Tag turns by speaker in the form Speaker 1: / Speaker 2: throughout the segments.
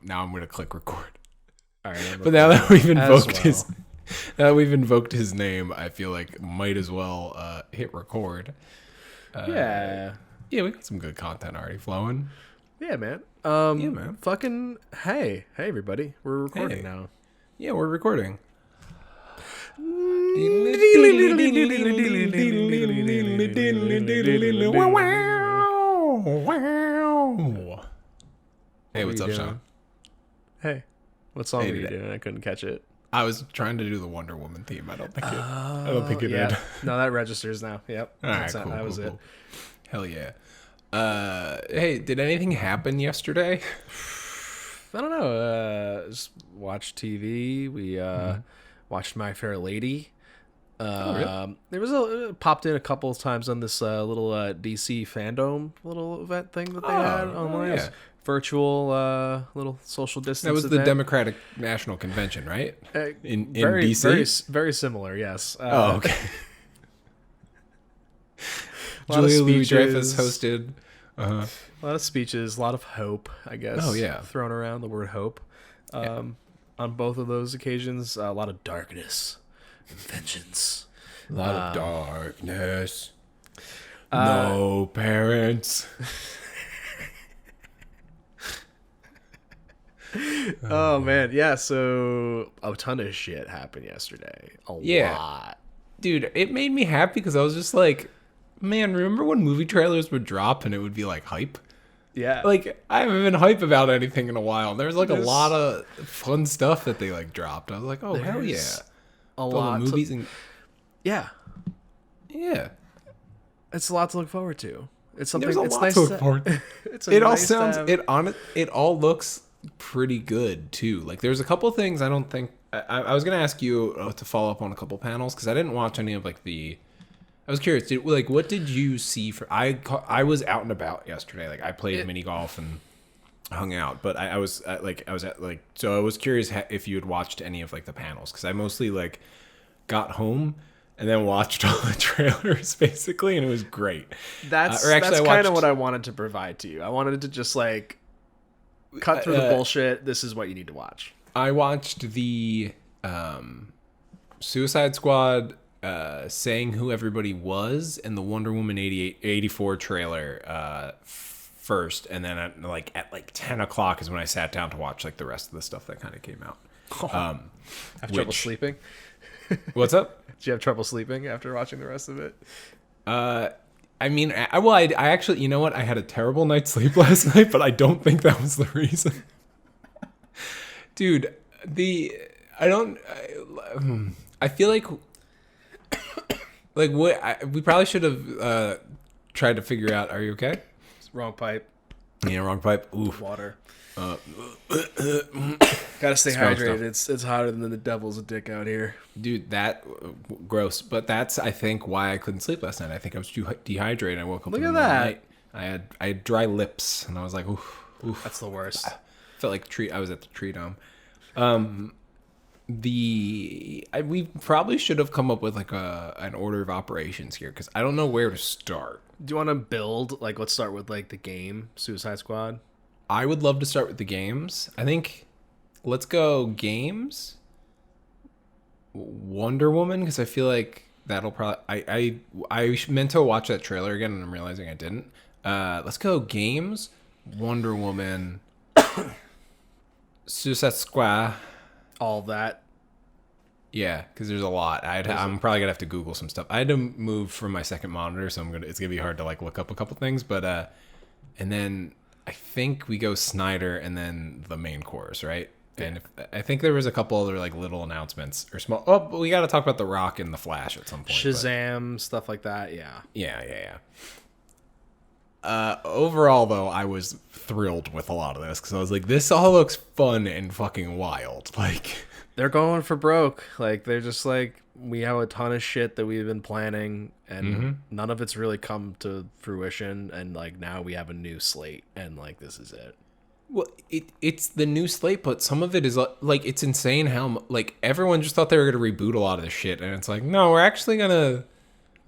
Speaker 1: now I'm gonna click record.
Speaker 2: All right.
Speaker 1: But now that we've invoked his name, I feel like might as well hit record.
Speaker 2: Yeah,
Speaker 1: we got some good content already flowing.
Speaker 2: yeah, man.
Speaker 1: Yeah, man.
Speaker 2: Fucking hey, everybody, we're recording
Speaker 1: Hey.
Speaker 2: now.
Speaker 1: Yeah, we're recording. Hey, what's
Speaker 2: What
Speaker 1: up,
Speaker 2: are you
Speaker 1: Sean?
Speaker 2: doing? Hey, what song
Speaker 1: Hey,
Speaker 2: were you
Speaker 1: today.
Speaker 2: doing? I couldn't catch it.
Speaker 1: I was trying to do the Wonder Woman theme. I don't think it
Speaker 2: Yeah,
Speaker 1: did.
Speaker 2: no, that registers now. Yep.
Speaker 1: All right,
Speaker 2: That's
Speaker 1: cool.
Speaker 2: that was
Speaker 1: cool,
Speaker 2: it.
Speaker 1: cool. Hell yeah. Hey, did anything happen yesterday?
Speaker 2: I don't know. Just watched TV. We watched My Fair Lady.
Speaker 1: Really?
Speaker 2: There was it popped in a couple of times on this little DC Fandome little event thing that they had online. It was
Speaker 1: yeah.
Speaker 2: virtual little social distance.
Speaker 1: That was the
Speaker 2: event.
Speaker 1: Democratic National Convention, right? In
Speaker 2: very,
Speaker 1: DC?
Speaker 2: very similar. Yes.
Speaker 1: Oh, okay.
Speaker 2: A lot of
Speaker 1: Julia
Speaker 2: speeches.
Speaker 1: Louis-Dreyfus hosted.
Speaker 2: A lot of speeches, a lot of hope, I guess.
Speaker 1: Oh, yeah.
Speaker 2: Thrown around the word hope. On both of those occasions, a lot of darkness and vengeance.
Speaker 1: A lot of darkness. No parents.
Speaker 2: Oh man, yeah. So a ton of shit happened yesterday. A lot.
Speaker 1: Dude, it made me happy because I was just like, man, remember when movie trailers would drop and it would be like hype?
Speaker 2: Yeah.
Speaker 1: Like, I haven't been hype about anything in a while. There's like
Speaker 2: There's-
Speaker 1: a lot of fun stuff that they like dropped. I was like, oh, hell yeah.
Speaker 2: There's a
Speaker 1: All
Speaker 2: lot.
Speaker 1: the movies and
Speaker 2: Yeah.
Speaker 1: yeah.
Speaker 2: It's a lot to look forward to. It's something.
Speaker 1: There's a
Speaker 2: it's
Speaker 1: lot
Speaker 2: nice
Speaker 1: to look forward to.
Speaker 2: It's
Speaker 1: It all
Speaker 2: nice to
Speaker 1: sounds
Speaker 2: have-
Speaker 1: it all looks pretty good too. Like there's a couple things I don't think I was gonna ask you to follow up on a couple panels because I didn't watch any of like the. I was curious, what did you see for? I was out and about yesterday. Like I played mini golf and hung out, but I was so I was curious if you had watched any of like the panels because I mostly like got home and then watched all the trailers basically, and it was great.
Speaker 2: That's
Speaker 1: or actually,
Speaker 2: that's
Speaker 1: I
Speaker 2: kind of
Speaker 1: watched-
Speaker 2: what I wanted to provide to you. I wanted to just like cut through the bullshit. This is what you need to watch.
Speaker 1: I watched the Suicide Squad saying who everybody was and the Wonder Woman 84 trailer first, and then at like 10 o'clock is when I sat down to watch like the rest of the stuff that kind of came out.
Speaker 2: Have trouble sleeping?
Speaker 1: What's up?
Speaker 2: Did you have trouble sleeping after watching the rest of it?
Speaker 1: I mean, I actually, you know what? I had a terrible night's sleep last night, but I don't think that was the reason. Dude, I feel like we probably should have tried to figure out. Are you okay?
Speaker 2: Wrong pipe.
Speaker 1: Yeah, wrong pipe. Oof.
Speaker 2: Water.
Speaker 1: Gotta
Speaker 2: Gotta stay hydrated. It's hotter than the devil's dick out here.
Speaker 1: Dude, that gross. But that's I think why I couldn't sleep last night. I think I was too dehydrated. I woke up.
Speaker 2: Look
Speaker 1: in
Speaker 2: at
Speaker 1: the middle of the
Speaker 2: that.
Speaker 1: night. I had dry lips, and I was like, oof, oof.
Speaker 2: That's the worst.
Speaker 1: Felt like I was at the tree dome. We probably should have come up with like an order of operations here because I don't know where to start.
Speaker 2: Do you want to build like? Let's start with like the game Suicide Squad.
Speaker 1: I would love to start with the games. I think let's go games. Wonder Woman because I feel like that'll probably. I meant to watch that trailer again and I'm realizing I didn't. Let's go games. Wonder Woman. Suicide Squad.
Speaker 2: All that.
Speaker 1: Yeah, because there's a lot. I'm probably gonna have to Google some stuff. I had to move from my second monitor, so it's gonna be hard to like look up a couple things. But and then I think we go Snyder and then the main course, right? Yeah. And I think there was a couple other like little announcements or small. Oh, but we got to talk about the Rock and the Flash at some point.
Speaker 2: Shazam, stuff like that. Yeah.
Speaker 1: Yeah. Overall, though, I was thrilled with a lot of this because I was like, this all looks fun and fucking wild. Like,
Speaker 2: they're going for broke. Like, they're just like, we have a ton of shit that we've been planning and none of it's really come to fruition. And like, now we have a new slate and like, this is it.
Speaker 1: well, it's the new slate, but some of it is like, it's insane how like everyone just thought they were going to reboot a lot of this shit. And it's like, no, we're actually going to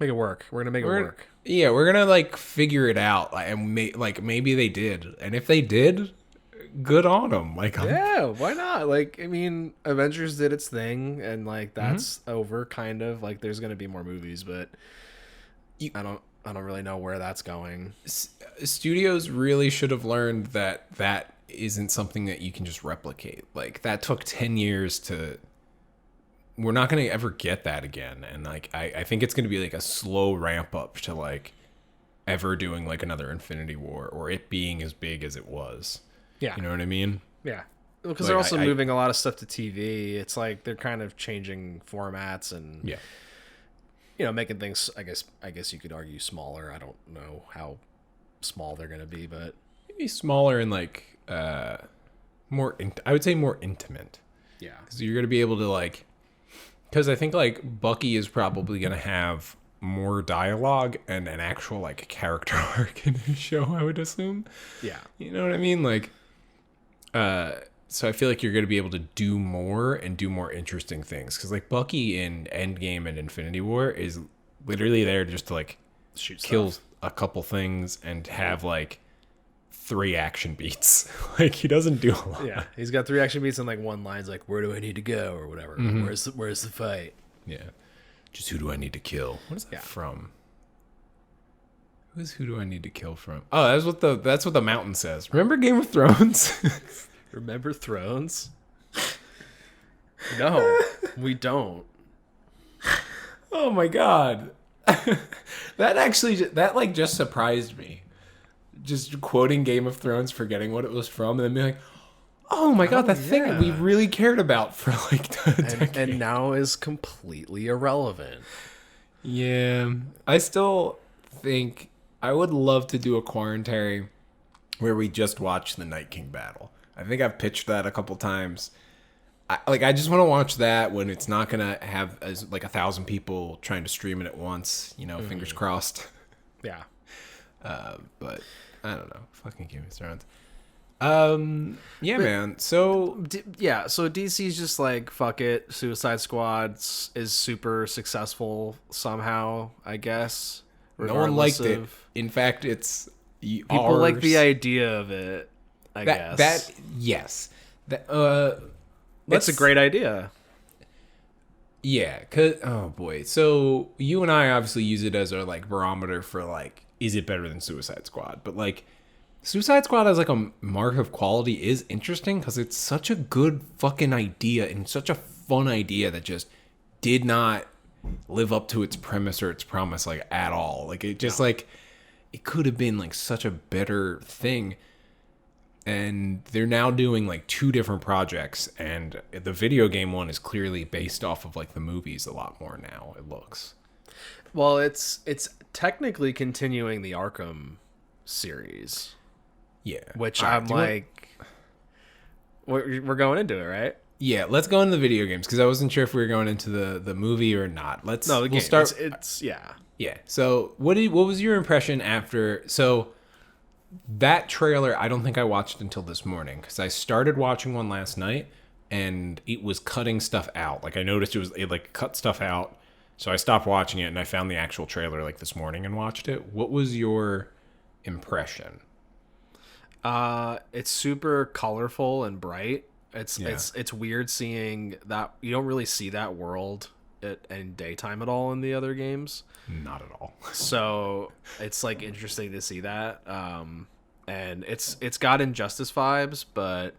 Speaker 2: Make it work. We're going to make it work.
Speaker 1: Yeah, we're gonna like figure it out, and maybe they did, and if they did, good on them. Like,
Speaker 2: yeah, why not? Like, I mean, Avengers did its thing, and like that's over, kind of. Like, there's gonna be more movies, but I don't really know where that's going.
Speaker 1: Studios really should have learned that isn't something that you can just replicate. Like, that took 10 years to. We're not going to ever get that again. And like, I think it's going to be like a slow ramp up to like ever doing like another Infinity War or it being as big as it was.
Speaker 2: Yeah.
Speaker 1: You know what I mean?
Speaker 2: Yeah. Because
Speaker 1: Like,
Speaker 2: they're also moving a lot of stuff to TV. It's like they're kind of changing formats and
Speaker 1: yeah.
Speaker 2: you know, making things, I guess you could argue smaller. I don't know how small they're going to be, but
Speaker 1: Maybe smaller and like more I would say more intimate.
Speaker 2: yeah.
Speaker 1: Cuz you're going to be able to like cuz I think like Bucky is probably going to have more dialogue and an actual like character arc in his show, I would assume.
Speaker 2: Yeah.
Speaker 1: You know what I mean? Like so I feel like you're going to be able to do more and do more interesting things cuz like Bucky in Endgame and Infinity War is literally there just to like
Speaker 2: Shoot
Speaker 1: kill
Speaker 2: stuff.
Speaker 1: a couple things and have like 3 action beats. Like he doesn't do a lot.
Speaker 2: Yeah. He's got 3 action beats and like one line's like, where do I need to go or whatever. Where's the fight?
Speaker 1: Yeah. Just who do I need to kill? What is that from? Who do I need to kill from? Oh, that's what the mountain says. Remember Game of Thrones?
Speaker 2: Remember Thrones? No, we don't.
Speaker 1: Oh my god. that like just surprised me. Just quoting Game of Thrones, forgetting what it was from, and then being like, oh my god, that thing we really cared about for like a decade.
Speaker 2: And now is completely irrelevant.
Speaker 1: Yeah. I still think I would love to do a quarantary where we just watch the Night King battle. I think I've pitched that a couple times. I just want to watch that when it's not gonna have as like 1,000 people trying to stream it at once. You know, fingers crossed.
Speaker 2: Yeah.
Speaker 1: But I don't know. Fucking Game of Thrones. Yeah, man. So
Speaker 2: So DC's just like, fuck it. Suicide Squad is super successful somehow, I guess.
Speaker 1: no one liked it.
Speaker 2: Of-
Speaker 1: In fact, it's
Speaker 2: People like the idea of it, I guess.
Speaker 1: That yes.
Speaker 2: It's a great idea.
Speaker 1: Yeah, cause oh boy. So you and I obviously use it as our like barometer for like, is it better than Suicide Squad? But like, Suicide Squad as like a mark of quality is interesting because it's such a good fucking idea and such a fun idea that just did not live up to its premise or its promise like at all. Like it just like it could have been like such a better thing. And they're now doing like 2 different projects, and the video game one is clearly based off of like the movies a lot more now, it looks.
Speaker 2: Well, it's technically continuing the Arkham series.
Speaker 1: Yeah.
Speaker 2: Which I'm like, we're going into it, right?
Speaker 1: Yeah, let's go into the video games because I wasn't sure if we were going into the movie or not.
Speaker 2: We'll start. It's yeah.
Speaker 1: Yeah. So what was your impression after? So that trailer, I don't think I watched until this morning because I started watching one last night and it was cutting stuff out. Like I noticed it like cut stuff out, so I stopped watching it and I found the actual trailer like this morning and watched it. What was your impression?
Speaker 2: It's super colorful and bright. It's weird seeing that. You don't really see that world in daytime at all in the other games.
Speaker 1: Not at all.
Speaker 2: So it's like interesting to see that. And it's got Injustice vibes, but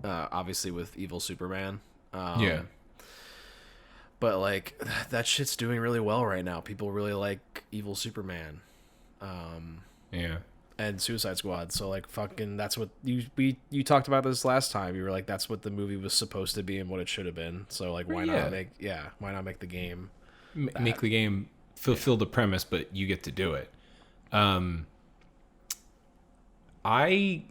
Speaker 2: obviously with evil Superman.
Speaker 1: Yeah.
Speaker 2: But like that shit's doing really well right now. People really like evil Superman.
Speaker 1: Yeah.
Speaker 2: And Suicide Squad. So like fucking that's what you talked about this last time. You were like, that's what the movie was supposed to be and what it should have been. So like why not make the game
Speaker 1: make the game fulfill the premise, but you get to do it. I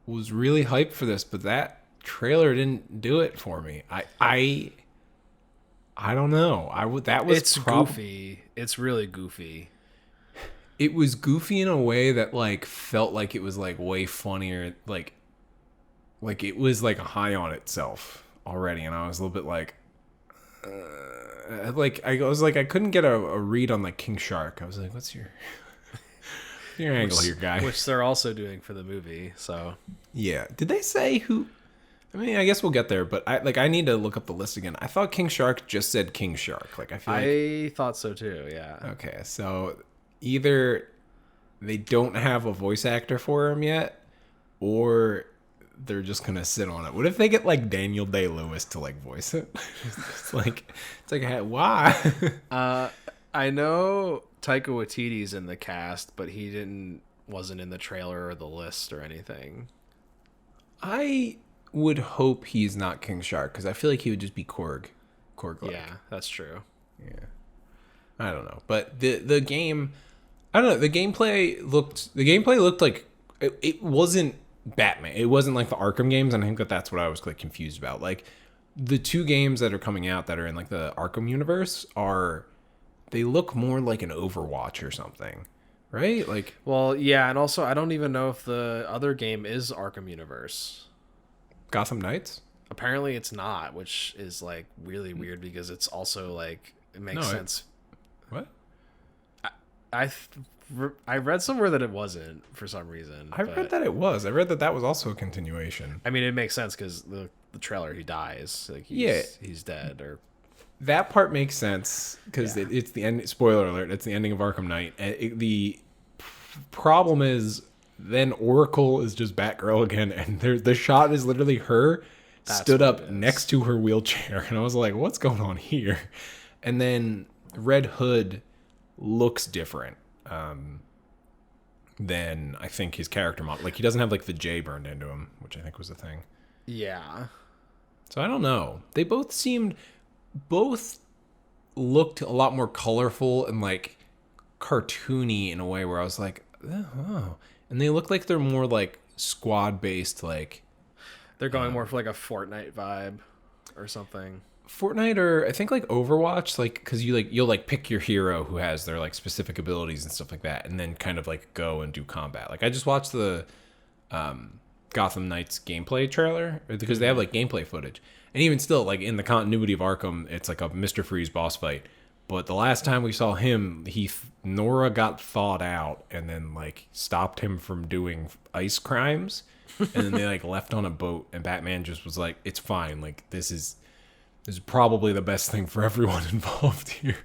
Speaker 1: was really hyped for this, but that trailer didn't do it for me. I don't know. It's
Speaker 2: goofy. It's really goofy.
Speaker 1: It was goofy in a way that like felt like it was like way funnier, like it was like high on itself already, and I was a little bit like I was like I couldn't get a read on like King Shark. I was like, what's your Your angle here, guy.
Speaker 2: Which they're also doing for the movie. So
Speaker 1: Yeah. Did they say who? I mean, I guess we'll get there, but I need to look up the list again. I thought King Shark just said King Shark. Like I feel like
Speaker 2: I thought so too. Yeah.
Speaker 1: okay, so either they don't have a voice actor for him yet, or they're just gonna sit on it. What if they get like Daniel Day-Lewis to like voice it? it's like hey, why?
Speaker 2: I know Taika Waititi's in the cast, but wasn't in the trailer or the list or anything.
Speaker 1: I would hope he's not King Shark because I feel like he would just be Korg.
Speaker 2: Yeah, that's true.
Speaker 1: Yeah. I don't know, but the game, I don't know. The gameplay looked like it wasn't Batman. It wasn't like the Arkham games, and I think that's what I was like confused about. Like the two games that are coming out that are in like the Arkham universe they look more like an Overwatch or something, right? Like,
Speaker 2: well, yeah, and also I don't even know if the other game is Arkham universe.
Speaker 1: Gotham Knights?
Speaker 2: Apparently it's not, which is like really weird because it's also like it makes sense.
Speaker 1: What?
Speaker 2: I read somewhere that it wasn't for some reason.
Speaker 1: I read that it was. I read that was also a continuation.
Speaker 2: I mean, it makes sense because the trailer he dies. Like he's dead or.
Speaker 1: That part makes sense because it's the end. Spoiler alert! It's the ending of Arkham Knight. The problem is then Oracle is just Batgirl again, and the shot is literally her stood up next to her wheelchair, and I was like, "What's going on here?" And then Red Hood looks different than I think his character model. Like he doesn't have like the J burned into him, which I think was the thing.
Speaker 2: Yeah.
Speaker 1: So I don't know. They both looked a lot more colorful and like cartoony in a way where I was like, oh. And they look like they're more like squad based, like
Speaker 2: they're going more for like a Fortnite vibe or something.
Speaker 1: Fortnite or I think like Overwatch, like because you'll like pick your hero who has their like specific abilities and stuff like that, and then kind of like go and do combat. Like I just watched the Gotham Knights gameplay trailer because they have like gameplay footage, and even still, like in the continuity of Arkham, it's like a Mr. Freeze boss fight. But the last time we saw him, Nora got thawed out and then like stopped him from doing ice crimes, and then they like left on a boat, and Batman just was like, "It's fine. Like this is probably the best thing for everyone involved here."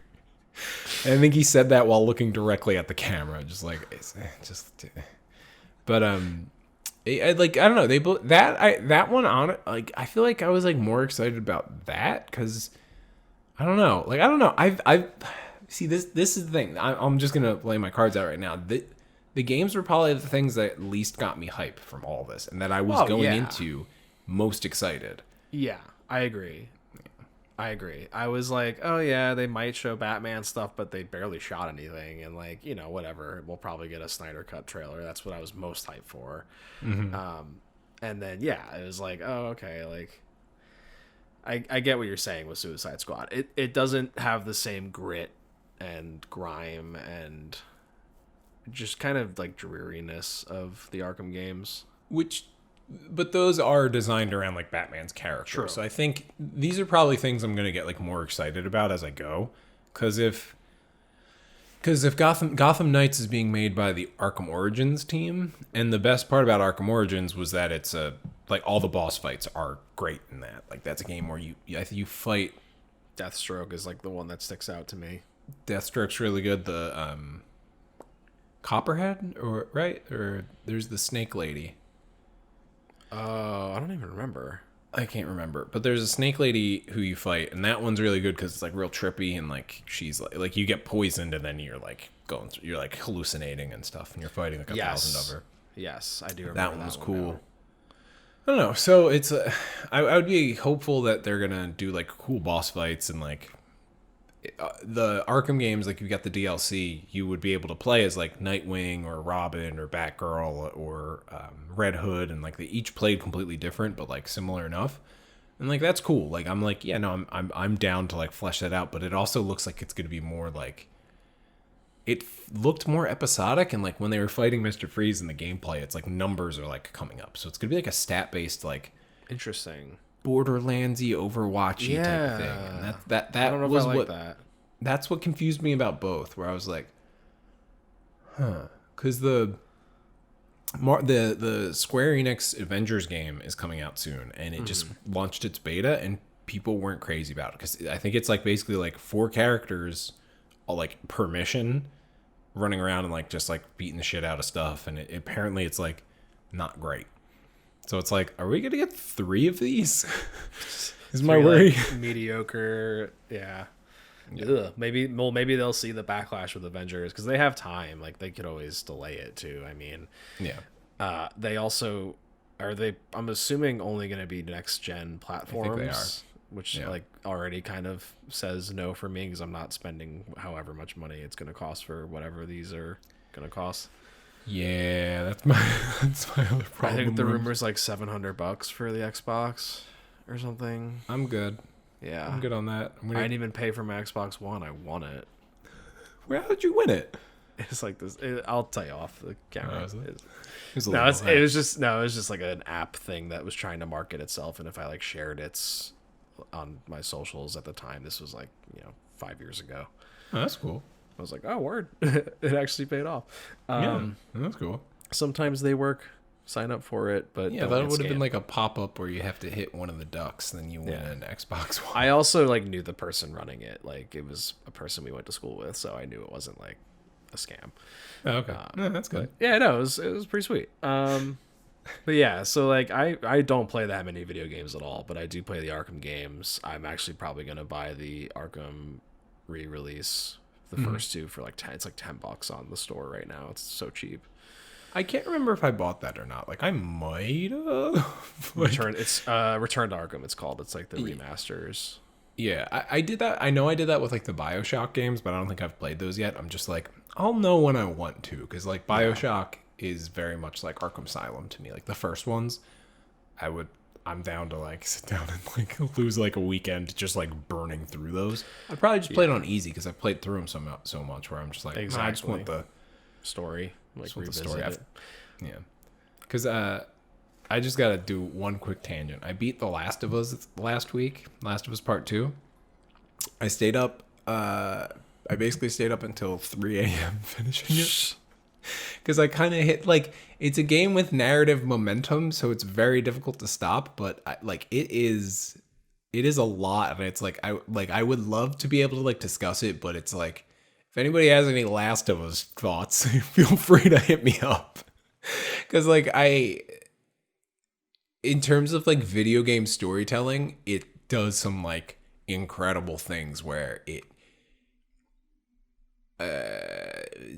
Speaker 1: And I think he said that while looking directly at the camera, just like But I don't know. They both that one on it. Like I feel like I was like more excited about that because I don't know. Like I don't know. I see this is the thing. I'm just gonna lay my cards out right now. The games were probably the things that at least got me hype from all this, and that I was going into most excited.
Speaker 2: Yeah, I agree. I was like, oh yeah, they might show Batman stuff, but they barely shot anything, and like, you know, whatever. We'll probably get a Snyder Cut trailer. That's what I was most hyped for. Mm-hmm. And then yeah, it was like, oh okay, like I get what you're saying with Suicide Squad. It doesn't have the same grit and grime and just kind of like dreariness of the Arkham games.
Speaker 1: But those are designed around like Batman's character.
Speaker 2: True.
Speaker 1: So I think these are probably things I'm going to get like more excited about as I go. Because if Gotham Knights is being made by the Arkham Origins team, and the best part about Arkham Origins was that it's like all the boss fights are great in that. Like that's a game where you fight.
Speaker 2: Deathstroke is like the one that sticks out to me.
Speaker 1: Deathstroke's really good. The Copperhead or there's the Snake Lady.
Speaker 2: I don't even remember.
Speaker 1: I can't remember, but there's a snake lady who you fight, and that one's really good because it's like real trippy, and like she's like you get poisoned, and then you're like you're like hallucinating and stuff, and you're fighting like 1,000 of her.
Speaker 2: Yes, I do remember
Speaker 1: that one was cool.
Speaker 2: Now.
Speaker 1: I don't know. So it's I would be hopeful that they're gonna do like cool boss fights and like the Arkham games. Like you got the DLC, you would be able to play as like Nightwing or Robin or Batgirl or Red Hood, and like they each played completely different, but like similar enough. And like that's cool. Like I'm like, yeah, no, I'm down to like flesh that out. But it also looks like it's gonna be more like it looked more episodic, and like when they were fighting Mr. Freeze in the gameplay, it's like numbers are like coming up, so it's gonna be like a stat based like
Speaker 2: interesting
Speaker 1: Borderlandsy Overwatchy type of thing. And that
Speaker 2: I don't know if I like that.
Speaker 1: That's what confused me about both, where I was like, huh. because the Square Enix Avengers game is coming out soon, and it just launched its beta, and people weren't crazy about it because I think it's like basically like 4 characters, all like per mission, running around and like just like beating the shit out of stuff, and apparently it's like not great. So it's like, are we gonna get 3 of these? Is my worry.
Speaker 2: Like, mediocre, yeah. Ugh. Maybe they'll see the backlash with Avengers because they have time. Like they could always delay it too. I mean,
Speaker 1: yeah.
Speaker 2: They also I'm assuming only going to be next gen platforms.
Speaker 1: I think they are.
Speaker 2: Which like already kind of says no for me because I'm not spending however much money it's going to cost for whatever these are going to cost.
Speaker 1: Yeah, that's my other problem.
Speaker 2: I think the rumor's like $700 for the Xbox or something.
Speaker 1: I'm good.
Speaker 2: Yeah,
Speaker 1: I'm good on that.
Speaker 2: I didn't even pay for my Xbox One. I won it.
Speaker 1: How did you win it?
Speaker 2: It's like this. I'll tell you off the camera.
Speaker 1: It
Speaker 2: was just like an app thing that was trying to market itself, and if I like shared it on my socials at the time, this was like 5 years ago.
Speaker 1: Oh, that's cool.
Speaker 2: I was like, oh, word, it actually paid off.
Speaker 1: Yeah, that's cool.
Speaker 2: Sometimes they work. Sign up for it, but
Speaker 1: yeah, that would have been like a pop-up where you have to hit one of the ducks, then you win an Xbox One.
Speaker 2: I also like knew the person running it. Like it was a person we went to school with, so I knew it wasn't like a scam.
Speaker 1: Oh, okay, no, that's good.
Speaker 2: Yeah, no, it was pretty sweet. But yeah, so like I don't play that many video games at all, but I do play the Arkham games. I'm actually probably gonna buy the Arkham re-release, the first 2 for like 10. It's like $10 on the store right now. It's so cheap.
Speaker 1: I can't remember if I bought that or not. Like I might have.
Speaker 2: Return to Arkham. It's called. It's like the remasters.
Speaker 1: Yeah, I did that. I know I did that with like the BioShock games, but I don't think I've played those yet. I'm just like, I'll know when I want to, because like BioShock is very much like Arkham Asylum to me. Like the first ones, I'm down to like sit down and like lose like a weekend just like burning through those. I'd probably just play it on easy because I've played through them so much where I'm just like, I just want the
Speaker 2: story. Like
Speaker 1: the
Speaker 2: story.
Speaker 1: Yeah, because I just gotta do one quick tangent. I beat The Last of Us last week. Last of Us Part 2. I stayed up. I basically stayed up until 3 a.m. finishing it. Because I kind of hit like it's a game with narrative momentum, so it's very difficult to stop. But it is a lot, and it's like I would love to be able to like discuss it, but it's like. If anybody has any Last of Us thoughts, feel free to hit me up. Because, like, in terms of, like, video game storytelling, it does some, like, incredible things where it,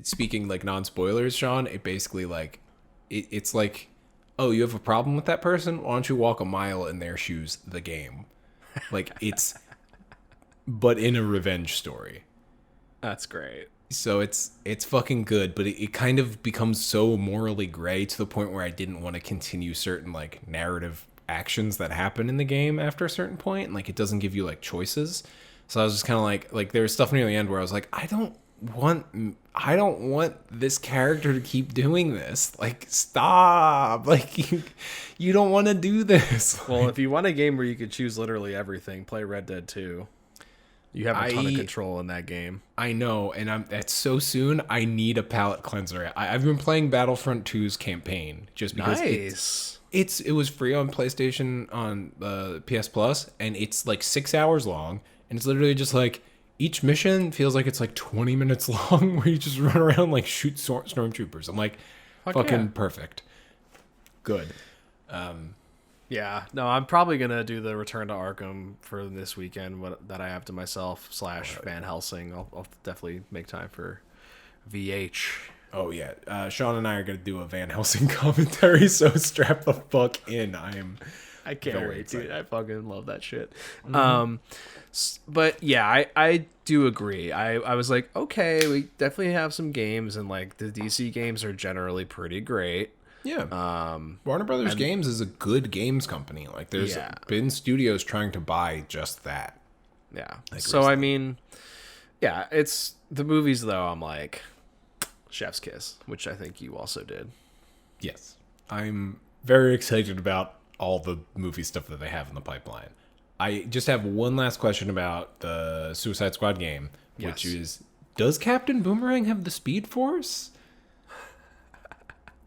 Speaker 1: speaking, like, non-spoilers, Sean, it basically, like, it's like, oh, you have a problem with that person? Why don't you walk a mile in their shoes, the game? Like, but in a revenge story.
Speaker 2: That's great.
Speaker 1: So it's fucking good, but it kind of becomes so morally gray to the point where I didn't want to continue certain like narrative actions that happen in the game after a certain point, and like it doesn't give you like choices. So I was just kind of like there was stuff near the end where I was like, I don't want this character to keep doing this. Like stop. Like you don't want to do this.
Speaker 2: Well, if you want a game where you could choose literally everything, play Red Dead 2. You have a ton of control in that game.
Speaker 1: I know, and that's so soon. I need a palate cleanser. I've been playing Battlefront 2's campaign just because it was free on PlayStation on the PS Plus, and it's like 6 hours long, and it's literally just like each mission feels like it's like 20 minutes long, where you just run around like shoot stormtroopers. I'm like, fucking perfect, good.
Speaker 2: Yeah, no, I'm probably going to do the Return to Arkham for this weekend that I have to myself / Van Helsing. I'll definitely make time for VH.
Speaker 1: Oh, yeah. Sean and I are going to do a Van Helsing commentary, so strap the fuck in.
Speaker 2: I can't wait, dude. I fucking love that shit.
Speaker 1: Mm-hmm.
Speaker 2: But yeah, I do agree. I was like, okay, we definitely have some games, and like the DC games are generally pretty great.
Speaker 1: Yeah. Warner Brothers Games is a good games company. Like there's been studios trying to buy just that.
Speaker 2: Yeah. Like so recently. I mean, yeah, it's the movies though. I'm like chef's kiss, which I think you also did.
Speaker 1: Yes. I'm very excited about all the movie stuff that they have in the pipeline. I just have one last question about the Suicide Squad game, which is, does Captain Boomerang have the Speed Force?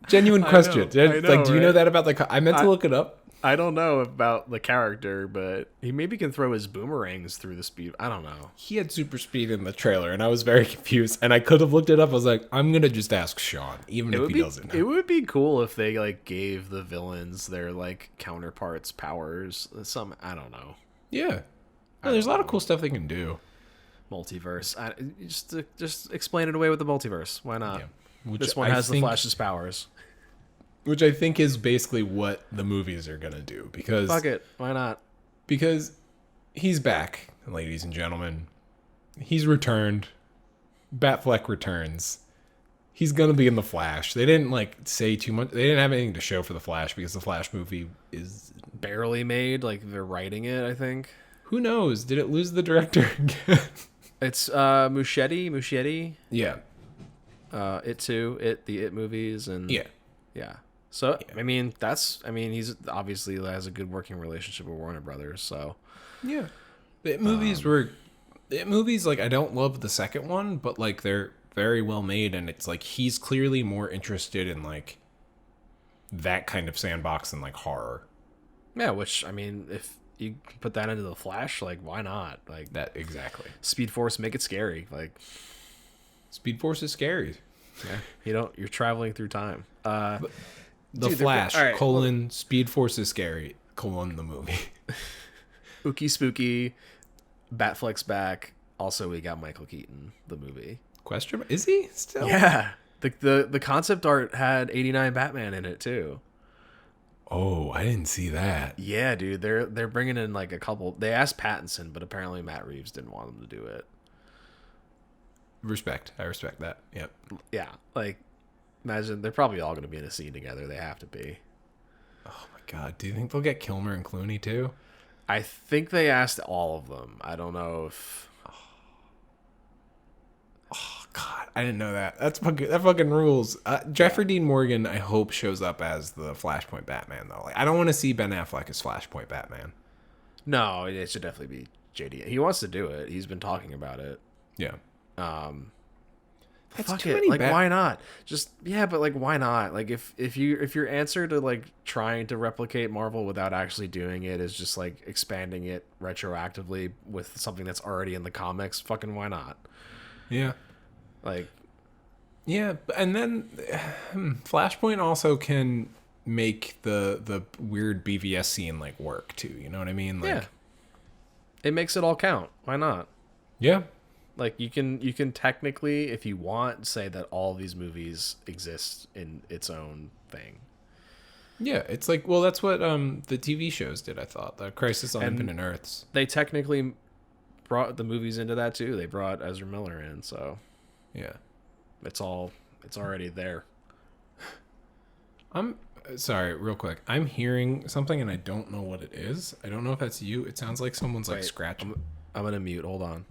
Speaker 1: Genuine question.
Speaker 2: I know,
Speaker 1: Like, do you know
Speaker 2: right?
Speaker 1: that about I meant to look it up.
Speaker 2: I don't know about the character, but he maybe can throw his boomerangs through the speed. I don't know.
Speaker 1: He had super speed in the trailer, and I was very confused. And I could have looked it up. I was like, I'm gonna just ask Sean, even if he doesn't know.
Speaker 2: It would be cool if they like gave the villains their like counterparts powers. I don't know.
Speaker 1: Yeah. No, there's a lot of cool stuff they can do.
Speaker 2: Multiverse. Just explain it away with the multiverse. Why not?
Speaker 1: Yeah.
Speaker 2: This one has the Flash's powers.
Speaker 1: Which I think is basically what the movies are gonna do, because
Speaker 2: Fuck it. Why not?
Speaker 1: Because he's back, ladies and gentlemen. He's returned. Batfleck returns. He's gonna be in the Flash. They didn't like say too much. They didn't have anything to show for the Flash because the Flash movie is
Speaker 2: Barely made. Like they're writing it, I think.
Speaker 1: Who knows? Did it lose the director again?
Speaker 2: It's Muschietti.
Speaker 1: Yeah.
Speaker 2: It too. The It movies and yeah. So
Speaker 1: Yeah.
Speaker 2: I mean he's obviously has a good working relationship with Warner Brothers. So
Speaker 1: Yeah. The movies like I don't love the second one, but like they're very well made, and it's like he's clearly more interested in like that kind of sandbox than like horror.
Speaker 2: yeah, which I mean, if you put that into the Flash, like why not? Like
Speaker 1: That exactly.
Speaker 2: Speed Force, make it scary. Like
Speaker 1: Speed Force is scary.
Speaker 2: yeah, you're traveling through time.
Speaker 1: The
Speaker 2: Dude,
Speaker 1: Flash,
Speaker 2: all right,
Speaker 1: Speed Force is scary, the movie.
Speaker 2: Ookie Spooky, Batfleck's back. Also, we got Michael Keaton, the movie.
Speaker 1: Question mark? Is he still?
Speaker 2: Yeah. The concept art had 89 Batman in it too.
Speaker 1: Oh, I didn't see that.
Speaker 2: Yeah, dude. They're bringing in like a couple. They asked Pattinson, but apparently Matt Reeves didn't want them to do it.
Speaker 1: Respect. I respect that. Yep.
Speaker 2: Yeah, like imagine they're probably all going to be in a scene together. They have to be.
Speaker 1: Oh my god. Do you think they'll get Kilmer and Clooney too?
Speaker 2: I think they asked all of them. I don't know if.
Speaker 1: Oh god, I didn't know that. That fucking rules. Jeffrey Dean Morgan, I hope, shows up as the Flashpoint Batman though. Like, I don't want to see Ben Affleck as Flashpoint Batman.
Speaker 2: No, it should definitely be JD. He wants to do it. He's been talking about it.
Speaker 1: Yeah. That's
Speaker 2: Fuck
Speaker 1: too
Speaker 2: it.
Speaker 1: many
Speaker 2: Like, why not? Just yeah, but like, why not? Like, if your answer to like trying to replicate Marvel without actually doing it is just like expanding it retroactively with something that's already in the comics, fucking why not?
Speaker 1: Yeah.
Speaker 2: Like,
Speaker 1: yeah, and then Flashpoint also can make the weird BVS scene like work too. You know what I mean? Like,
Speaker 2: yeah, it makes it all count. Why not?
Speaker 1: Yeah.
Speaker 2: Like you can technically, if you want, say that all these movies exist in its own thing.
Speaker 1: Yeah, it's like, well, that's what the TV shows did. I thought the Crisis on Infinite Earths.
Speaker 2: They technically brought the movies into that too. They brought Ezra Miller in, so
Speaker 1: Yeah.
Speaker 2: it's already there.
Speaker 1: I'm sorry, real quick. I'm hearing something and I don't know what it is. I don't know if that's you. It sounds like someone's like scratching.
Speaker 2: I'm gonna mute. Hold on.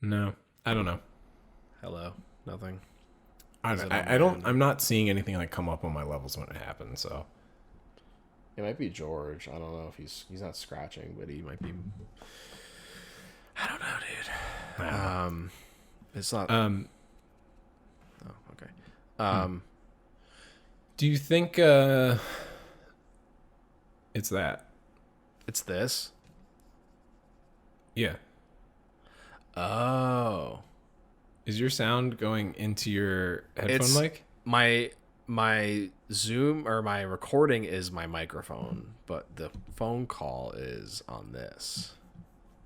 Speaker 1: No, I don't know.
Speaker 2: Hello. Nothing.
Speaker 1: I don't. I'm not seeing anything like come up on my levels when it happens. So
Speaker 2: It might be George. I don't know if he's not scratching, but he might be. I don't know, dude. It's not. Oh, okay.
Speaker 1: do you think it's that?
Speaker 2: It's this.
Speaker 1: Yeah.
Speaker 2: Oh.
Speaker 1: Is your sound going into your headphone mic?
Speaker 2: My Zoom or my recording is my microphone, but the phone call is on this.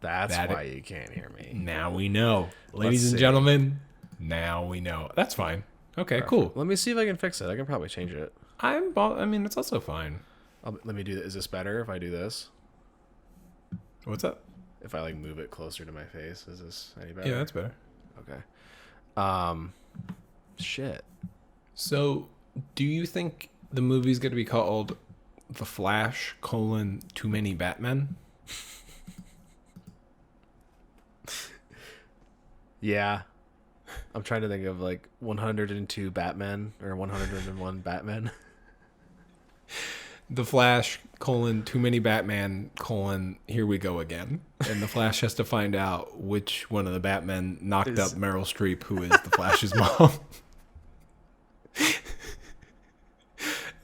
Speaker 2: That's why you can't hear me.
Speaker 1: Now we know. Ladies and gentlemen, now we know. That's fine. Okay, cool.
Speaker 2: Let me see if I can fix it. I can probably change it.
Speaker 1: I mean, it's also fine.
Speaker 2: Let me do that. Is this better if I do this?
Speaker 1: What's up?
Speaker 2: If I like move it closer to my face, is this any better?
Speaker 1: Yeah, that's better.
Speaker 2: Okay. Shit.
Speaker 1: So, do you think the movie's going to be called The Flash: Too Many Batmen?
Speaker 2: Yeah. I'm trying to think of like 102 Batmen or 101 Batmen.
Speaker 1: The Flash, too many Batman, here we go again. And the Flash has to find out which one of the Batmen knocked up Meryl Streep, who is the Flash's mom.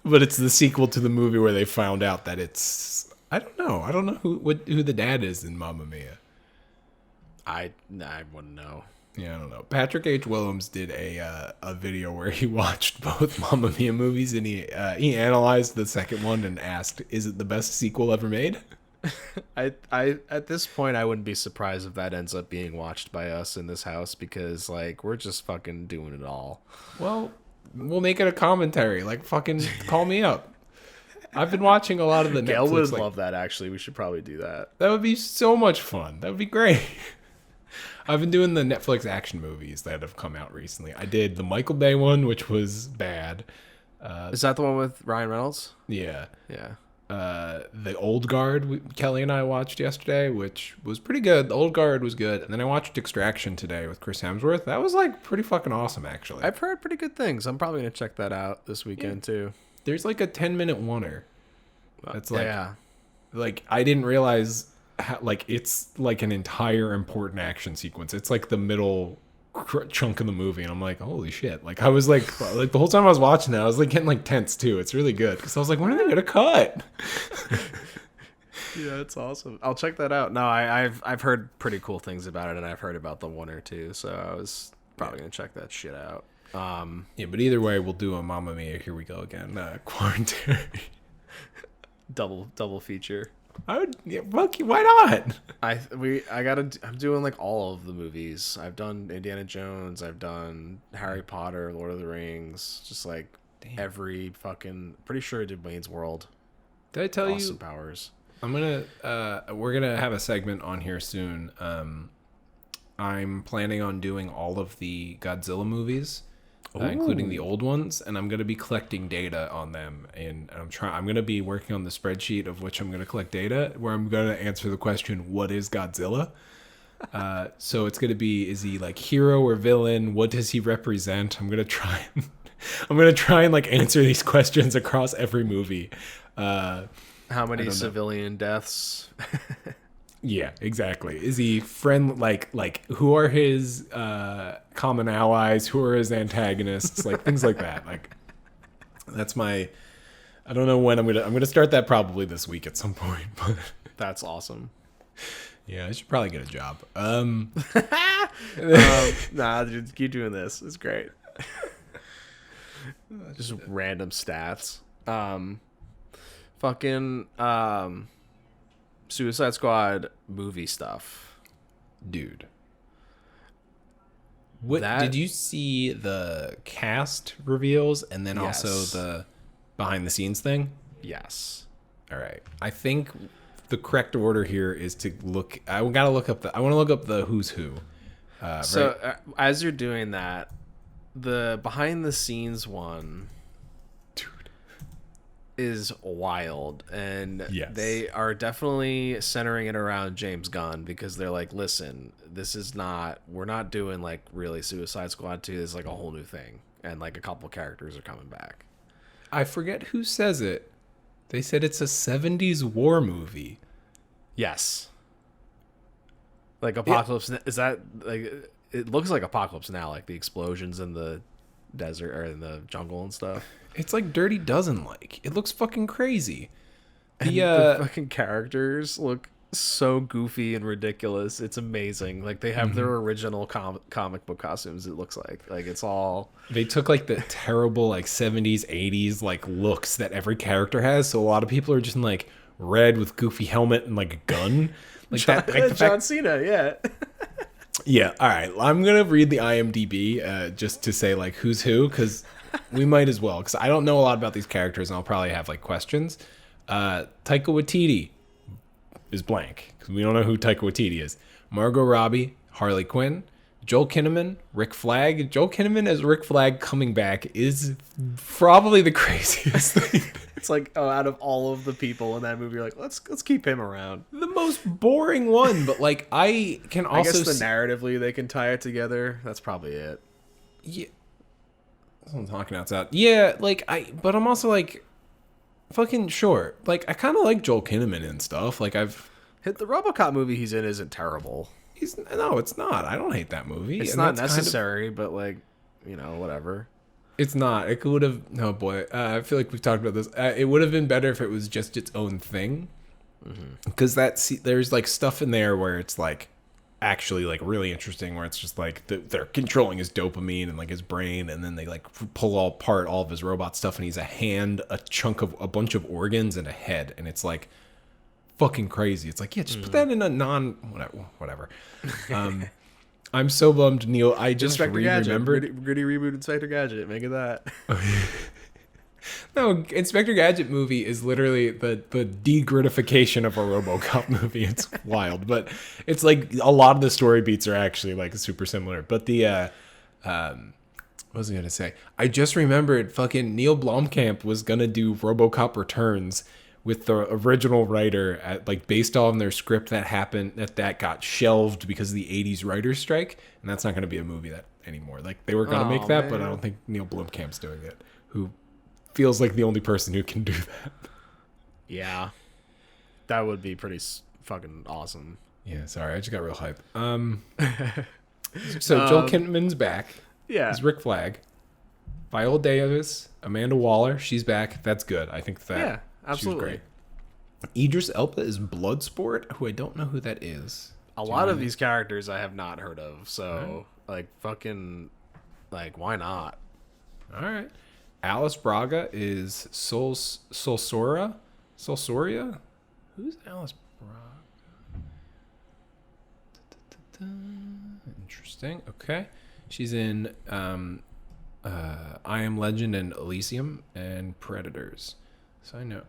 Speaker 1: But it's the sequel to the movie where they found out that it's... I don't know who the dad is in Mamma Mia.
Speaker 2: I wouldn't know.
Speaker 1: Yeah, I don't know. Patrick H. Willems did a video where he watched both Mamma Mia movies, and he analyzed the second one and asked, "Is it the best sequel ever made?"
Speaker 2: I at this point I wouldn't be surprised if that ends up being watched by us in this house, because like we're just fucking doing it all.
Speaker 1: Well, we'll make it a commentary. Like, fucking call me up. I've been watching a lot of the Netflix.
Speaker 2: Gail would love that. Actually, we should probably do that.
Speaker 1: That would be so much fun. That would be great. I've been doing the Netflix action movies that have come out recently. I did the Michael Bay one, which was bad.
Speaker 2: Is that the one with Ryan Reynolds?
Speaker 1: Yeah.
Speaker 2: Yeah.
Speaker 1: The Old Guard, Kelly and I watched yesterday, which was pretty good. The Old Guard was good. And then I watched Extraction today with Chris Hemsworth. That was like pretty fucking awesome, actually.
Speaker 2: I've heard pretty good things. I'm probably going to check that out this weekend too.
Speaker 1: There's like a 10-minute oneer. That's like,
Speaker 2: yeah.
Speaker 1: Like, I didn't realize how, like, it's like an entire important action sequence. It's like the middle chunk of the movie, and I'm like, holy shit. Like, I was like the whole time I was watching that, I was like getting like tense too. It's really good because I was like, when are they gonna cut?
Speaker 2: Yeah, it's awesome. I'll check that out. No, I've heard pretty cool things about it, and I've heard about the one or two, so I was probably gonna check that shit out.
Speaker 1: Yeah, but either way, we'll do a Mamma Mia, here we go again, quarantine.
Speaker 2: double feature.
Speaker 1: I would, yeah, fuck you, why not?
Speaker 2: I'm doing like all of the movies. I've done Indiana Jones, I've done Harry Potter, Lord of the Rings, just like every fucking, pretty sure I did Wayne's World.
Speaker 1: Did I tell you?
Speaker 2: Austin Powers.
Speaker 1: We're gonna have a segment on here soon. I'm planning on doing all of the Godzilla movies. Including the old ones, and I'm going to be collecting data on them, and I'm going to be working on the spreadsheet of which I'm going to collect data, where I'm going to answer the question, what is Godzilla? So it's going to be, is he like hero or villain? What does he represent? I'm going to try and like answer these questions across every movie.
Speaker 2: How many civilian deaths?
Speaker 1: Yeah, exactly. Is he friend like who are his common allies? Who are his antagonists? Like things like that. Like that's my. I don't know when I'm gonna start that probably this week at some point. But
Speaker 2: that's awesome.
Speaker 1: Yeah, I should probably get a job.
Speaker 2: Nah, dude, keep doing this. It's great. Just random stats. Suicide Squad movie stuff,
Speaker 1: dude. What did you see the cast reveals and then also the behind the scenes thing?
Speaker 2: Yes.
Speaker 1: All right. I think the correct order here is to look. I want to look up the who's who.
Speaker 2: As you're doing that, the behind the scenes one, is wild, and they are definitely centering it around James Gunn, because they're like, listen, we're not doing like really Suicide Squad 2. This is like a whole new thing, and like a couple characters are coming back.
Speaker 1: I forget who says it. They said it's a 70s war movie.
Speaker 2: Yes. Like Apocalypse, is that like, it looks like Apocalypse Now, like the explosions in the desert or in the jungle and stuff.
Speaker 1: It's like Dirty Dozen like. It looks fucking crazy.
Speaker 2: The fucking characters look so goofy and ridiculous. It's amazing. Like they have their original comic book costumes, it looks like. Like it's all,
Speaker 1: they took like the terrible like 70s, 80s like looks that every character has. So a lot of people are just in like red with goofy helmet and like a gun. Like
Speaker 2: John Cena, yeah.
Speaker 1: Yeah, all right. I'm going to read the IMDb just to say like who's who, because we might as well, because I don't know a lot about these characters and I'll probably have like questions. Taika Waititi is blank, because we don't know who Taika Waititi is. Margot Robbie, Harley Quinn, Joel Kinnaman, Rick Flag. Joel Kinnaman as Rick Flag coming back is probably the craziest thing.
Speaker 2: It's like, out of all of the people in that movie, you're like, let's keep him around.
Speaker 1: The most boring one, but like I guess
Speaker 2: narratively they can tie it together. That's probably it.
Speaker 1: Yeah. I'm talking outside. Yeah, like but I'm also like, fucking sure. Like, I kind of like Joel Kinnaman and stuff. Like,
Speaker 2: Hit the RoboCop movie he's in isn't terrible.
Speaker 1: No, it's not. I don't hate that movie.
Speaker 2: It's
Speaker 1: and
Speaker 2: not
Speaker 1: that's
Speaker 2: necessary, but like, whatever.
Speaker 1: It's not. It would have. Oh boy, I feel like we've talked about this. It would have been better if it was just its own thing, because there's like stuff in there where it's like actually like really interesting, where it's just like they're controlling his dopamine and like his brain, and then they like pull apart all of his robot stuff, and he's a hand, a chunk of a bunch of organs, and a head, and it's like fucking crazy. It's like, yeah, just put that in a whatever. I'm so bummed, Neil. I just remembered.
Speaker 2: Gritty reboot Inspector Gadget. Make it that.
Speaker 1: No, Inspector Gadget movie is literally the degritification of a RoboCop movie. It's wild, but it's like a lot of the story beats are actually like super similar. But what was I gonna say? I just remembered fucking Neil Blomkamp was gonna do RoboCop Returns with the original writer based on their script that got shelved because of the 80s writer's strike, and that's not going to be a movie that anymore. Like, they were going to make that, man. But I don't think Neil Blomkamp's doing it, who feels like the only person who can do that.
Speaker 2: Yeah. That would be pretty fucking awesome.
Speaker 1: Yeah, sorry, I just got real hype. So Joel Kinnaman's back.
Speaker 2: Yeah.
Speaker 1: He's Rick Flag. Viola Davis, Amanda Waller, she's back. That's good. I think that...
Speaker 2: Yeah. Absolutely.
Speaker 1: She was great. Idris Elba is Bloodsport, who I don't know who that is.
Speaker 2: A lot of these characters I have not heard of, so like fucking like why not?
Speaker 1: All right. Alice Braga is Solsoria? Who's Alice Braga? Interesting. Okay. She's in I Am Legend and Elysium and Predators. So I know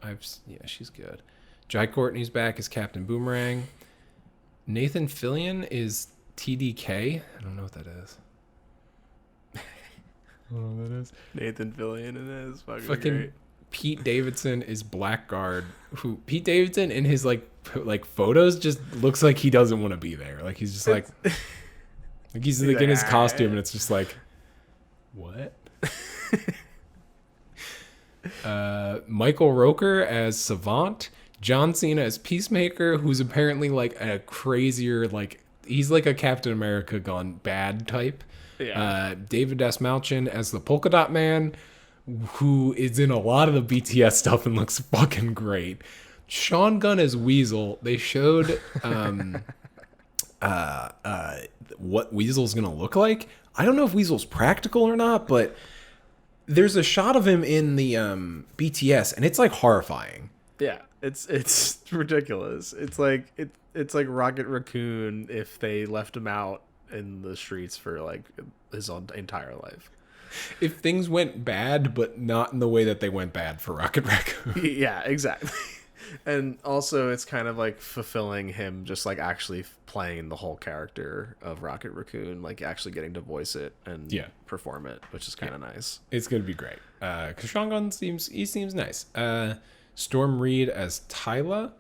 Speaker 1: she's good. Jai Courtney's back as Captain Boomerang. Nathan Fillion is TDK. I don't know what that is.
Speaker 2: Nathan Fillion in this fucking great.
Speaker 1: Pete Davidson is Blackguard. Who Pete Davidson in his like photos just looks like he doesn't want to be there. Like he's just like he's like in his costume, and it's just like, what? Michael Roker as Savant, John Cena as Peacemaker, who's apparently like a crazier, like he's like a Captain America gone bad type. Yeah. David Dasmalchian as the Polka Dot Man, who is in a lot of the BTS stuff and looks fucking great. Sean Gunn as Weasel. They showed what Weasel's gonna look like. I don't know if Weasel's practical or not, but there's a shot of him in the BTS, and it's like horrifying.
Speaker 2: Yeah, it's ridiculous. It's like like Rocket Raccoon if they left him out in the streets for like his entire life.
Speaker 1: If things went bad, but not in the way that they went bad for Rocket Raccoon.
Speaker 2: Yeah, exactly. And also it's kind of like fulfilling him just like actually playing the whole character of Rocket Raccoon, like actually getting to voice it and perform it, which is kind of nice.
Speaker 1: It's going to be great. Because Sean Gunn seems nice. Storm Reed as Tyla.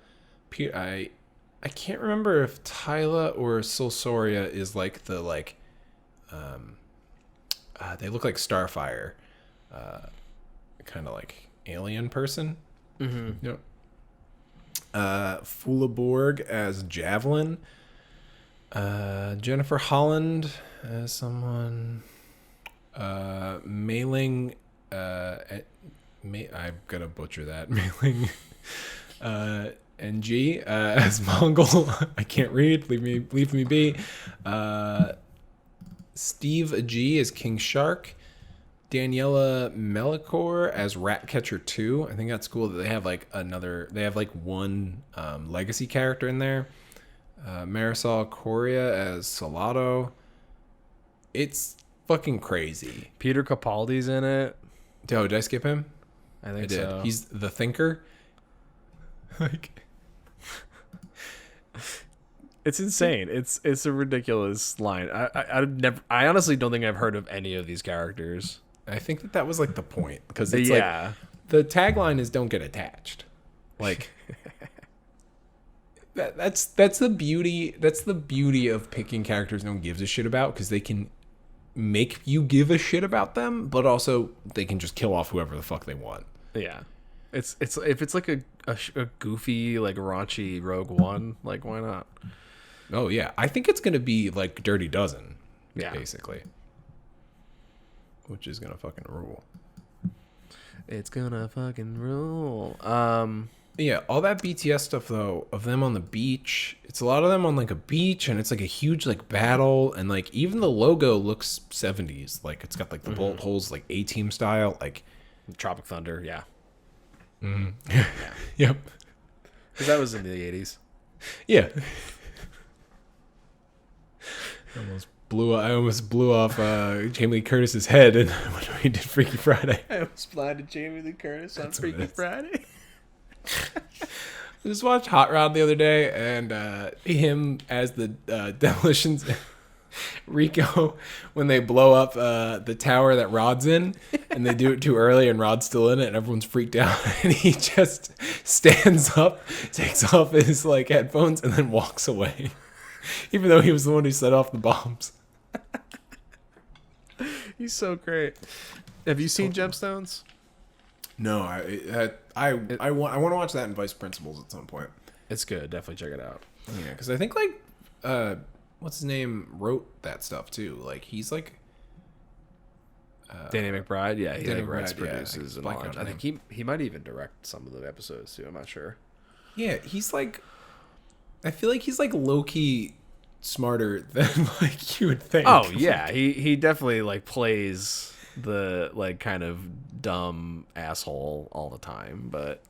Speaker 1: I can't remember if Tyla or Solsoria is like the like they look like Starfire, kind of like alien person. Mm-hmm. Yep. Fulaborg as Javelin. Jennifer Holland as someone. Mailing. I'm gonna butcher that. Mailing. NG as Mongol. I can't read. Leave me be. Steve G as King Shark. Daniela Melikor as Ratcatcher 2. I think that's cool that they have one legacy character in there. Marisol Coria as Salado. It's fucking crazy.
Speaker 2: Peter Capaldi's in it.
Speaker 1: Oh, did I skip him?
Speaker 2: I think so.
Speaker 1: He's the Thinker. Like,
Speaker 2: it's insane. It's a ridiculous line. I honestly don't think I've heard of any of these characters.
Speaker 1: I think that was like the point, because it's like the tagline is "Don't get attached." Like that's the beauty. That's the beauty of picking characters no one gives a shit about, because they can make you give a shit about them, but also they can just kill off whoever the fuck they want.
Speaker 2: Yeah, It's if it's like a goofy like raunchy Rogue One, like why not?
Speaker 1: Oh yeah, I think it's gonna be like Dirty Dozen,
Speaker 2: Yeah.
Speaker 1: basically, which is gonna fucking rule.
Speaker 2: It's gonna fucking rule.
Speaker 1: Yeah, all that BTS stuff though, of them on the beach, it's a lot of them on like a beach, and it's like a huge like battle, and like even the logo looks 70s, like it's got like the bullet holes like A-Team style, like
Speaker 2: Tropic Thunder, yeah.
Speaker 1: Yep.
Speaker 2: Because that was in the 80s.
Speaker 1: Yeah. I almost blew off Jamie Lee Curtis's head and when we did Freaky Friday.
Speaker 2: I almost blinded Jamie Lee Curtis on Freaky Friday.
Speaker 1: I just watched Hot Rod the other day, and him as the Demolitions Rico when they blow up the tower that Rod's in, and they do it too early, and Rod's still in it, and everyone's freaked out, and he just stands up, takes off his like headphones, and then walks away, even though he was the one who set off the bombs.
Speaker 2: He's so great. Have you seen Gemstones?
Speaker 1: No, I want to watch that in Vice Principals at some point.
Speaker 2: It's good. Definitely check it out.
Speaker 1: Yeah, because I think like what's his name wrote that stuff too. Like he's like
Speaker 2: Danny McBride. Yeah, he
Speaker 1: Danny
Speaker 2: like writes,
Speaker 1: McBride, yeah,
Speaker 2: produces, and
Speaker 1: blanking
Speaker 2: all that.
Speaker 1: on
Speaker 2: I
Speaker 1: his
Speaker 2: think he might even direct some of the episodes too. I'm not sure.
Speaker 1: yeah, he's like I feel like he's like low key smarter than like you would think.
Speaker 2: Oh yeah, he definitely like plays the like kind of dumb asshole all the time, but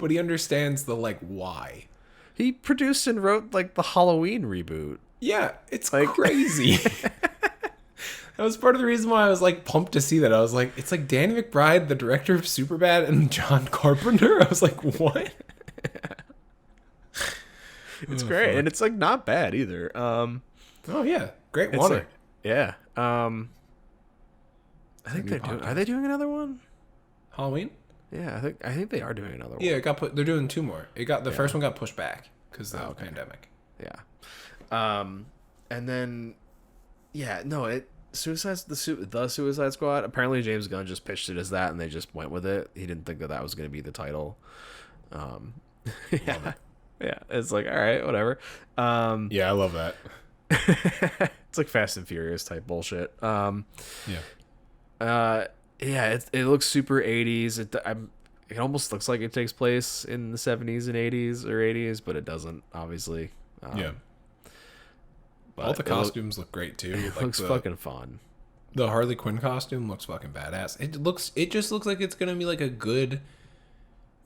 Speaker 1: he understands the like why.
Speaker 2: he produced and wrote like the Halloween reboot.
Speaker 1: Yeah, it's
Speaker 2: Like-
Speaker 1: crazy. That was part of the reason why I was like pumped to see that. I was like, it's like Danny McBride, the director of Superbad, and John Carpenter. I was like, what?
Speaker 2: It's great, and it's like not bad either.
Speaker 1: Oh yeah, great
Speaker 2: It's
Speaker 1: one.
Speaker 2: like, yeah. I think
Speaker 1: new
Speaker 2: they're doing.
Speaker 1: podcast.
Speaker 2: Are they doing another one?
Speaker 1: Halloween.
Speaker 2: Yeah, I think they are doing another one.
Speaker 1: Yeah, it got put. They're doing two more. The first one got pushed back because of the pandemic.
Speaker 2: Yeah. And then, yeah, no, the Suicide Squad. Apparently, James Gunn just pitched it as that, and they just went with it. He didn't think that was going to be the title. Yeah, yeah. It's like, all right, whatever.
Speaker 1: Yeah, I love that.
Speaker 2: It's like Fast and Furious type bullshit.
Speaker 1: Yeah.
Speaker 2: Yeah, it looks super 80s. It almost looks like it takes place in the 70s and 80s or 80s, but it doesn't, obviously.
Speaker 1: Yeah.
Speaker 2: But
Speaker 1: All the costumes look great too.
Speaker 2: It looks fucking fun.
Speaker 1: The Harley Quinn costume looks fucking badass. It just looks like it's gonna be like a good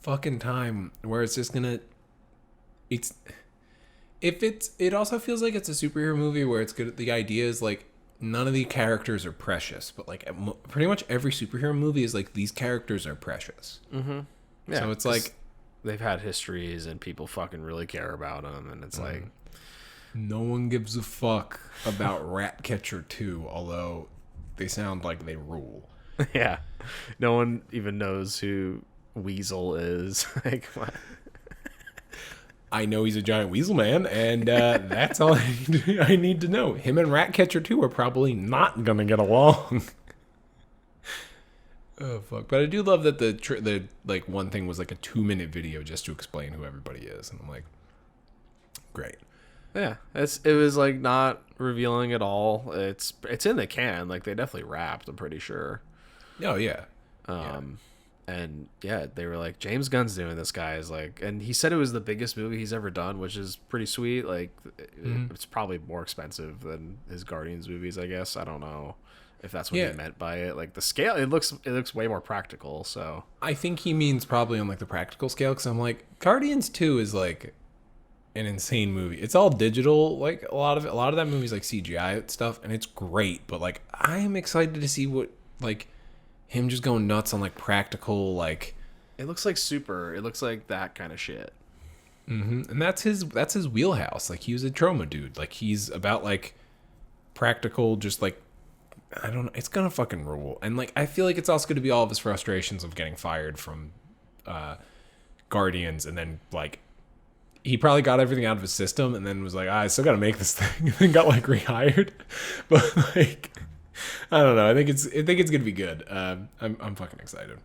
Speaker 1: fucking time where it's just gonna. It also feels like it's a superhero movie where it's good. The idea is like none of the characters are precious, but like pretty much every superhero movie is like these characters are precious.
Speaker 2: Mm-hmm. Yeah,
Speaker 1: so it's like
Speaker 2: they've had histories and people fucking really care about them, and it's like
Speaker 1: no one gives a fuck about Ratcatcher 2, although they sound like they rule.
Speaker 2: yeah, no one even knows who Weasel is. Like what?
Speaker 1: I know he's a giant weasel man, and that's all I need to know. Him and Ratcatcher 2 are probably not gonna get along. Oh fuck! But I do love that the like one thing was like a 2-minute video just to explain who everybody is, and I'm like, great.
Speaker 2: Yeah, it was like not revealing at all. It's in the can. Like they definitely wrapped. I'm pretty sure.
Speaker 1: Oh yeah.
Speaker 2: And yeah, they were like, James Gunn's doing this, guys. Like, and he said it was the biggest movie he's ever done, which is pretty sweet. Like, it's probably more expensive than his Guardians movies, I guess. I don't know if that's what he meant by it. Like the scale, it looks way more practical. So
Speaker 1: I think he means probably on like the practical scale, because I'm like, Guardians 2 is like an insane movie. It's all digital. Like a lot of that movie is like CGI stuff, and it's great. But like, I am excited to see what like. Him just going nuts on like practical, like
Speaker 2: it looks like it looks like that kind of shit.
Speaker 1: Mm-hmm. And that's his wheelhouse. Like he was a trauma dude. Like he's about like practical, just like I don't know. It's gonna fucking rule. And like I feel like it's also gonna be all of his frustrations of getting fired from Guardians, and then like he probably got everything out of his system, and then was like, I still gotta make this thing, and then got like rehired. But like. I don't know. I think it's gonna be good. I'm fucking excited.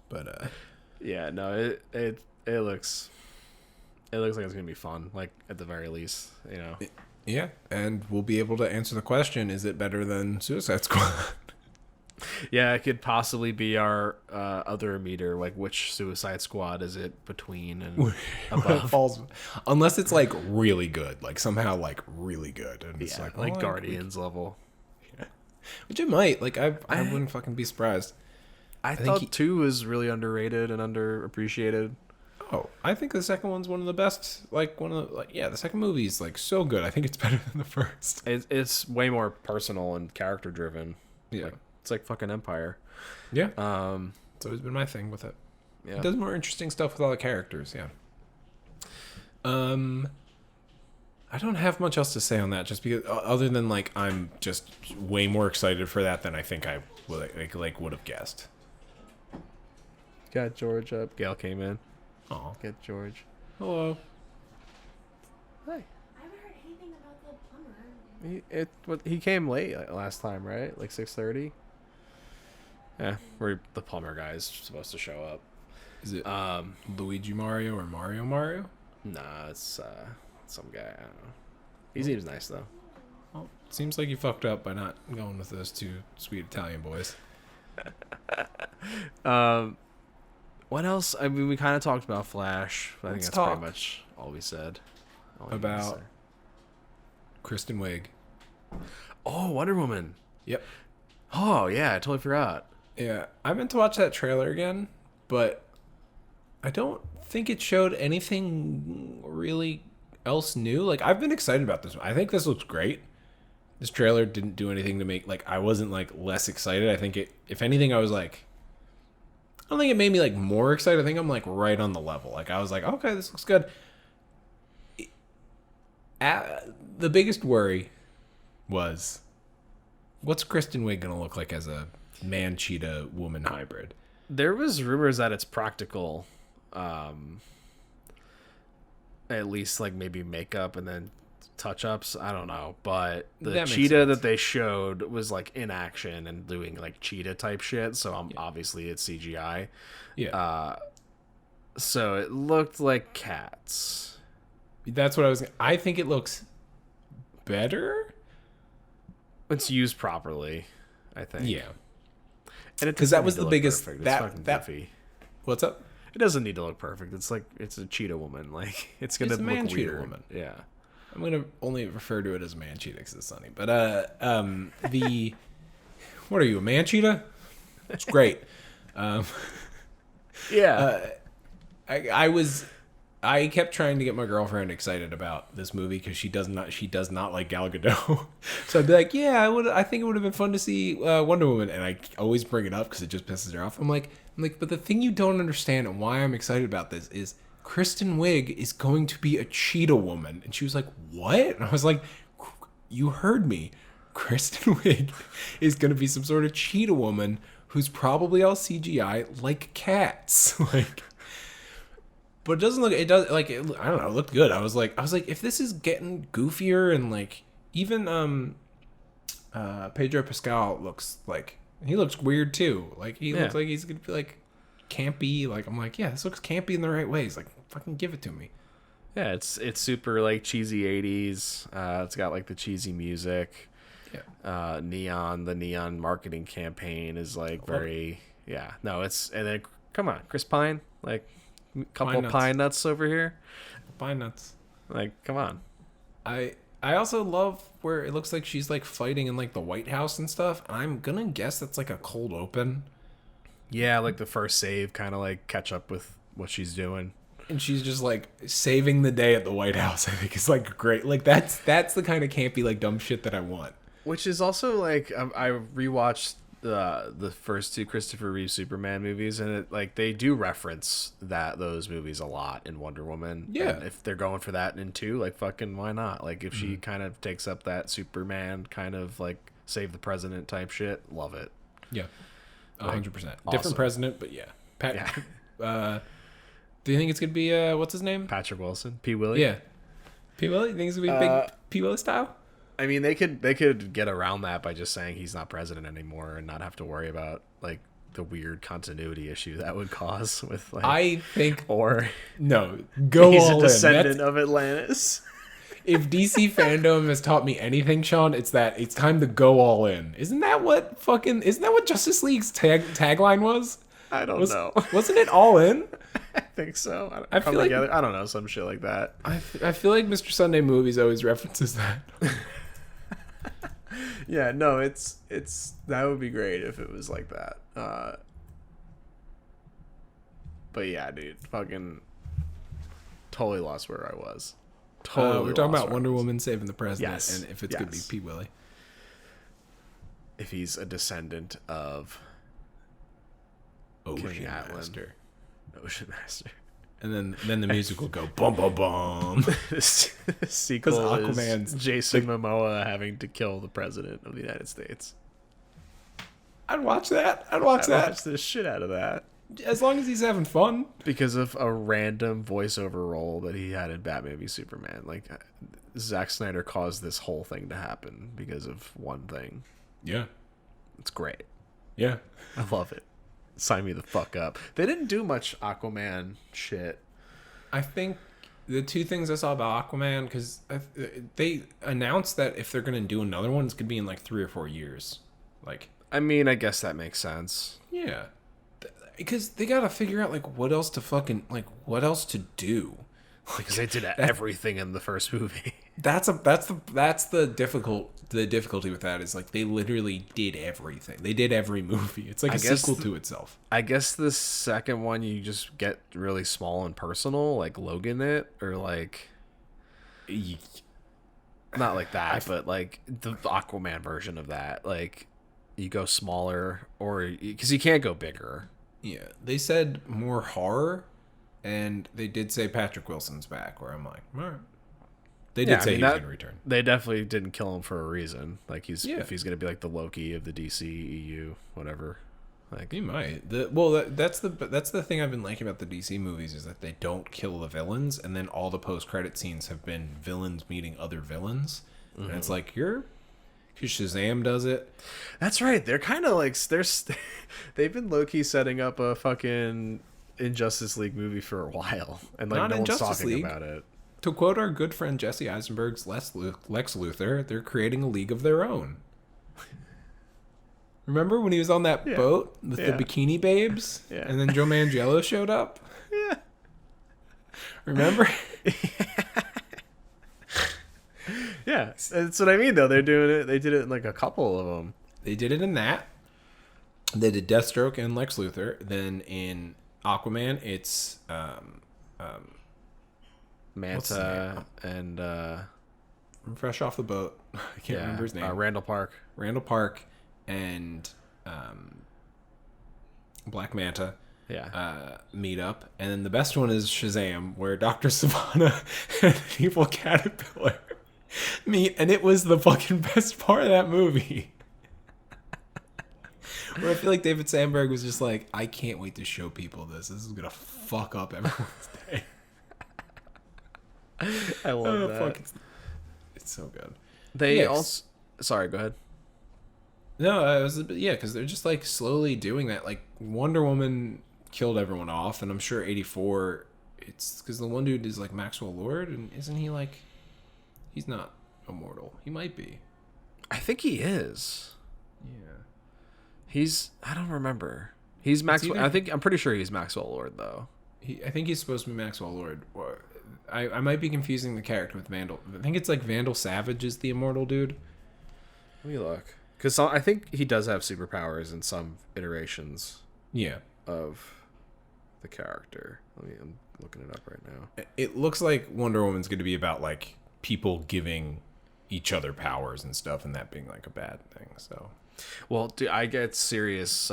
Speaker 1: But
Speaker 2: Yeah, no, it looks like it's gonna be fun. Like at the very least, you know.
Speaker 1: Yeah, and we'll be able to answer the question: is it better than Suicide Squad?
Speaker 2: Yeah, it could possibly be our other meter. Like, which Suicide Squad is it between and
Speaker 1: Where it
Speaker 2: above?
Speaker 1: falls, unless it's like really good, like somehow like really good, and it's
Speaker 2: Yeah,
Speaker 1: like
Speaker 2: like
Speaker 1: oh,
Speaker 2: Guardians level.
Speaker 1: which it might. Like I wouldn't fucking be surprised.
Speaker 2: I
Speaker 1: think
Speaker 2: thought
Speaker 1: he-
Speaker 2: 2 was really underrated and underappreciated.
Speaker 1: Oh, I think the second one's one of the best. Like one of the the second movie's like so good. I think it's better than the first.
Speaker 2: It's way more personal and character driven.
Speaker 1: Yeah,
Speaker 2: It's like fucking Empire.
Speaker 1: yeah. It's always been my thing with it.
Speaker 2: Yeah.
Speaker 1: It does more interesting stuff with all the characters. Yeah. I don't have much else to say on that, just because other than like I'm just way more excited for that than I think I would would have guessed.
Speaker 2: Got George up. Gail came in.
Speaker 1: Oh,
Speaker 2: Get George.
Speaker 1: hello.
Speaker 2: Hi.
Speaker 3: I haven't heard anything about the plumber.
Speaker 2: He came late last time, right? Like 6:30. Yeah, where the plumber guy's supposed to show up.
Speaker 1: Is it Luigi Mario or Mario Mario?
Speaker 2: Nah, it's some guy. I don't know. He seems nice though.
Speaker 1: Well, seems like you fucked up by not going with those two sweet Italian boys.
Speaker 2: What else? I mean, we kind of talked about Flash. But I think
Speaker 1: Let's
Speaker 2: that's
Speaker 1: talk
Speaker 2: pretty much all we said. All we need to
Speaker 1: about
Speaker 2: say.
Speaker 1: Kristen Wiig.
Speaker 2: Oh, Wonder Woman.
Speaker 1: Yep.
Speaker 2: Oh yeah, I totally forgot.
Speaker 1: Yeah, I meant to watch that trailer again, but I don't think it showed anything really else new. Like I've been excited about this one. I think this looks great. This trailer didn't do anything to make like I wasn't like less excited. I think it, if anything, I was like, I don't think it made me like more excited. I think I'm like right on the level. Like I was like, okay, this looks good. The biggest worry was, what's Kristen Wiig gonna look like as a man cheetah woman hybrid?
Speaker 2: There was rumors that it's practical, at least like maybe makeup and then touch-ups. I don't know, but the
Speaker 1: That makes
Speaker 2: cheetah
Speaker 1: sense.
Speaker 2: that they showed was like in action and doing like cheetah type shit. So obviously it's CGI.
Speaker 1: Yeah,
Speaker 2: So it looked like cats.
Speaker 1: that's what I was. I think it looks better.
Speaker 2: It's used properly, I think.
Speaker 1: Yeah.
Speaker 2: And it
Speaker 1: 'Cause
Speaker 2: doesn't
Speaker 1: that was
Speaker 2: need to
Speaker 1: the
Speaker 2: look
Speaker 1: biggest-
Speaker 2: perfect. It's
Speaker 1: that-
Speaker 2: fucking
Speaker 1: that-
Speaker 2: goofy.
Speaker 1: What's up?
Speaker 2: It doesn't need to look perfect. It's like it's a cheetah woman. Like it's gonna
Speaker 1: It's a
Speaker 2: look
Speaker 1: man cheetah
Speaker 2: weird.
Speaker 1: woman.
Speaker 2: Yeah.
Speaker 1: I'm gonna only refer to it as a man cheetah because it's sunny. But the what are you, a man cheetah? It's great.
Speaker 2: Yeah.
Speaker 1: I kept trying to get my girlfriend excited about this movie because she does not like Gal Gadot. So I'd be like, yeah, I think it would have been fun to see Wonder Woman, and I always bring it up because it just pisses her off. I'm like, but the thing you don't understand and why I'm excited about this is Kristen Wiig is going to be a cheetah woman, and she was like, what? And I was like, you heard me. Kristen Wiig is going to be some sort of cheetah woman who's probably all CGI like cats, like. But it doesn't look. It does like. I don't know. It looked good. I was like, if this is getting goofier and like even Pedro Pascal looks like he looks weird too. Like he looks like he's gonna be like campy. Like I'm like, yeah, this looks campy in the right ways. Like fucking give it to me.
Speaker 2: Yeah, it's super like cheesy 80s. It's got like the cheesy music.
Speaker 1: Yeah.
Speaker 2: The neon marketing campaign is like very No, it's and then come on, Chris Pine, like a couple pine nuts over here.
Speaker 1: Pine nuts.
Speaker 2: Like, come on.
Speaker 1: I also love where it looks like she's like fighting in like the White House and stuff. I'm gonna guess that's like a cold open.
Speaker 2: Yeah, like the first save kind of like catch up with what she's doing.
Speaker 1: And she's just like saving the day at the White House. I think is like great. Like that's the kind of campy like dumb shit that I want.
Speaker 2: Which is also like I rewatched the first two Christopher Reeve Superman movies, and it like they do reference those movies a lot in Wonder Woman.
Speaker 1: Yeah.
Speaker 2: And if they're going for that in two, like fucking why not? Like if she kind of takes up that Superman kind of like save the president type shit, love it.
Speaker 1: Yeah, 100%.
Speaker 2: Awesome.
Speaker 1: Different president, but yeah. Do you think it's gonna be what's his name?
Speaker 2: Patrick Wilson, P. Willie.
Speaker 1: Yeah, P. Willie. You think it's gonna be big P. Willie style?
Speaker 2: I mean, they could get around that by just saying he's not president anymore and not have to worry about like the weird continuity issue that would cause with like
Speaker 1: I think
Speaker 2: or
Speaker 1: no, go
Speaker 2: he's
Speaker 1: all
Speaker 2: a
Speaker 1: in.
Speaker 2: descendant of Atlantis.
Speaker 1: If DC fandom has taught me anything, Sean, it's that it's time to go all in. Isn't that what Justice League's tagline was?
Speaker 2: I don't know.
Speaker 1: Wasn't it all in?
Speaker 2: I think so.
Speaker 1: I feel like
Speaker 2: I don't know, some shit like that.
Speaker 1: I feel like Mr. Sunday Movies always references that.
Speaker 2: Yeah, no, it's that would be great if it was like that. But yeah, dude, fucking totally lost where I was. Totally.
Speaker 1: We're talking
Speaker 2: lost
Speaker 1: about
Speaker 2: where I
Speaker 1: Wonder
Speaker 2: was.
Speaker 1: Woman saving the president,
Speaker 2: Yes.
Speaker 1: and if it's gonna be
Speaker 2: Yes.
Speaker 1: P. Willie.
Speaker 2: If he's a descendant of
Speaker 1: Ocean
Speaker 2: Atlan.
Speaker 1: Master.
Speaker 2: Ocean Master.
Speaker 1: And then the music will go bum bum bum.
Speaker 2: The sequel is
Speaker 1: Aquaman's
Speaker 2: Jason Momoa having to kill the president of the United States.
Speaker 1: I'd watch that.
Speaker 2: I watched the shit out of that.
Speaker 1: As long as he's having fun.
Speaker 2: Because of a random voiceover role that he had in Batman v Superman. Like, Zack Snyder caused this whole thing to happen because of one thing.
Speaker 1: Yeah.
Speaker 2: It's great.
Speaker 1: Yeah.
Speaker 2: I love it. Sign me the fuck up. They didn't do much Aquaman shit.
Speaker 1: I think the two things I saw about Aquaman, because they announced that if they're going to do another one, it's going to be in like 3 or 4 years. Like,
Speaker 2: I mean, I guess that makes sense.
Speaker 1: yeah. Because they got to figure out like what else to do.
Speaker 2: Because they did everything in the first movie.
Speaker 1: That's the difficulty with that is like they literally did everything. They did every movie. It's like a sequel to itself.
Speaker 2: I guess the second one you just get really small and personal, like Logan it, or like not like that, but like the Aquaman version of that. Like you go smaller, or because you can't go bigger.
Speaker 1: Yeah, they said more horror, and they did say Patrick Wilson's back. Where I'm like, all right. They did say he was going to return.
Speaker 2: They definitely didn't kill him for a reason. Like if he's going to be like the Loki of the DC EU, whatever. Like
Speaker 1: he might. That's the thing I've been liking about the DC movies is that they don't kill the villains, and then all the post-credit scenes have been villains meeting other villains, and it's like because Shazam does it.
Speaker 2: That's right. They're kind of like they've been low-key setting up a fucking Injustice League movie for a while, and like
Speaker 1: Not
Speaker 2: no one's
Speaker 1: Injustice
Speaker 2: talking
Speaker 1: League.
Speaker 2: about it.
Speaker 1: To quote our good friend Jesse Eisenberg's Lex Luthor, they're creating a league of their own. Remember when he was on that boat with the bikini babes?
Speaker 2: Yeah.
Speaker 1: And then Joe Manganiello showed up?
Speaker 2: Yeah.
Speaker 1: Remember?
Speaker 2: Yeah, that's what I mean. Though they're doing it. They did it in like a couple of them.
Speaker 1: They did it in that. They did Deathstroke and Lex Luthor. Then in Aquaman, it's
Speaker 2: Manta and
Speaker 1: fresh off the boat. I can't remember his name.
Speaker 2: Randall Park.
Speaker 1: Randall Park and Black Manta.
Speaker 2: Yeah.
Speaker 1: Meet up, and then the best one is Shazam, where Dr. Savannah and an evil caterpillar meet, and it was the fucking best part of that movie. Where I feel like David Sandberg was just like, I can't wait to show people this. This is gonna fuck up everyone's day.
Speaker 2: I love that.
Speaker 1: Fuck, it's so good.
Speaker 2: They also. Sorry, go ahead.
Speaker 1: No, because they're just like slowly doing that. Like Wonder Woman killed everyone off, and I'm sure 84. It's because the one dude is like Maxwell Lord, and isn't he like? He's not immortal. He might be.
Speaker 2: I think he is.
Speaker 1: Yeah.
Speaker 2: I don't remember. He's Maxwell. I'm pretty sure he's Maxwell Lord though.
Speaker 1: I think he's supposed to be Maxwell Lord. Or I might be confusing the character with Vandal. I think it's like Vandal Savage is the immortal dude.
Speaker 2: Let me look. Because I think he does have superpowers in some iterations.
Speaker 1: Yeah.
Speaker 2: Of the character. I'm looking it up right now.
Speaker 1: It looks like Wonder Woman's going to be about like people giving each other powers and stuff, and that being like a bad thing. So,
Speaker 2: well, dude, I get serious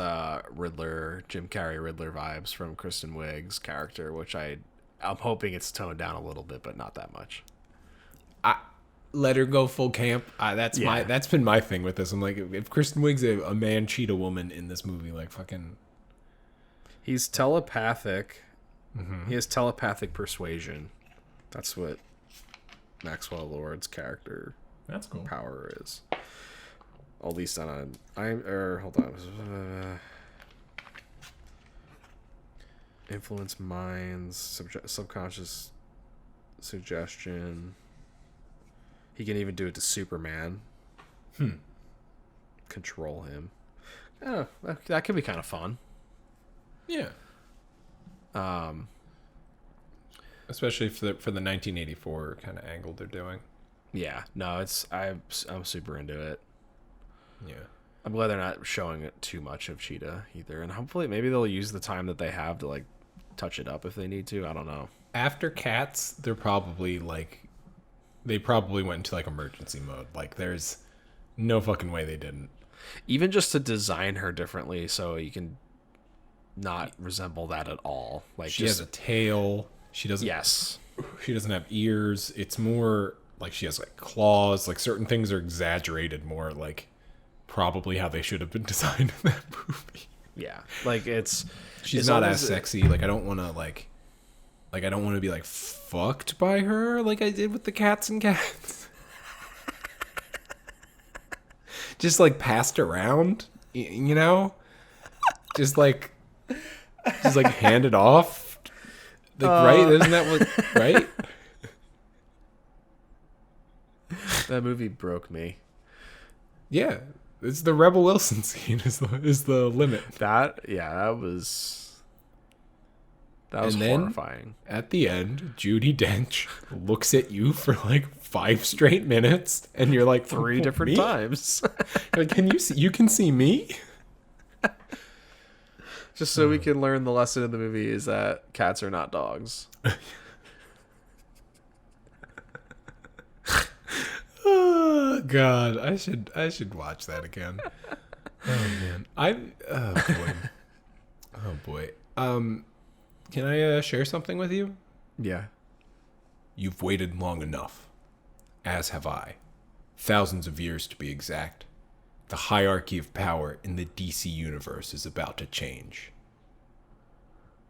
Speaker 2: Riddler, Jim Carrey Riddler vibes from Kristen Wiig's character, which I'm hoping it's toned down a little bit, but not that much.
Speaker 1: Let her go full camp. That's been my thing with this. I'm like, if Kristen Wiig's a man cheat a woman in this movie, like fucking.
Speaker 2: He's telepathic. Mm-hmm. He has telepathic persuasion. That's what Maxwell Lord's character.
Speaker 1: That's cool.
Speaker 2: Power is. At least on hold on. Influence minds, subconscious suggestion. He can even do it to Superman. Control him. Oh, that could be kind of fun.
Speaker 1: Yeah. Especially for the 1984 kind of angle they're doing.
Speaker 2: Yeah. No, I'm super into it.
Speaker 1: Yeah.
Speaker 2: I'm glad they're not showing it too much of Cheetah either, and hopefully maybe they'll use the time that they have to like touch it up if they need to. I don't know.
Speaker 1: After Cats, they probably went into like emergency mode. Like there's no fucking way they didn't.
Speaker 2: Even just to design her differently so you can not resemble that at all. Like
Speaker 1: she has a tail. She doesn't.
Speaker 2: Yes.
Speaker 1: She doesn't have ears. It's more like she has like claws. Like certain things are exaggerated more. Like probably how they should have been designed in that movie.
Speaker 2: Yeah. Like
Speaker 1: she's not as sexy. Like I don't want to like I don't want to be like fucked by her like I did with the Cats and Cats. Just like passed around, you know? Just like handed off. Like, right? Isn't that what, right?
Speaker 2: That movie broke me.
Speaker 1: Yeah. It's the Rebel Wilson scene is the limit.
Speaker 2: That was horrifying.
Speaker 1: At the end, Judi Dench looks at you for like 5 straight minutes, and you're like
Speaker 2: 3 different times.
Speaker 1: Like, can you see? You can see me.
Speaker 2: Just so we can learn the lesson in the movie is that cats are not dogs.
Speaker 1: Oh God, I should watch that again. Oh man, oh boy. Can I share something with you?
Speaker 2: Yeah.
Speaker 1: You've waited long enough, as have I. Thousands of years to be exact. The hierarchy of power in the DC universe is about to change.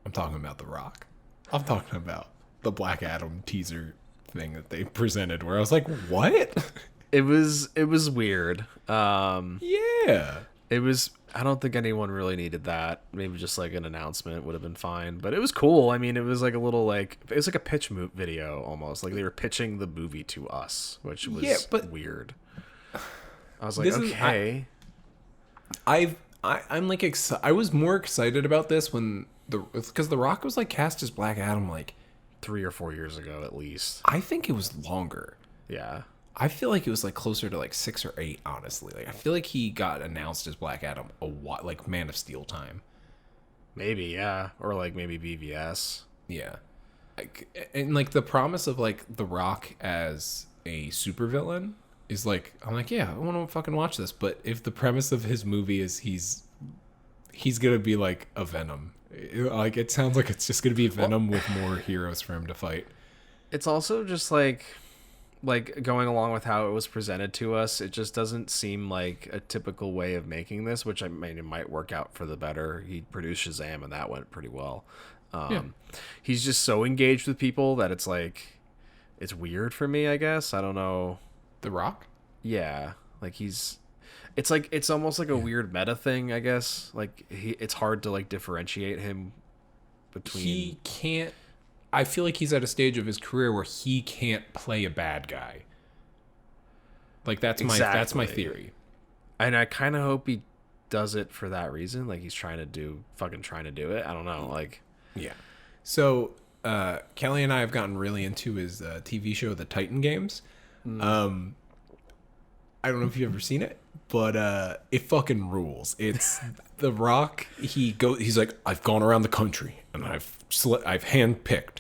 Speaker 1: I'm talking about The Rock. I'm talking about the Black Adam teaser thing that they presented where I was like, what?
Speaker 2: It was weird.
Speaker 1: Yeah.
Speaker 2: It was, I don't think anyone really needed that. Maybe just like an announcement would have been fine, but it was cool. I mean, it was like a little like, it was like a pitch video almost. Like they were pitching the movie to us, which was weird. I was like, okay.
Speaker 1: I'm like, I was more excited about this because The Rock was like cast as Black Adam like
Speaker 2: 3 or 4 years ago at least.
Speaker 1: I think it was longer.
Speaker 2: Yeah.
Speaker 1: I feel like it was like closer to like 6 or 8, honestly. Like I feel like he got announced as Black Adam like Man of Steel time.
Speaker 2: Maybe, yeah, or like maybe BVS.
Speaker 1: Yeah, and like the promise of like The Rock as a supervillain is like, I'm like, yeah, I want to fucking watch this. But if the premise of his movie is he's gonna be like a Venom, like it sounds like it's just gonna be Venom with more heroes for him to fight.
Speaker 2: It's also just like going along with how it was presented to us, it just doesn't seem like a typical way of making this, which I mean, it might work out for the better. He produced Shazam and that went pretty well. He's just so engaged with people that it's like, it's weird for me, I guess. I don't know.
Speaker 1: The Rock?
Speaker 2: Yeah. Like it's almost like a weird meta thing, I guess. Like it's hard to like differentiate him between.
Speaker 1: He can't. I feel like he's at a stage of his career where he can't play a bad guy. Like that's my theory.
Speaker 2: And I kind of hope he does it for that reason. Like he's trying to do it. I don't know. Like,
Speaker 1: yeah. So Kelly and I have gotten really into his TV show, The Titan Games. I don't know if you've ever seen it, but it fucking rules. It's The Rock. He's like, I've gone around the country and I've handpicked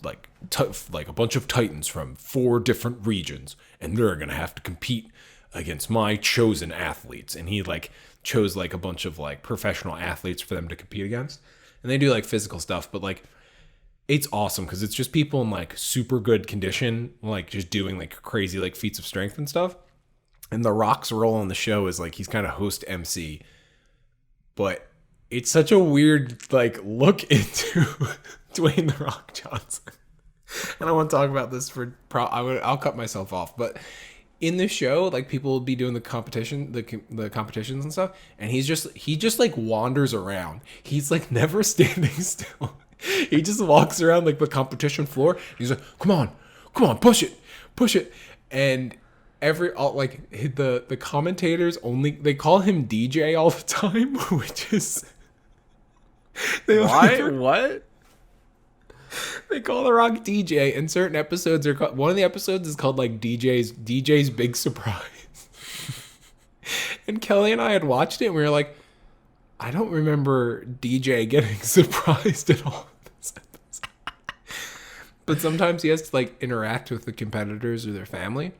Speaker 1: like a bunch of Titans from 4 different regions, and they're gonna have to compete against my chosen athletes. And he like chose like a bunch of like professional athletes for them to compete against, and they do like physical stuff, but like it's awesome because it's just people in like super good condition, like just doing like crazy like feats of strength and stuff. And The Rock's role on the show is like he's kind of host MC, but it's such a weird like look into Dwayne The Rock Johnson. And I want to talk about this I'll cut myself off, but in the show, like people will be doing the competitions and he just like wanders around. He's like never standing still. He just walks around like the competition floor. And he's like, come on, push it. And the commentators they call him DJ all the time, which is
Speaker 2: Why? What?
Speaker 1: They call The Rock DJ, and certain episodes are called, one of the episodes is called like DJ's Big Surprise. And Kelly and I had watched it and we were like, I don't remember DJ getting surprised at all. But sometimes he has to like interact with the competitors or their family.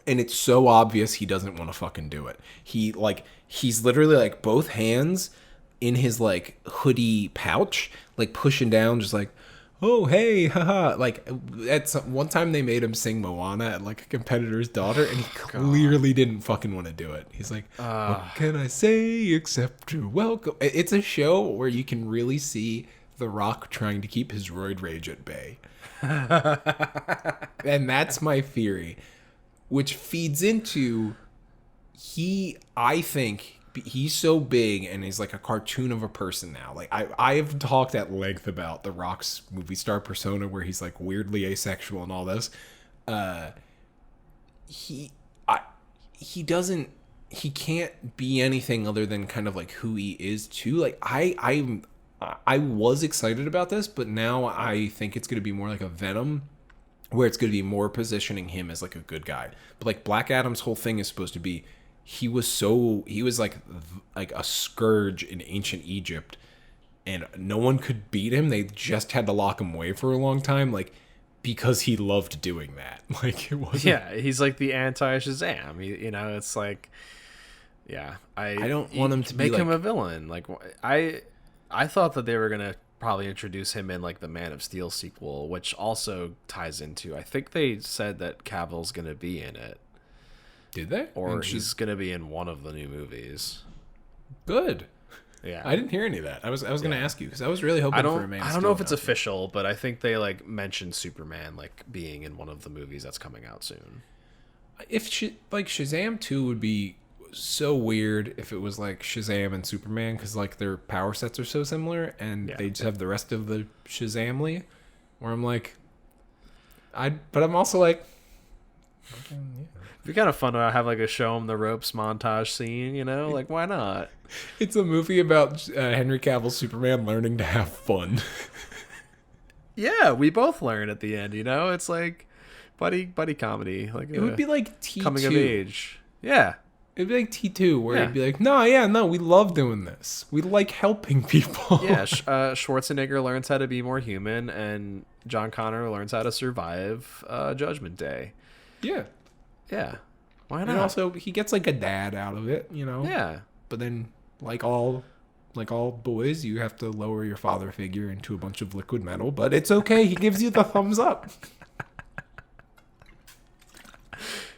Speaker 1: And it's so obvious he doesn't want to fucking do it. He's literally like both hands in his like hoodie pouch, like pushing down, just like, oh, hey, haha. Like one time they made him sing Moana at like a competitor's daughter, and he clearly didn't fucking want to do it. He's like, what can I say except you're welcome? It's a show where you can really see The Rock trying to keep his roid rage at bay. And that's my theory, which feeds into I think he's so big and he's like a cartoon of a person now. Like I've talked at length about The Rock's movie star persona where he's like weirdly asexual and all this. He can't be anything other than kind of like who he is too. Like I was excited about this, but now I think it's going to be more like a Venom, where it's going to be more positioning him as like a good guy. But like Black Adam's whole thing is supposed to be he was like a scourge in ancient Egypt, and no one could beat him. They just had to lock him away for a long time, like because he loved doing that. Like it wasn't.
Speaker 2: Yeah, he's like the anti-Shazam. It's like, yeah, I
Speaker 1: don't want him to
Speaker 2: make
Speaker 1: be
Speaker 2: him
Speaker 1: like,
Speaker 2: a villain. Like I thought that they were gonna probably introduce him in like the Man of Steel sequel, which also ties into. I think they said that Cavill's gonna be in it.
Speaker 1: Did they?
Speaker 2: Or he's gonna be in one of the new movies.
Speaker 1: Good.
Speaker 2: Yeah,
Speaker 1: I didn't hear any of that. I was gonna ask you because I was really hoping for a Man of Steel.
Speaker 2: I don't know if it's official, but I think they like mentioned Superman like being in one of the movies that's coming out soon.
Speaker 1: If Shazam 2 would be so weird if it was like Shazam and Superman, because like their power sets are so similar, and they just have the rest of the Shazamly, where I'm like, but I'm also like,
Speaker 2: it'd be kind of fun to have like a show 'em the ropes montage scene, like why not?
Speaker 1: It's a movie about Henry Cavill's Superman learning to have fun.
Speaker 2: Yeah, we both learn at the end, it's like buddy comedy, like
Speaker 1: it would be like T2
Speaker 2: coming of age. Yeah.
Speaker 1: It'd be like T2, where it'd be like, no, we love doing this. We like helping people.
Speaker 2: Yeah, Schwarzenegger learns how to be more human, and John Connor learns how to survive Judgment Day.
Speaker 1: Yeah.
Speaker 2: Yeah. Why not?
Speaker 1: And also, he gets like a dad out of it,
Speaker 2: Yeah.
Speaker 1: But then, like all boys, you have to lower your father figure into a bunch of liquid metal. But it's okay. He gives you the thumbs up.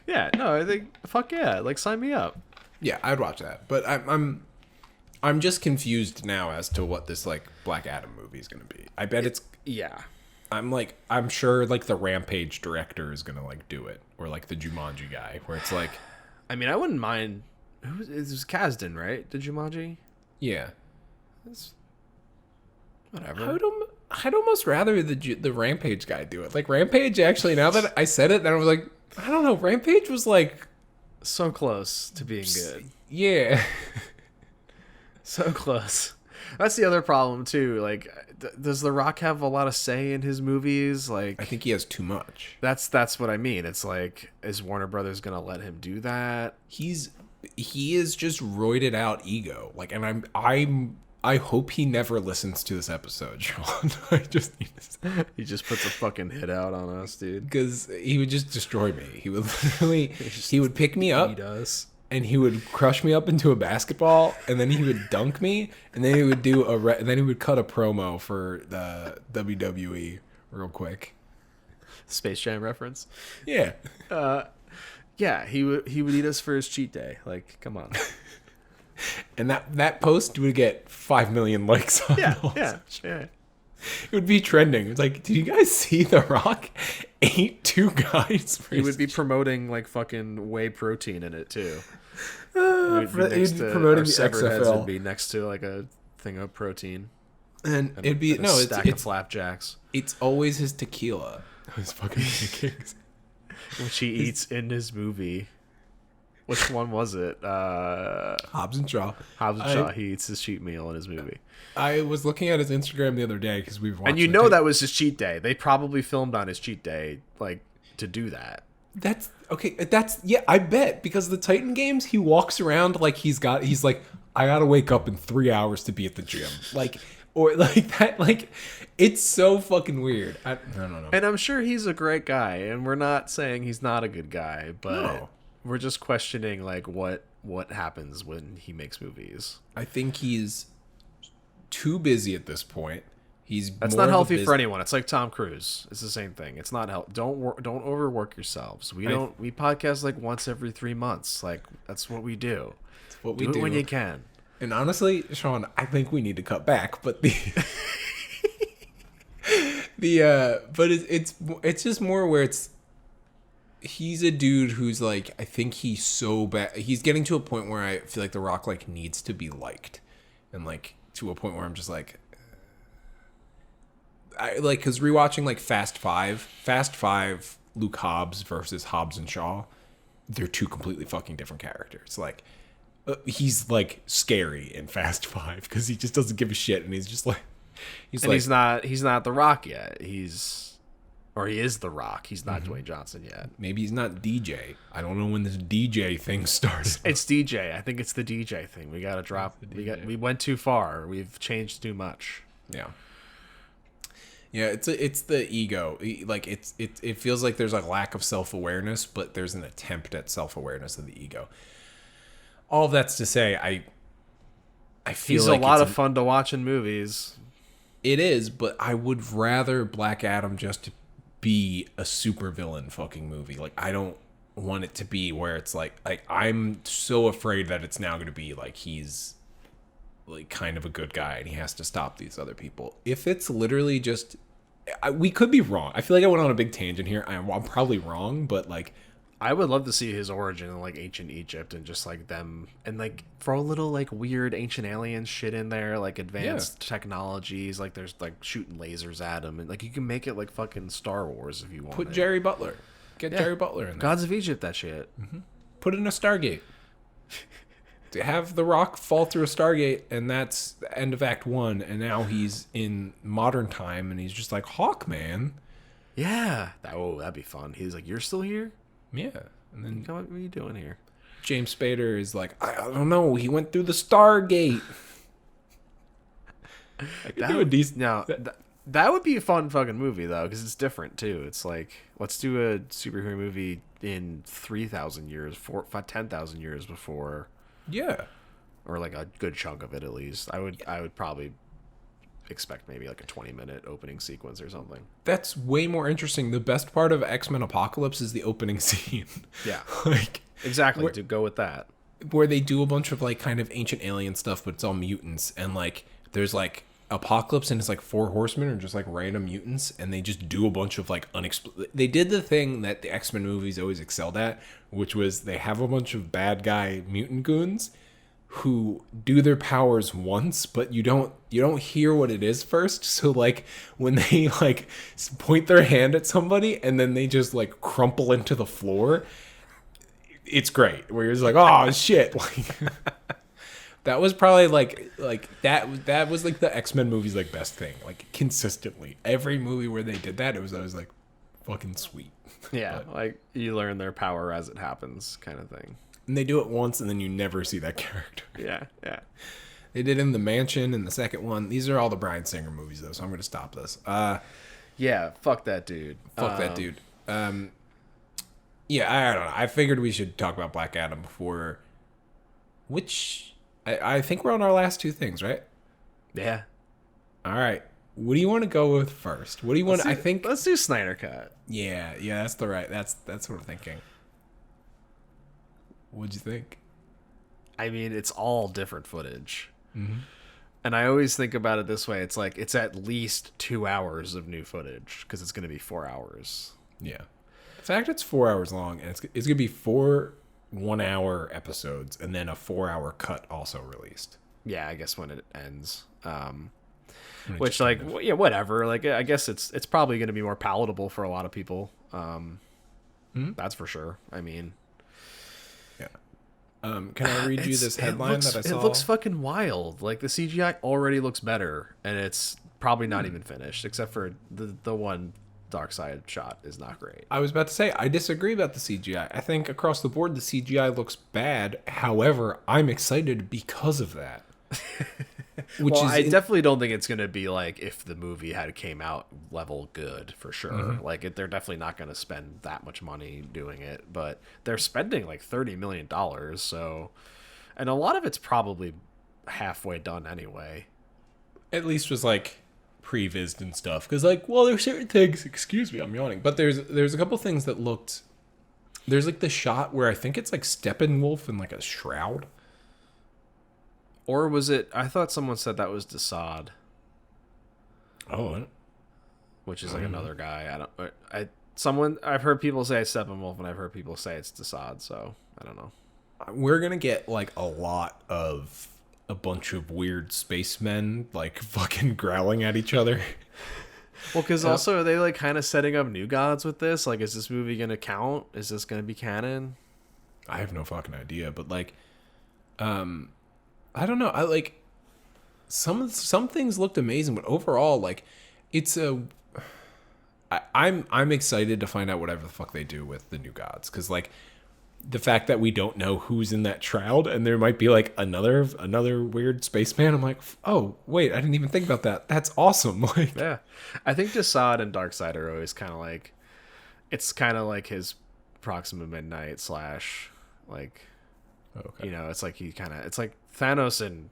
Speaker 2: Yeah, no, I think fuck yeah, like sign me up.
Speaker 1: Yeah, I'd watch that. But I'm just confused now as to what this like Black Adam movie is going to be. I bet it's I'm sure like the Rampage director is going to like do it, or like the Jumanji guy, where it's like,
Speaker 2: I mean, I wouldn't mind. It was Kasdan, right? The Jumanji.
Speaker 1: Yeah.
Speaker 2: Whatever.
Speaker 1: I'd almost rather the Rampage guy do it. Like Rampage, actually, now that I said it, then I was like, I don't know. Rampage was like
Speaker 2: so close to being good.
Speaker 1: Yeah.
Speaker 2: So close. That's the other problem too. Like, does The Rock have a lot of say in his movies? Like,
Speaker 1: I think he has too much.
Speaker 2: That's what I mean. It's like, is Warner Brothers gonna let him do that?
Speaker 1: He is just roided out ego. Like, and I hope he never listens to this episode, Sean.
Speaker 2: He just puts a fucking hit out on us, dude.
Speaker 1: Because he would just destroy me. He would literally, he would pick me up.
Speaker 2: He does.
Speaker 1: And he would crush me up into a basketball, and then he would dunk me, and then he would then he would cut a promo for the WWE real quick.
Speaker 2: Space Jam reference.
Speaker 1: Yeah.
Speaker 2: Yeah, he would eat us for his cheat day. Like, come on.
Speaker 1: And that post would get 5 million likes on
Speaker 2: Yeah.
Speaker 1: It would be trending. It's like, did you guys see The Rock ate 2 guys?
Speaker 2: He would be promoting like fucking whey protein in it too.
Speaker 1: He'd be promoting the
Speaker 2: severed heads
Speaker 1: XFL.
Speaker 2: would be next to like a thing of protein.
Speaker 1: And it'd be
Speaker 2: and a stack of flapjacks,
Speaker 1: it's always his tequila. His fucking pancakes.
Speaker 2: which he eats in his movie. Which one was it?
Speaker 1: Hobbs and Shaw.
Speaker 2: Hobbs and Shaw. He eats his cheat meal in his movie.
Speaker 1: I was looking at his Instagram the other day because we've watched.
Speaker 2: And you know that was his cheat day. They probably filmed on his cheat day, like, to do that.
Speaker 1: That's okay. That's yeah. I bet because the Titan games, he walks around like he's like, I gotta wake up in 3 hours to be at the gym, like, or like that. Like, it's so fucking weird. I don't know.
Speaker 2: And I'm sure he's a great guy, and we're not saying he's not a good guy, but we're just questioning like what happens when he makes movies.
Speaker 1: I think he's too busy at this point.
Speaker 2: That's not healthy for anyone. It's like Tom Cruise. It's the same thing. It's not help. Don't overwork yourselves. We podcast like once every 3 months. Like that's what we do.
Speaker 1: What we
Speaker 2: do
Speaker 1: do
Speaker 2: it when you can.
Speaker 1: And honestly, Sean, I think we need to cut back. But but it's just more where he's a dude who's like, I think he's so bad. He's getting to a point where I feel like The Rock like needs to be liked, and like to a point where I'm just like. I like because rewatching like Fast Five, Luke Hobbs versus Hobbs and Shaw, they're two completely fucking different characters. Like, he's like scary in Fast Five because he just doesn't give a shit, and he's just like, he's
Speaker 2: not The Rock yet. He is The Rock. He's not Dwayne Johnson yet.
Speaker 1: Maybe he's not DJ. I don't know when this DJ thing started.
Speaker 2: It's DJ. I think it's the DJ thing. We gotta drop. We went too far. We've changed too much.
Speaker 1: Yeah. Yeah, it's the ego. Like it feels like there's a lack of self-awareness, but there's an attempt at self-awareness of the ego. All of that's to say, I feel
Speaker 2: he's
Speaker 1: like
Speaker 2: a lot of fun to watch in movies.
Speaker 1: It is, but I would rather Black Adam just be a supervillain fucking movie. Like, I don't want it to be where it's like I'm so afraid that it's now going to be like he's like kind of a good guy and he has to stop these other people. If it's literally just we could be wrong. I feel like I went on a big tangent here. I'm probably wrong, but like
Speaker 2: I would love to see his origin in like ancient Egypt and just like them and like throw a little like weird ancient alien shit in there, like advanced technologies, like there's like shooting lasers at them, and like you can make it like fucking Star Wars if you want.
Speaker 1: Put Jerry Butler. Get Jerry Butler in there.
Speaker 2: Gods of Egypt, that shit.
Speaker 1: Mm-hmm. Put in a Stargate. To have The Rock fall through a Stargate, and that's the end of Act 1, and now he's in modern time, and he's just like, Hawkman.
Speaker 2: Yeah. That'd be fun. He's like, you're still here?
Speaker 1: Yeah. And then
Speaker 2: what are you doing here?
Speaker 1: James Spader is like, I don't know, he went through the Stargate.
Speaker 2: Like, that would be a fun fucking movie, though, because it's different, too. It's like, let's do a superhero movie in 3,000 years, 10,000 years before...
Speaker 1: Yeah.
Speaker 2: Or like a good chunk of it at least. I would probably expect maybe like a 20-minute opening sequence or something.
Speaker 1: That's way more interesting. The best part of X-Men Apocalypse is the opening scene.
Speaker 2: Yeah.
Speaker 1: Like
Speaker 2: exactly, to go with that.
Speaker 1: Where they do a bunch of like kind of ancient alien stuff, but it's all mutants, and like there's like Apocalypse and it's like 4 horsemen or just like random mutants, and they just do a bunch of like they did the thing that the X-Men movies always excelled at, which was they have a bunch of bad guy mutant goons who do their powers once, but you don't hear what it is first. So like when they like point their hand at somebody and then they just like crumple into the floor, it's great. Where you're just like, oh shit. Like that was probably like that was like the X-Men movies like best thing. Like consistently every movie where they did that, it was always like fucking sweet.
Speaker 2: Yeah, like you learn their power as it happens, kind of thing.
Speaker 1: And they do it once, and then you never see that character.
Speaker 2: Yeah, yeah.
Speaker 1: They did it in The Mansion in the second one. These are all the Bryan Singer movies, though, so I'm going to stop this.
Speaker 2: Yeah, fuck that dude.
Speaker 1: Fuck that dude. Yeah, I don't know. I figured we should talk about Black Adam before... Which... I think we're on our last 2 things, right?
Speaker 2: Yeah.
Speaker 1: All right. What do you want to go with first? What do you want?
Speaker 2: Let's do Snyder Cut.
Speaker 1: Yeah, that's the right. That's what I'm thinking. What'd you think?
Speaker 2: I mean, it's all different footage,
Speaker 1: mm-hmm.
Speaker 2: And I always think about it this way: it's like it's at least 2 hours of new footage because it's going to be 4 hours.
Speaker 1: Yeah. In fact, it's 4 hours long, and it's going to be 4 1-hour episodes, and then a 4-hour cut also released.
Speaker 2: Yeah, I guess when it ends. Which, like, yeah, whatever. Like, I guess it's probably going to be more palatable for a lot of people. That's for sure. I mean,
Speaker 1: yeah. Can I read you this headline that I saw?
Speaker 2: It looks fucking wild. Like, the CGI already looks better, and it's probably not even finished, except for the one dark side shot is not great.
Speaker 1: I was about to say, I disagree about the CGI. I think across the board, the CGI looks bad. However, I'm excited because of that.
Speaker 2: I definitely don't think it's going to be like if the movie had came out level good, for sure. Like, they're definitely not going to spend that much money doing it, but they're spending like $30 million. So, and a lot of it's probably halfway done anyway.
Speaker 1: At least was like prevised and stuff. Because like, well, there's certain things, excuse me, I'm yawning, but there's a couple things that looked, there's like the shot where I think it's like Steppenwolf in like a shroud.
Speaker 2: Or was it? I thought someone said that was Desaad.
Speaker 1: Oh,
Speaker 2: which is like another guy. I've heard people say it's Steppenwolf, and I've heard people say it's Desaad. So I don't know.
Speaker 1: We're gonna get like a lot of a bunch of weird spacemen like fucking growling at each other.
Speaker 2: Well, because also are they like kind of setting up new gods with this? Like, is this movie gonna count? Is this gonna be canon?
Speaker 1: I have no fucking idea, but like, I don't know. I like some things looked amazing, but overall, like, it's I'm excited to find out whatever the fuck they do with the new gods, because like the fact that we don't know who's in that shroud and there might be like another weird spaceman. I'm like, oh wait, I didn't even think about that. That's awesome. Like,
Speaker 2: yeah, I think Desaad and Darkseid are always kind of like, it's kind of like his Proxima Midnight / like.
Speaker 1: okay.
Speaker 2: You know, it's like it's like Thanos and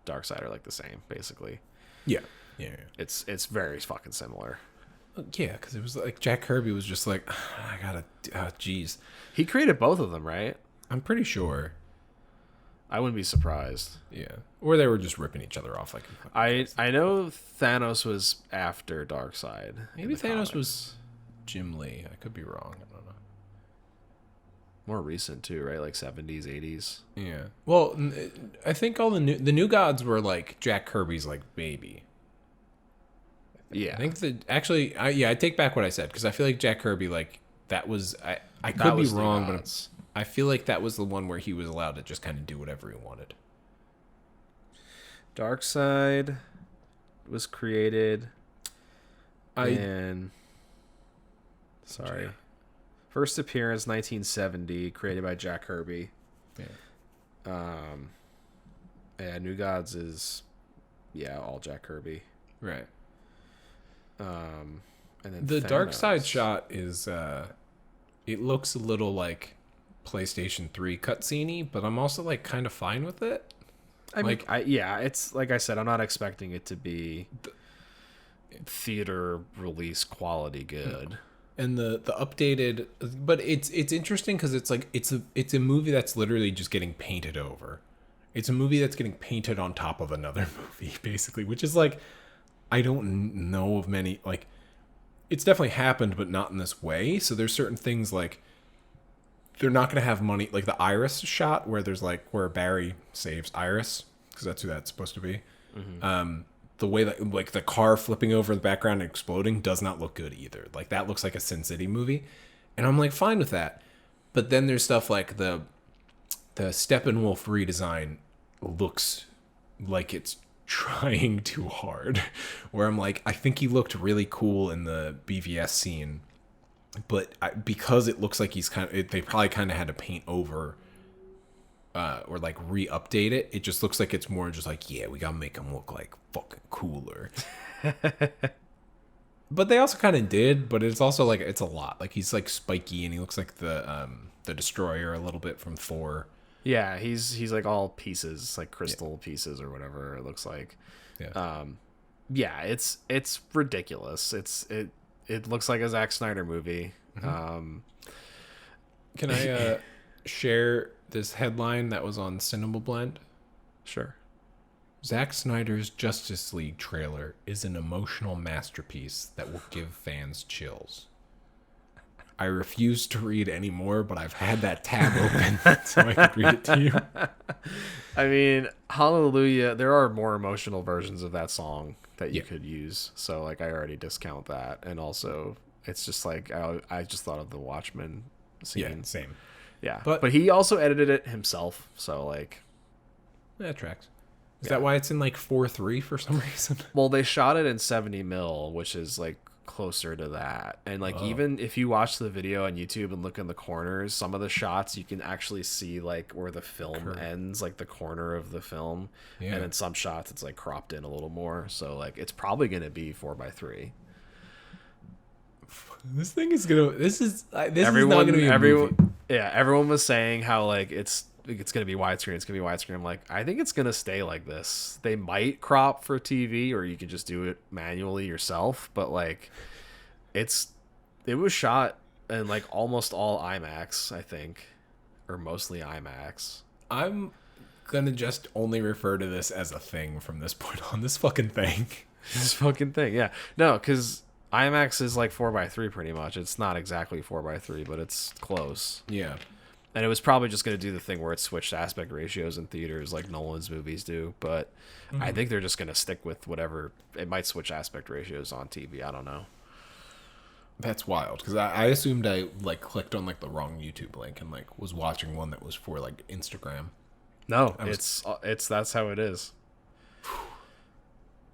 Speaker 2: Darkseid are like the same, basically.
Speaker 1: Yeah.
Speaker 2: It's very fucking similar.
Speaker 1: Yeah, because it was like Jack Kirby was just like, I gotta, jeez.
Speaker 2: He created both of them, right?
Speaker 1: I'm pretty sure.
Speaker 2: I wouldn't be surprised.
Speaker 1: Yeah, or they were just ripping each other off. Like,
Speaker 2: I know Thanos was after Darkseid.
Speaker 1: Maybe Thanos was Jim Lee. I could be wrong. I don't know.
Speaker 2: More recent too, right? Like 70s, 80s.
Speaker 1: Yeah. Well, I think all the new gods were like Jack Kirby's like baby.
Speaker 2: Yeah.
Speaker 1: I think I take back what I said, because I feel like Jack Kirby, like, that was I could be wrong, but I feel like that was the one where he was allowed to just kind of do whatever he wanted.
Speaker 2: Darkseid was created first appearance 1970, created by Jack Kirby.
Speaker 1: Yeah.
Speaker 2: New Gods is all Jack Kirby.
Speaker 1: Right.
Speaker 2: And then
Speaker 1: the
Speaker 2: Thanos.
Speaker 1: Darkseid shot is it looks a little like PlayStation 3 cutscene-y, but I'm also like kind of fine with it.
Speaker 2: It's like I said, I'm not expecting it to be theater release quality good.
Speaker 1: And the updated, but it's interesting because it's like it's a movie that's literally just getting painted over. It's a movie that's getting painted on top of another movie, basically, which is like, I don't know of many, like, it's definitely happened, but not in this way. So there's certain things like, they're not going to have money, like the Iris shot where there's like, where Barry saves Iris, because that's who that's supposed to be. Mm-hmm. The way that, like, the car flipping over the background and exploding does not look good either. Like, that looks like a Sin City movie. And I'm like, fine with that. But then there's stuff like the Steppenwolf redesign looks like it's trying too hard, where I'm like, I think he looked really cool in the BVS scene, but because it looks like they probably kind of had to paint over or like re-update it. It just looks like it's more just like, yeah, we gotta make him look like fucking cooler. But they also kind of did, but it's also like, it's a lot. Like, he's like spiky and he looks like the Destroyer a little bit from Thor.
Speaker 2: Yeah, he's like all pieces, like crystal pieces or whatever it looks like.
Speaker 1: Yeah.
Speaker 2: It's ridiculous. It looks like a Zack Snyder movie.
Speaker 1: Mm-hmm. Can I share this headline that was on Cinema Blend?
Speaker 2: Sure.
Speaker 1: Zack Snyder's Justice League trailer is an emotional masterpiece that will give fans chills. I refuse to read anymore, but I've had that tab open so I could read it to you.
Speaker 2: I mean, Hallelujah, there are more emotional versions of that song that you could use. So, like, I already discount that. And also, it's just like, I just thought of the Watchmen scene.
Speaker 1: Yeah, same.
Speaker 2: Yeah.
Speaker 1: But
Speaker 2: But he also edited it himself. So, like...
Speaker 1: That tracks. Is that why it's in like 4:3 for some reason?
Speaker 2: Well, they shot it in 70 mil, which is, like, closer to that. And, like, even if you watch the video on YouTube and look in the corners, some of the shots you can actually see, like, where the film ends, like the corner of the film.
Speaker 1: Yeah.
Speaker 2: And in some shots it's like cropped in a little more, so like it's probably going to be 4:3.
Speaker 1: This thing is gonna. This is not gonna be a movie.
Speaker 2: Yeah, everyone was saying how like it's gonna be widescreen. It's gonna be widescreen. I'm like, I think it's gonna stay like this. They might crop for TV, or you can just do it manually yourself. But like, it was shot in like almost all IMAX, I think, or mostly IMAX.
Speaker 1: I'm gonna just only refer to this as a thing from this point on. This fucking thing.
Speaker 2: This fucking thing, yeah. No, because IMAX is like 4:3 pretty much. It's not exactly 4:3, but it's close.
Speaker 1: Yeah.
Speaker 2: And it was probably just going to do the thing where it switched aspect ratios in theaters like Nolan's movies do. But I think they're just going to stick with whatever. It might switch aspect ratios on TV. I don't know.
Speaker 1: That's wild, because I assumed I like clicked on like the wrong YouTube link and like was watching one that was for like Instagram.
Speaker 2: No, it's that's how it is.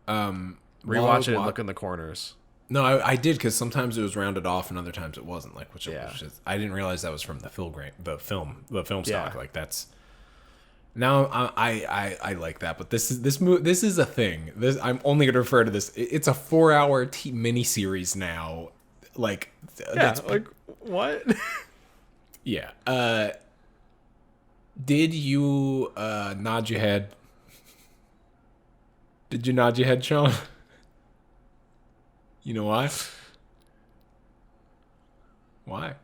Speaker 2: Rewatch it and look in the corners.
Speaker 1: No, I did, because sometimes it was rounded off and other times it wasn't. Like, which
Speaker 2: Yeah.
Speaker 1: I didn't realize that was from the film stock.
Speaker 2: Yeah.
Speaker 1: Like that's. Now I like that, but this is a thing. I'm only gonna refer to this. It's a 4-hour mini series now. Like,
Speaker 2: Yeah, like what?
Speaker 1: yeah. Did you nod your head? Did you nod your head, Sean? You know why? Why?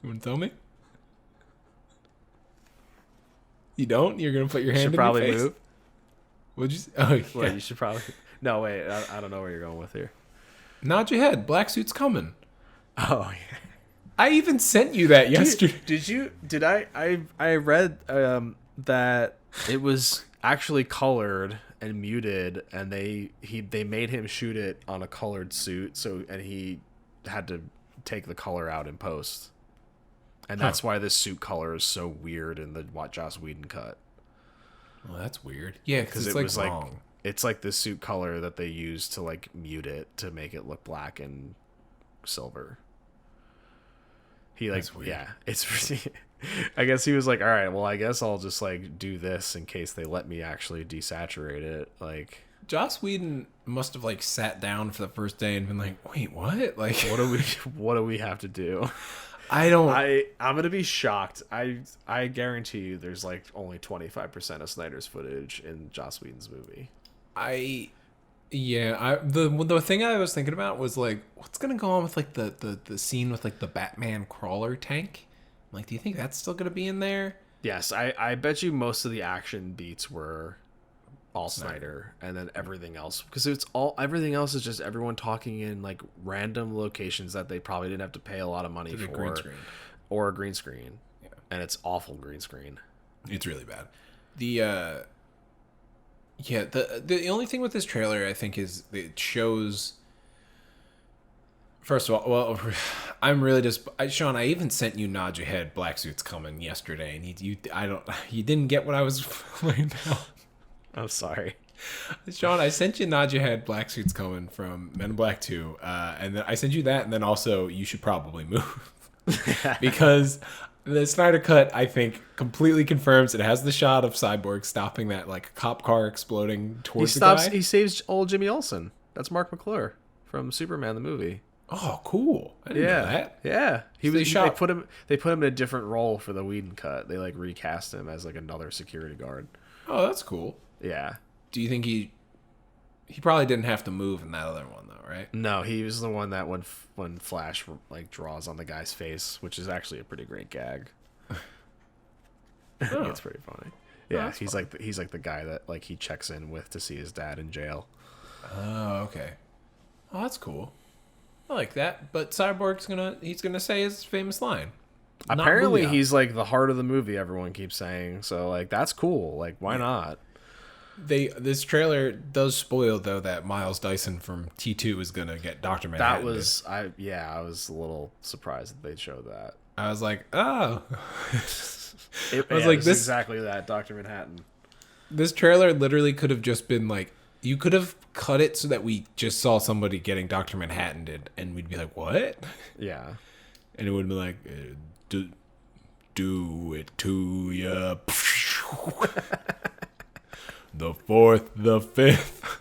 Speaker 1: You want to tell me? You don't? You're going to put your hand in your face?
Speaker 2: Move.
Speaker 1: What'd you say? Oh, yeah.
Speaker 2: Well, you should probably. No, wait. I don't know where you're going with here.
Speaker 1: Nod your head. Black suit's coming.
Speaker 2: Oh, yeah.
Speaker 1: I even sent you that yesterday.
Speaker 2: Did I read that it was actually colored and muted, and they made him shoot it on a colored suit, and he had to take the color out in post, and that's why this suit color is so weird in the Joss Whedon cut.
Speaker 1: Well, that's weird. Yeah, because it's
Speaker 2: it
Speaker 1: like
Speaker 2: was
Speaker 1: wrong.
Speaker 2: like it's like the suit color that they used to like mute it to make it look black and silver. He like,
Speaker 1: That's weird.
Speaker 2: yeah, it's really, I guess he was like, all right, well, I guess I'll just like do this in case they let me actually desaturate it. Like,
Speaker 1: Joss Whedon must have like sat down for the first day and been like, wait, what? Like,
Speaker 2: what do we have to do?
Speaker 1: I'm
Speaker 2: gonna be shocked. I guarantee you there's like only 25% of Snyder's footage in Joss Whedon's movie.
Speaker 1: The thing I was thinking about was like, what's gonna go on with like the scene with like the Batman crawler tank? Like, do you think that's still gonna be in there?
Speaker 2: Yes, I bet you most of the action beats were all Snyder, and then everything else, because everything else is just everyone talking in like random locations that they probably didn't have to pay a lot of money for,
Speaker 1: green screen.
Speaker 2: Or a green screen. Yeah. And it's awful green screen.
Speaker 1: It's really bad. The only thing with this trailer, I think, is it shows. First of all, well, I'm really just Sean. I even sent you nod your head. Black suit's coming yesterday, and you didn't get what I was laying down.
Speaker 2: I'm sorry,
Speaker 1: Sean. I sent you nod your head. Black suit's coming from Men in Black 2, and then I sent you that, and then also you should probably move because the Snyder Cut, I think, completely confirms it has the shot of Cyborg stopping that like cop car exploding towards the guy.
Speaker 2: He saves old Jimmy Olsen. That's Mark McClure from Superman the movie.
Speaker 1: Oh, cool! I didn't know that.
Speaker 2: Yeah,
Speaker 1: They
Speaker 2: put him in a different role for the Whedon cut. They like recast him as like another security guard.
Speaker 1: Oh, that's cool.
Speaker 2: Yeah.
Speaker 1: Do you think he probably didn't have to move in that other one though, right?
Speaker 2: No, he was the one that when Flash like draws on the guy's face, which is actually a pretty great gag.
Speaker 1: Oh.
Speaker 2: It's pretty funny. Yeah,
Speaker 1: that's
Speaker 2: he's like the guy that like he checks in with to see his dad in jail.
Speaker 1: Oh, okay. Oh, that's cool. I like that. But Cyborg's he's gonna say his famous line. Not
Speaker 2: Apparently,
Speaker 1: booyah.
Speaker 2: he's like the heart of the movie. Everyone keeps saying so. Like that's cool. Like why not?
Speaker 1: This trailer does spoil though that Miles Dyson from T2 is gonna get Dr. Manhattan.
Speaker 2: That was I was a little surprised that they showed that.
Speaker 1: I was like, oh.
Speaker 2: I was like, this exactly that Dr. Manhattan.
Speaker 1: This trailer literally could have just been like, you could have cut it so that we just saw somebody getting Dr. Manhattan did, and we'd be like, what?
Speaker 2: Yeah.
Speaker 1: And it would be like, do it to ya. The fourth, the fifth.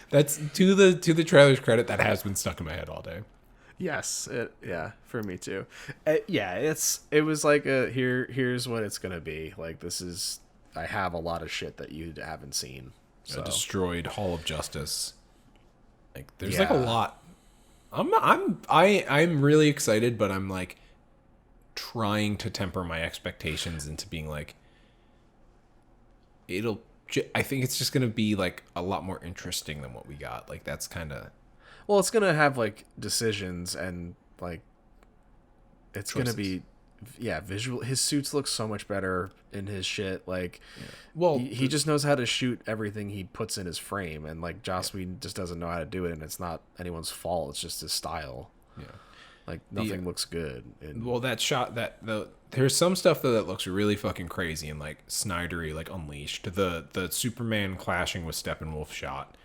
Speaker 1: That's to the trailer's credit. That has been stuck in my head all day.
Speaker 2: Yes, for me too. It was like here's what it's gonna be. Like this is, I have a lot of shit that you haven't seen. So.
Speaker 1: A destroyed Hall of Justice. Like there's like a lot. I'm really excited, but I'm like trying to temper my expectations into being like, I think it's just gonna be like a lot more interesting than what we got. Like that's kind of.
Speaker 2: Well, it's gonna have like decisions and like it's
Speaker 1: Choices.
Speaker 2: gonna be visual. His suits look so much better in his shit. Like,
Speaker 1: Well,
Speaker 2: he just knows how to shoot everything he puts in his frame, and like Joss Whedon just doesn't know how to do it, and it's not anyone's fault. It's just his style.
Speaker 1: Yeah.
Speaker 2: Like nothing looks good.
Speaker 1: Well, that shot there's some stuff though that looks really fucking crazy and like Snydery, like Unleashed. The Superman clashing with Steppenwolf shot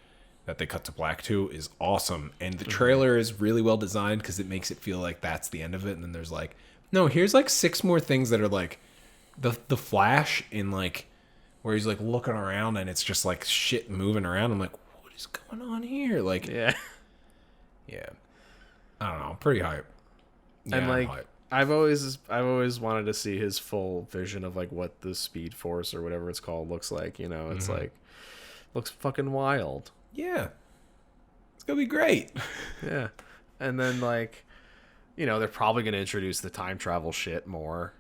Speaker 1: that they cut to black to is awesome, and the trailer is really well designed because it makes it feel like that's the end of it, and then there's like, no, here's like 6 more things that are like the Flash in like where he's like looking around and it's just like shit moving around. I'm like, what is going on here? Like,
Speaker 2: yeah.
Speaker 1: I don't know, pretty hype. Yeah,
Speaker 2: And like
Speaker 1: I'm hype.
Speaker 2: I've always wanted to see his full vision of like what the Speed Force or whatever it's called looks like. You know, it's like looks fucking wild.
Speaker 1: Yeah, it's gonna be great.
Speaker 2: Yeah, and then like, you know, they're probably gonna introduce the time travel shit more.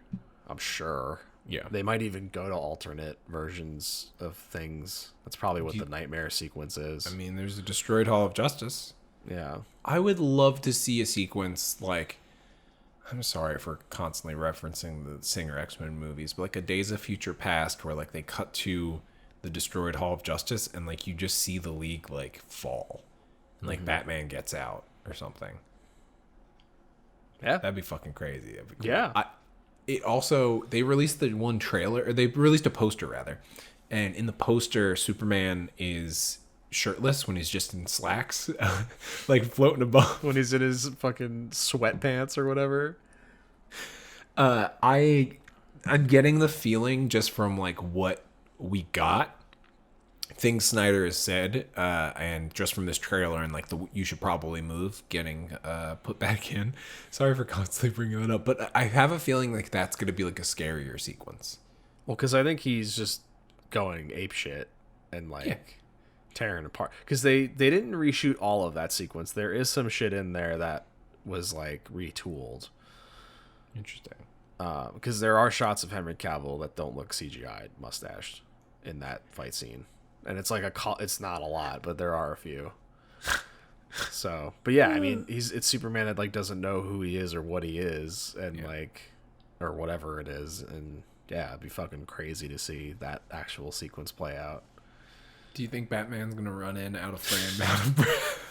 Speaker 2: I'm sure.
Speaker 1: Yeah,
Speaker 2: They might even go to alternate versions of things. That's probably what the nightmare sequence is.
Speaker 1: I mean, there's a destroyed Hall of Justice.
Speaker 2: Yeah.
Speaker 1: I would love to see a sequence like, I'm sorry for constantly referencing the Singer X-Men movies, but like a Days of Future Past where like they cut to the destroyed Hall of Justice and like you just see the League like fall and like Batman gets out or something.
Speaker 2: Yeah.
Speaker 1: That'd be fucking crazy. That'd be cool.
Speaker 2: Yeah.
Speaker 1: It also, they released the one trailer, or they released a poster rather, and in the poster Superman is shirtless when he's just in slacks, like floating above.
Speaker 2: When he's in his fucking sweatpants or whatever.
Speaker 1: I'm getting the feeling just from like what we got, things Snyder has said, and just from this trailer and like the "you should probably move" getting put back in. Sorry for constantly bringing it up, but I have a feeling like that's going to be like a scarier sequence.
Speaker 2: Well, because I think he's just going ape shit and like tearing apart. Because they didn't reshoot all of that sequence. There is some shit in there that was like retooled.
Speaker 1: Interesting.
Speaker 2: Because there are shots of Henry Cavill that don't look CGI'd, mustached, in that fight scene, and it's like it's not a lot, but there are a few. So, but yeah, I mean, it's Superman that like doesn't know who he is or what he is, and like, or whatever it is, and yeah, it'd be fucking crazy to see that actual sequence play out.
Speaker 1: Do you think Batman's gonna run in out of frame, out of breath?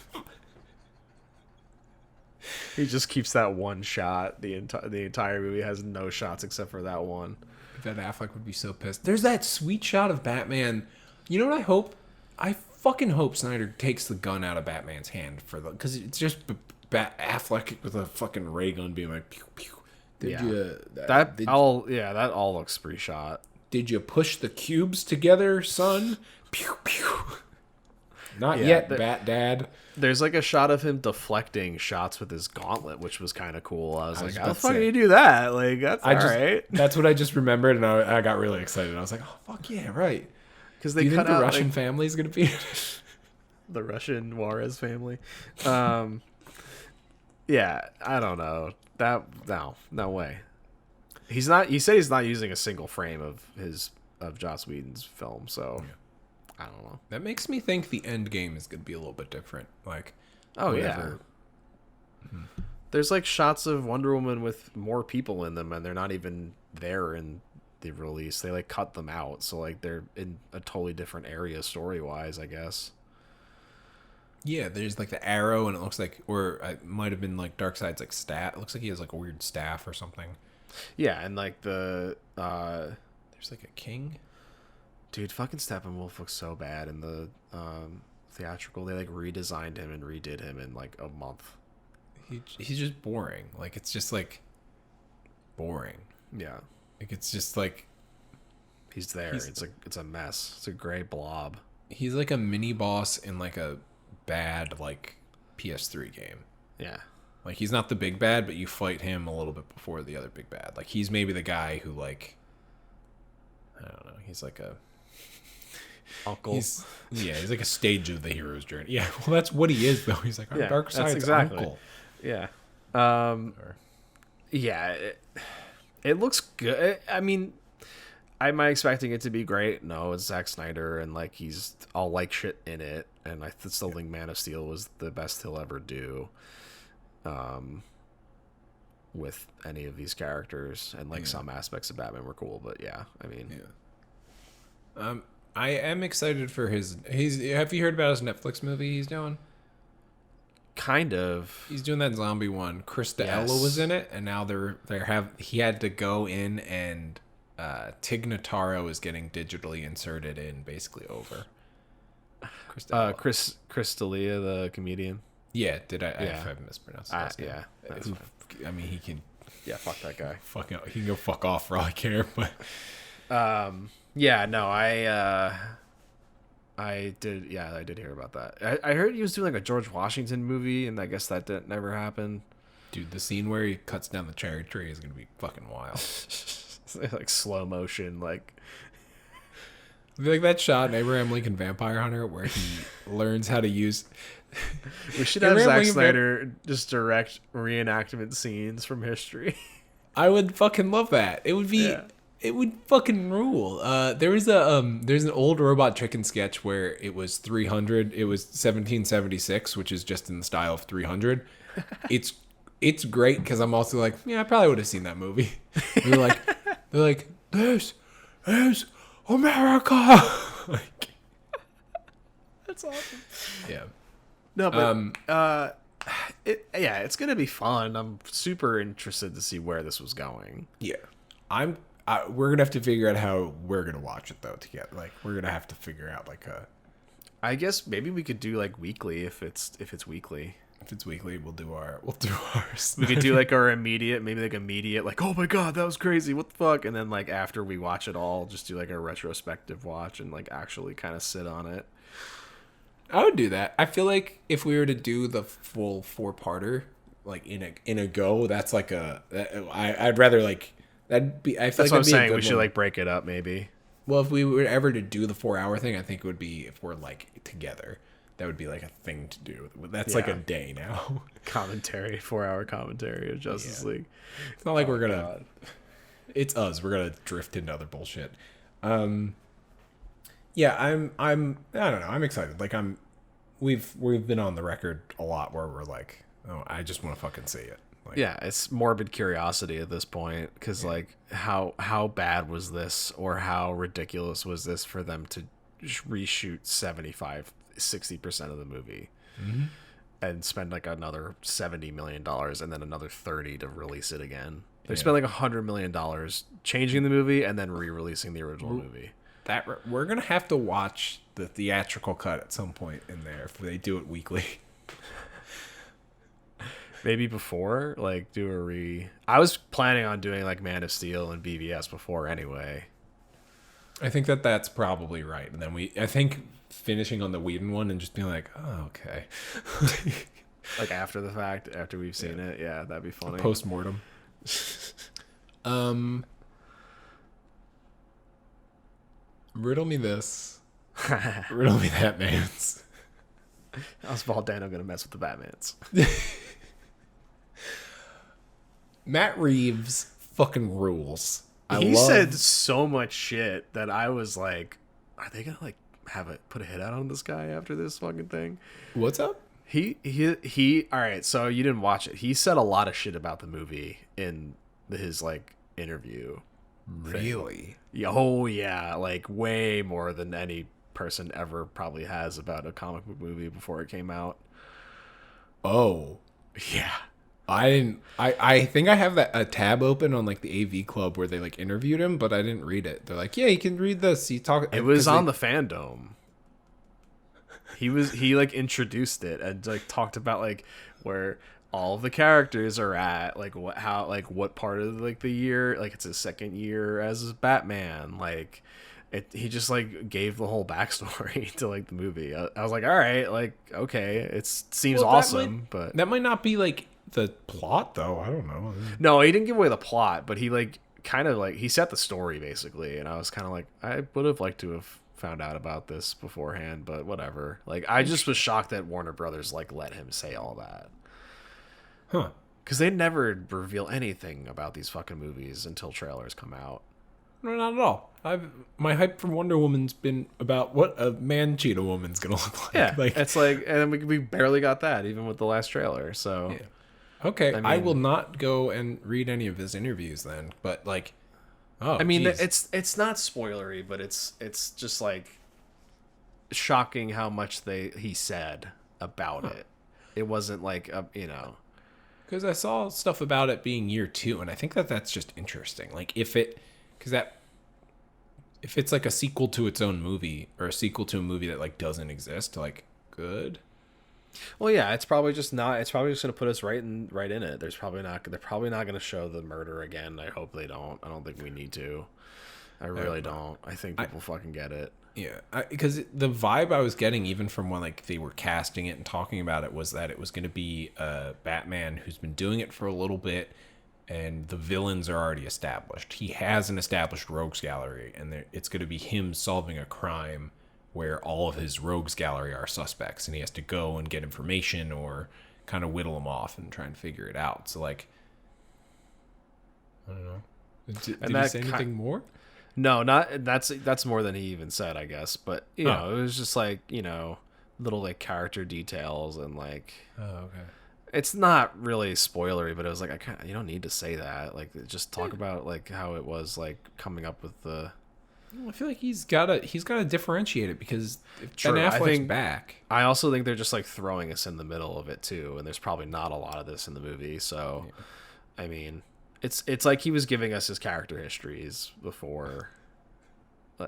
Speaker 2: He just keeps that one shot. The entire movie has no shots except for that one.
Speaker 1: Ben Affleck would be so pissed. There's that sweet shot of Batman. You know what I hope? I fucking hope Snyder takes the gun out of Batman's hand because it's just Affleck with a fucking ray gun being like, pew pew.
Speaker 2: That all looks pre-shot.
Speaker 1: Did you push the cubes together, son? Pew pew. Not yet, Bat Dad.
Speaker 2: There's like a shot of him deflecting shots with his gauntlet, which was kind of cool. I was like, how the
Speaker 1: about to
Speaker 2: fuck
Speaker 1: say.
Speaker 2: did he do that? Like, that's alright.
Speaker 1: That's what I just remembered, and I got really excited. I was like, oh, fuck yeah, right.
Speaker 2: Because
Speaker 1: Do
Speaker 2: they
Speaker 1: you
Speaker 2: cut
Speaker 1: think the
Speaker 2: out
Speaker 1: Russian
Speaker 2: like,
Speaker 1: family is going to be
Speaker 2: the Russian Juarez family. Yeah, I don't know. No way. He said he's not using a single frame of Joss Whedon's film, so I don't know.
Speaker 1: That makes me think the end game is going to be a little bit different. Like,
Speaker 2: Oh,
Speaker 1: whatever.
Speaker 2: There's like shots of Wonder Woman with more people in them, and they're not even there in the release. They like cut them out, so like they're in a totally different area story wise, I guess.
Speaker 1: Yeah, there's like the arrow, and it looks like, or it might have been like Darkseid's like staff. It looks like he has like a weird staff or something.
Speaker 2: Yeah, and like the
Speaker 1: There's like a king.
Speaker 2: dude, fucking Steppenwolf looks so bad in the theatrical. They like redesigned him and redid him in like a month.
Speaker 1: He's just boring. Like, it's just like boring.
Speaker 2: Yeah,
Speaker 1: Like, it's just like
Speaker 2: he's there. It's a mess. It's a gray blob.
Speaker 1: he's like a mini boss in like a bad like PS3 game.
Speaker 2: Yeah.
Speaker 1: Like, he's not the big bad, but you fight him a little bit before the other big bad. Like, he's maybe the guy who, like, I don't know. He's like a
Speaker 2: Uncle.
Speaker 1: He's like a stage of the hero's journey. Yeah, well, that's what he is, though. He's like our
Speaker 2: Yeah,
Speaker 1: dark
Speaker 2: that's
Speaker 1: side's
Speaker 2: exactly.
Speaker 1: uncle.
Speaker 2: Yeah.
Speaker 1: Or-
Speaker 2: Yeah. It looks good. I mean, am I expecting it to be great? No, it's Zack Snyder, and like I'll like shit in it, and I still think Man of Steel was the best he'll ever do. With any of these characters, and like some aspects of Batman were cool, but yeah, I mean,
Speaker 1: I am excited for have you heard about his Netflix movie he's doing?
Speaker 2: kind of.
Speaker 1: He's doing that zombie one. Krista
Speaker 2: Yes.
Speaker 1: Ella was in it, and now he had to go in, and Tig Notaro is getting digitally inserted in basically over. Krista Ella.
Speaker 2: Chris D'Elia, the comedian.
Speaker 1: Yeah, did I?
Speaker 2: Yeah.
Speaker 1: I've mispronounced his last name.
Speaker 2: Yeah, that's
Speaker 1: Who-
Speaker 2: fine.
Speaker 1: I mean, he can
Speaker 2: Yeah, fuck that guy.
Speaker 1: he can go fuck off for all I care. But
Speaker 2: Yeah, no, I did hear about that. I heard he was doing like a George Washington movie, and I guess that never happened.
Speaker 1: dude, the scene where he cuts down the cherry tree is gonna be fucking wild.
Speaker 2: Like slow motion, like
Speaker 1: Like that shot in Abraham Lincoln Vampire Hunter where he learns how to use.
Speaker 2: we should have
Speaker 1: Abraham
Speaker 2: Zack
Speaker 1: Lincoln
Speaker 2: Snyder just direct reenactment scenes from history.
Speaker 1: I would fucking love that. It would be.
Speaker 2: Yeah.
Speaker 1: It would fucking rule. There's an old Robot Chicken sketch where it was 300. It was 1776, which is just in the style of 300. It's great because I'm also like, yeah, I probably would have seen that movie. And they're like, this is America. Like,
Speaker 2: That's awesome.
Speaker 1: yeah.
Speaker 2: No, but it's gonna be fun. I'm super interested to see where this was going.
Speaker 1: Yeah, we're gonna have to figure out how we're gonna watch it though together. Like, we're gonna have to figure out like
Speaker 2: I guess maybe we could do like weekly if it's weekly.
Speaker 1: if it's weekly, we'll do our.
Speaker 2: We could do like our immediate, like, oh my god, that was crazy, what the fuck, and then like after we watch it all, just do like a retrospective watch and like actually kind of sit on it.
Speaker 1: I would do that. I feel like if we were to do the full 4-parter, like in a go, that's like I'd rather like that'd be. I feel
Speaker 2: That's
Speaker 1: like
Speaker 2: what I'm
Speaker 1: that'd be a
Speaker 2: saying.
Speaker 1: good
Speaker 2: We should
Speaker 1: one.
Speaker 2: like break it up maybe.
Speaker 1: Well, if we were ever to do the 4-hour thing, I think it would be if we're like together. That would be like a thing to do. That's like a
Speaker 2: Yeah.
Speaker 1: day now.
Speaker 2: Commentary, 4-hour commentary of Justice League.
Speaker 1: It's not like we're gonna.
Speaker 2: God.
Speaker 1: It's us. We're gonna drift into other bullshit. Yeah, I'm. I don't know. I'm excited. Like We've been on the record a lot where we're like, oh, I just want to fucking see it. Like,
Speaker 2: Yeah, it's morbid curiosity at this point because like how bad was this or how ridiculous was this for them to reshoot 60% of the movie and spend like another $70 million and then another 30 to release it again. They spent like $100 million changing the movie and then re-releasing the original movie.
Speaker 1: that we're gonna have to watch the theatrical cut at some point in there if they do it weekly.
Speaker 2: Maybe before, like, I was planning on doing, like, Man of Steel and BVS before anyway.
Speaker 1: I think that's probably right. And then I think finishing on the Whedon one and just being like, oh, okay.
Speaker 2: Like, after the fact, after we've seen it. Yeah, that'd be funny.
Speaker 1: Post-mortem. Riddle me this. Riddle me that, Mance.
Speaker 2: How's Dano gonna mess with the Batmans?
Speaker 1: Matt Reeves fucking rules.
Speaker 2: He said so much shit that I was like, are they gonna like put a hit out on this guy after this fucking thing?
Speaker 1: What's up?
Speaker 2: He. All right, so you didn't watch it. He said a lot of shit about the movie in his like interview.
Speaker 1: Really?
Speaker 2: Yeah, oh yeah, like way more than any person ever probably has about a comic book movie before it came out.
Speaker 1: Oh.
Speaker 2: Yeah.
Speaker 1: I didn't. I think I have a tab open on like the AV Club where they like interviewed him, but I didn't read it. They're like, yeah, you can read this. He talk.
Speaker 2: It was on the Fandome. He like introduced it and like talked about like where all of the characters are at, like what part of like the year, like it's his second year as Batman, like he just like gave the whole backstory to like the movie. I was like, all right, like okay, it seems awesome, but
Speaker 1: that might not be like the plot though. I don't know.
Speaker 2: no, he didn't give away the plot, but he like kind of like he set the story basically, and I was kind of like, I would have liked to have found out about this beforehand, but whatever. Like I just was shocked that Warner Brothers like let him say all that.
Speaker 1: Huh.
Speaker 2: Because they never reveal anything about these fucking movies until trailers come out.
Speaker 1: No, not at all. My hype for Wonder Woman's been about what a man cheetah woman's gonna look like.
Speaker 2: Yeah,
Speaker 1: like,
Speaker 2: it's like, and we barely got that even with the last trailer. So,
Speaker 1: yeah. Okay,
Speaker 2: I
Speaker 1: I
Speaker 2: mean-
Speaker 1: will not go and read any of his interviews then. But like, oh,
Speaker 2: I mean,
Speaker 1: geez.
Speaker 2: it's not spoilery, but it's just like shocking how much he said about it. It wasn't like
Speaker 1: Because I saw stuff about it being year 2, and I think that's just interesting. Like if it's like a sequel to its own movie or a sequel to a movie that like doesn't exist, like good.
Speaker 2: Well, yeah, it's probably just not. It's probably just gonna put us right in it. They're probably not gonna show the murder again. I hope they don't. I don't think we need to. I really don't. I think people fucking get it.
Speaker 1: Yeah, because the vibe I was getting even from when like they were casting it and talking about it was that it was going to be a Batman who's been doing it for a little bit, and the villains are already established. He has an established rogues gallery, and it's going to be him solving a crime where all of his rogues gallery are suspects, and he has to go and get information or kind of whittle them off and try and figure it out. So like, I don't know. Did he say anything more?
Speaker 2: No, not that's more than he even said, I guess. But you know, it was just like little like character details and like.
Speaker 1: Oh, okay.
Speaker 2: It's not really spoilery, but it was like you don't need to say that. Like just talk about like how it was like coming up with the.
Speaker 1: I feel like he's got to differentiate it because
Speaker 2: True.
Speaker 1: Ben
Speaker 2: I
Speaker 1: Affleck's
Speaker 2: think-
Speaker 1: back.
Speaker 2: I also think they're just like throwing us in the middle of it too, and there's probably not a lot of this in the movie. So, I mean, it's like he was giving us his character histories before.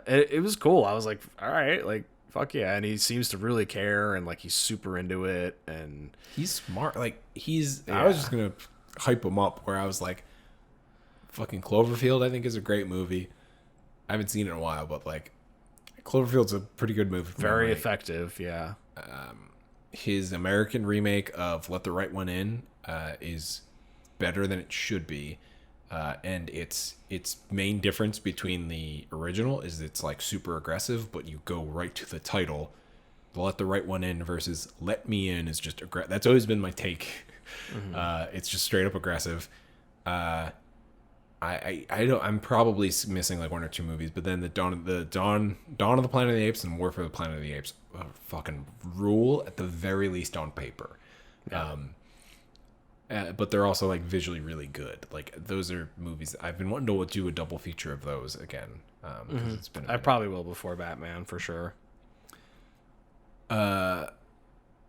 Speaker 2: It was cool. I was like, all right, like fuck yeah, and he seems to really care, and like he's super into it, and
Speaker 1: He's smart. Like I
Speaker 2: Yeah.
Speaker 1: was just gonna hype him up. Where I was like, fucking Cloverfield. I think is a great movie. I haven't seen it in a while, but like, Cloverfield's a pretty good movie. from
Speaker 2: very
Speaker 1: memory.
Speaker 2: effective. Yeah,
Speaker 1: His American remake of Let the Right One In is better than it should be. And its main difference between the original is it's like super aggressive, but you go right to the title. Let the Right One In versus Let Me In is just that's always been my take.
Speaker 2: Mm-hmm.
Speaker 1: It's just straight up aggressive. I don't. I'm probably missing like one or two movies, but then the Dawn of the Planet of the Apes and War for the Planet of the Apes fucking rule at the very least on paper.
Speaker 2: Yeah.
Speaker 1: But they're also like visually really good. Like those are movies I've been wanting to do a double feature of those again. 'Cause it's been a
Speaker 2: I
Speaker 1: minute.
Speaker 2: probably will before Batman for sure.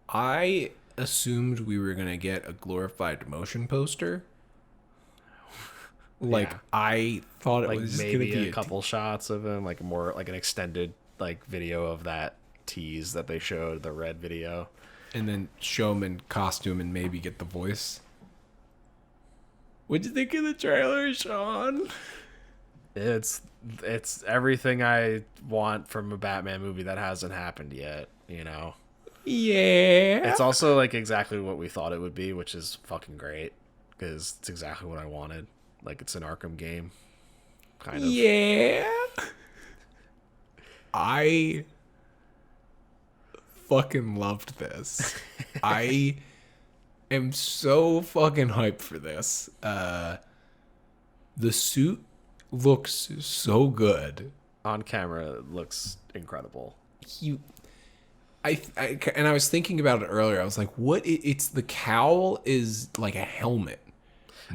Speaker 1: I assumed we were gonna get a glorified motion poster. Like
Speaker 2: Yeah.
Speaker 1: I thought it
Speaker 2: Like
Speaker 1: was just
Speaker 2: maybe
Speaker 1: gonna be
Speaker 2: a couple shots of him, like more like an extended like video of that tease that they showed, the red video.
Speaker 1: and then show him in costume and maybe get the voice. What'd you think of the trailer, Sean?
Speaker 2: It's everything I want from a Batman movie that hasn't happened yet,
Speaker 1: Yeah.
Speaker 2: It's also like exactly what we thought it would be, which is fucking great because it's exactly what I wanted. Like it's an Arkham game, kind of.
Speaker 1: Yeah. I fucking loved this. I am so fucking hyped for this. The suit looks so good.
Speaker 2: On camera, it looks incredible.
Speaker 1: and I was thinking about it earlier. I was like, what? It's the cowl is like a helmet.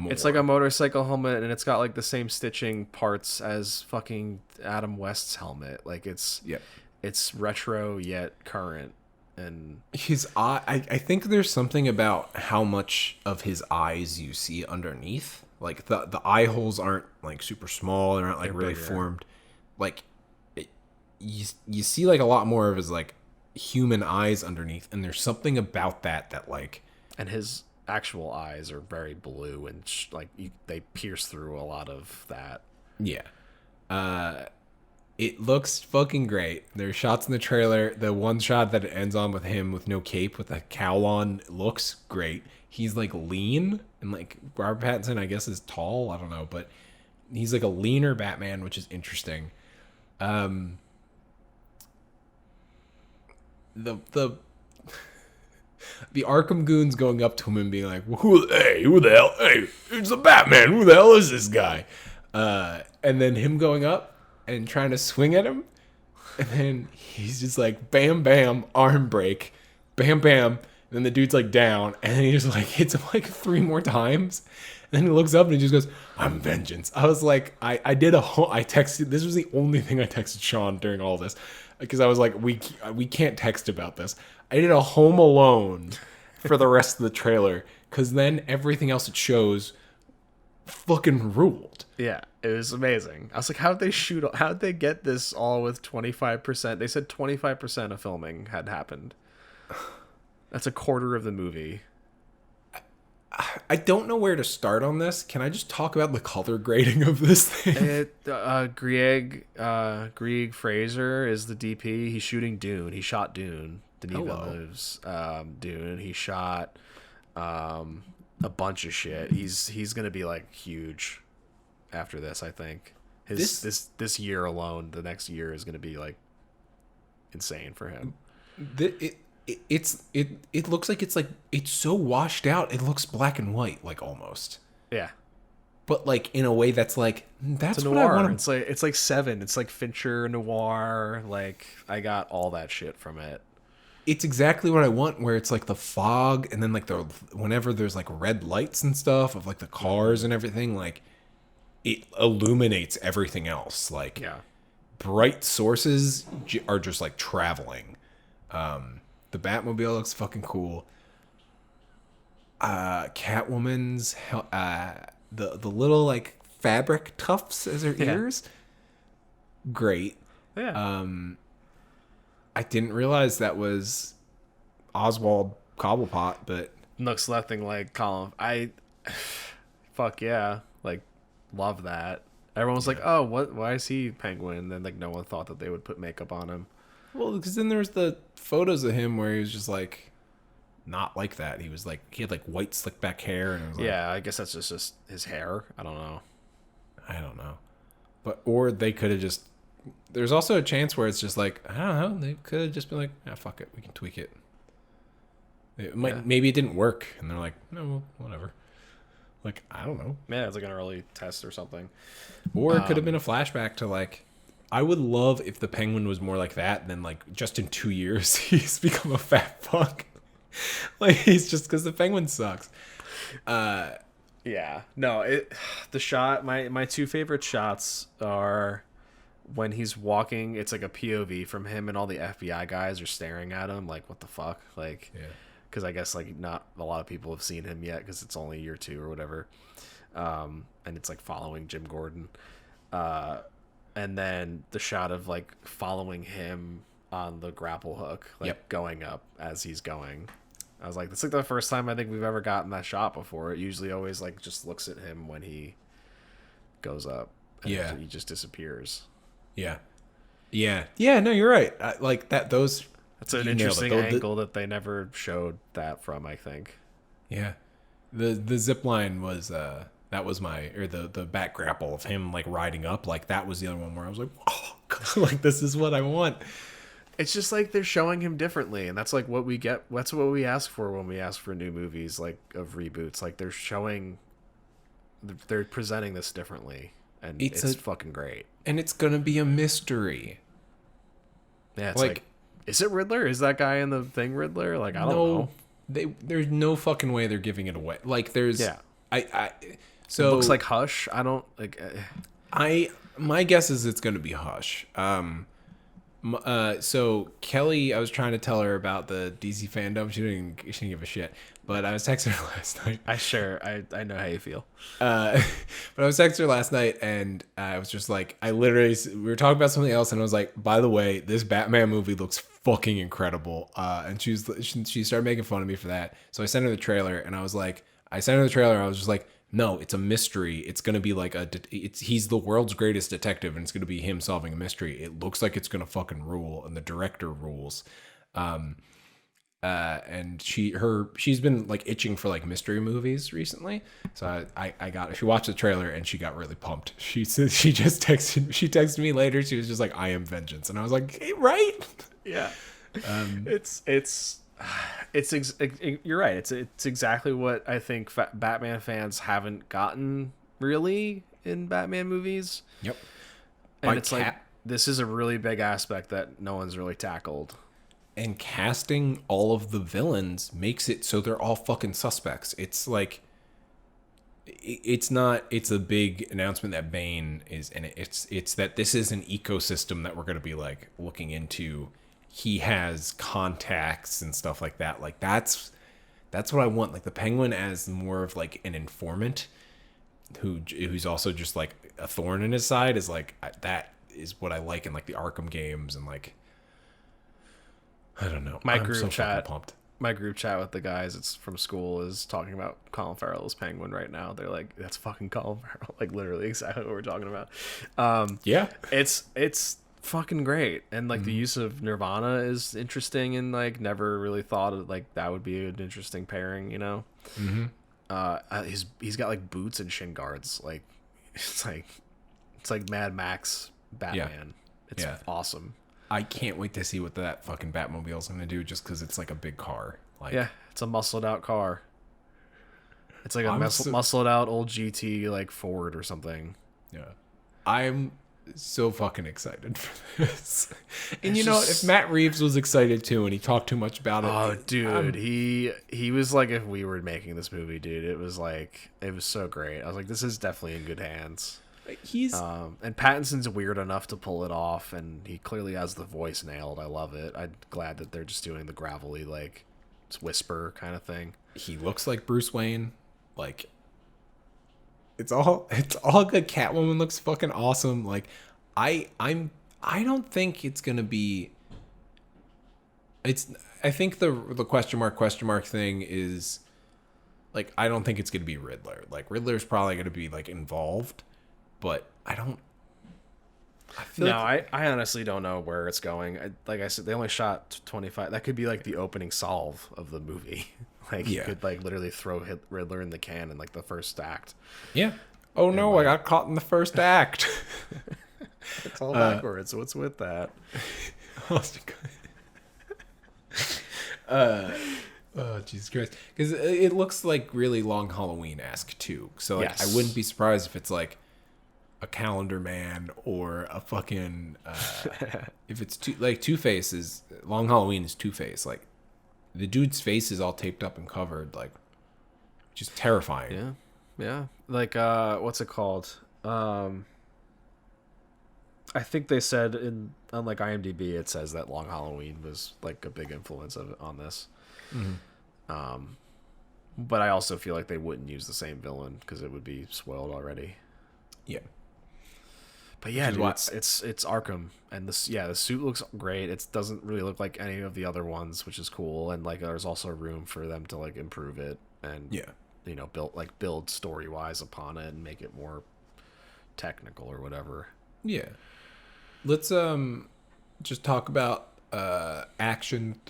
Speaker 2: It's like a motorcycle helmet, and it's got like the same stitching parts as fucking Adam West's helmet. Like
Speaker 1: Yeah.
Speaker 2: it's retro yet current. And
Speaker 1: His eye, I think there's something about how much of his eyes you see underneath. Like the eye holes aren't like super small; they're not like really
Speaker 2: bigger.
Speaker 1: formed. Like you see like a lot more of his like human eyes underneath, and there's something about that like
Speaker 2: and his actual eyes are very blue and they pierce through a lot of that.
Speaker 1: yeah. It looks fucking great. There's shots in the trailer. The one shot that it ends on with him with no cape with a cowl on looks great. He's like lean and like Robert Pattinson, I guess, is tall. I don't know, but he's like a leaner Batman, which is interesting. The the Arkham goons going up to him and being like, who the hell? Hey, it's the Batman. Who the hell is this guy? And then him going up and trying to swing at him, and then he's just like bam bam arm break, bam bam, and then the dude's like down, and then he just like hits him like 3 more times, and then he looks up and he just goes, I'm vengeance. I was like, I texted, this was the only thing I texted Sean during all this, because I was like, we can't text about this. I did a Home Alone for the rest of the trailer, because then everything else it shows fucking ruled.
Speaker 2: Yeah, it was amazing. I was like, how'd they get this all with 25%? They said 25% of filming had happened. That's a quarter of the movie.
Speaker 1: I don't know where to start on this. Can I just talk about the color grading of this thing?
Speaker 2: Grieg Fraser is the DP. He's shooting Dune. He shot Dune. Denis Villeneuve's Dune. He shot a bunch of shit. He's gonna be like huge after this. I think this year alone, the next year is gonna be like insane for him.
Speaker 1: It looks like it's so washed out. It looks black and white, like almost.
Speaker 2: Yeah,
Speaker 1: but like in a way that's like that's
Speaker 2: it's
Speaker 1: what
Speaker 2: noir.
Speaker 1: I want.
Speaker 2: It's like Seven. It's like Fincher noir. Like I got all that shit from it.
Speaker 1: It's exactly what I want, where it's like the fog, and then like whenever there's like red lights and stuff of like the cars and everything, like it illuminates everything else. Like bright sources are just like traveling. The Batmobile looks fucking cool. Catwoman's the little like fabric tufts as her ears, great.
Speaker 2: Yeah.
Speaker 1: I didn't realize that was Oswald Cobblepot, but
Speaker 2: looks nothing like Colin. Fuck yeah, like love that. Everyone was like, "Oh, what? Why is he Penguin?" And then like no one thought that they would put makeup on him.
Speaker 1: Well, because then there was the photos of him where he was just like not like that. He was like he had like white slick back hair, and it was like,
Speaker 2: Yeah, I guess that's just his hair. I don't know.
Speaker 1: But or they could have just. There's also a chance where it's just like, I don't know, they could have just been like, fuck it, we can tweak it. Maybe it didn't work, and they're like, no, well, whatever. Like, I don't know.
Speaker 2: Yeah, it's like an early test or something.
Speaker 1: Or it could have been a flashback to like, I would love if the Penguin was more like that, and then like just in 2 years he's become a fat fuck. Like he's just because the Penguin sucks.
Speaker 2: Yeah, no, the shot. My 2 favorite shots are when he's walking. It's like a POV from him, and all the FBI guys are staring at him like, what the fuck, like.
Speaker 1: Yeah.
Speaker 2: Because I guess like not a lot of people have seen him yet because it's only year 2 or whatever, and it's like following Jim Gordon, and then the shot of like following him on the grapple hook, like going up as he's going. I was like, that's like the first time I think we've ever gotten that shot before. It usually always like just looks at him when he goes up, and he just disappears.
Speaker 1: Yeah. No, you're right. Like that. Those.
Speaker 2: That's an interesting angle that they never showed that from, I think.
Speaker 1: Yeah. The zip line was that was the back grapple of him like riding up, like that was the other one where I was like, oh, like this is what I want.
Speaker 2: It's just like they're showing him differently, and that's like what we get. That's what we ask for when we ask for new movies, like of reboots. Like they're presenting this differently, and it's fucking great.
Speaker 1: And it's gonna be a mystery.
Speaker 2: Yeah, it's like Is it Riddler? Is that guy in the thing Riddler? Like, I don't know.
Speaker 1: There's no fucking way they're giving it away. Like, there's
Speaker 2: Yeah.
Speaker 1: So
Speaker 2: It looks like Hush. I don't like.
Speaker 1: my guess is it's gonna be Hush. So Kelly, I was trying to tell her about the DC fandom. She didn't give a shit. But I was texting her last night.
Speaker 2: I know how you feel.
Speaker 1: But I was texting her last night, and I was just like, we were talking about something else, and I was like, by the way, this Batman movie looks fucking incredible. And she started making fun of me for that. So I sent her the trailer, and I was just like, no, it's a mystery. It's gonna be like he's the world's greatest detective, and it's gonna be him solving a mystery. It looks like it's gonna fucking rule, and the director rules. And she's been like itching for like mystery movies recently. So she watched the trailer and she got really pumped. She said she texted me later. She was just like, I am vengeance. And I was like, hey, right.
Speaker 2: Yeah. You're right. It's exactly what I think Batman fans haven't gotten really in Batman movies.
Speaker 1: Yep.
Speaker 2: And this is a really big aspect that no one's really tackled.
Speaker 1: And casting all of the villains makes it so they're all fucking suspects. It's like, it's a big announcement that Bane is in it. It's that this is an ecosystem that we're going to be like looking into. He has contacts and stuff like that. Like that's what I want. Like the Penguin as more of like an informant who's also just like a thorn in his side is like, that is what I like in like the Arkham games and like, I don't know.
Speaker 2: My
Speaker 1: I'm
Speaker 2: group
Speaker 1: so
Speaker 2: chat
Speaker 1: pumped.
Speaker 2: My group chat with the guys it's from school is talking about Colin Farrell's Penguin right now. They're like, that's fucking Colin Farrell. Like literally exactly what we're talking about.
Speaker 1: Yeah.
Speaker 2: It's fucking great. And like the use of Nirvana is interesting and like never really thought of like that would be an interesting pairing, you know? Mm-hmm. He's got like boots and shin guards. Like it's like Mad Max Batman. It's awesome.
Speaker 1: I can't wait to see what that fucking Batmobile is going to do just because it's like a big car. Like,
Speaker 2: yeah, it's a muscled out car. It's like a muscled out old GT like Ford or something.
Speaker 1: Yeah. I'm so fucking excited for this. And if Matt Reeves was excited too and he talked too much about it.
Speaker 2: Oh, dude. He was like, if we were making this movie, dude, it was so great. I was like, this is definitely in good hands. And Pattinson's weird enough to pull it off, and he clearly has the voice nailed. I love it. I'm glad that they're just doing the gravelly, like, whisper kind of thing.
Speaker 1: He looks like Bruce Wayne. Like, it's all good. Catwoman looks fucking awesome. Like, I don't think it's gonna be. I think the question mark thing is, like, I don't think it's gonna be Riddler. Like, Riddler's probably gonna be like involved. But I
Speaker 2: honestly don't know where it's going. Like I said, they only shot 25. That could be like the opening solve of the movie. Like you could like literally throw Riddler in the can in like the first act.
Speaker 1: Yeah. Oh no, I got caught in the first act.
Speaker 2: It's all backwards. What's with that?
Speaker 1: Oh, Jesus Christ. Because it looks like really Long Halloween-esque too. So like, I wouldn't be surprised if it's like a Calendar Man or a fucking if it's Two-Face is Long Halloween is Two-Face. Like the dude's face is all taped up and covered, like just terrifying.
Speaker 2: Yeah. Like what's it called? I think they said on like IMDb it says that Long Halloween was like a big influence on this. Mm-hmm. But I also feel like they wouldn't use the same villain because it would be spoiled already.
Speaker 1: Yeah.
Speaker 2: But yeah, dude, it's Arkham, and the suit looks great. It doesn't really look like any of the other ones, which is cool. And like, there's also room for them to like improve it and build story wise upon it and make it more technical or whatever.
Speaker 1: Yeah. Let's just talk about action,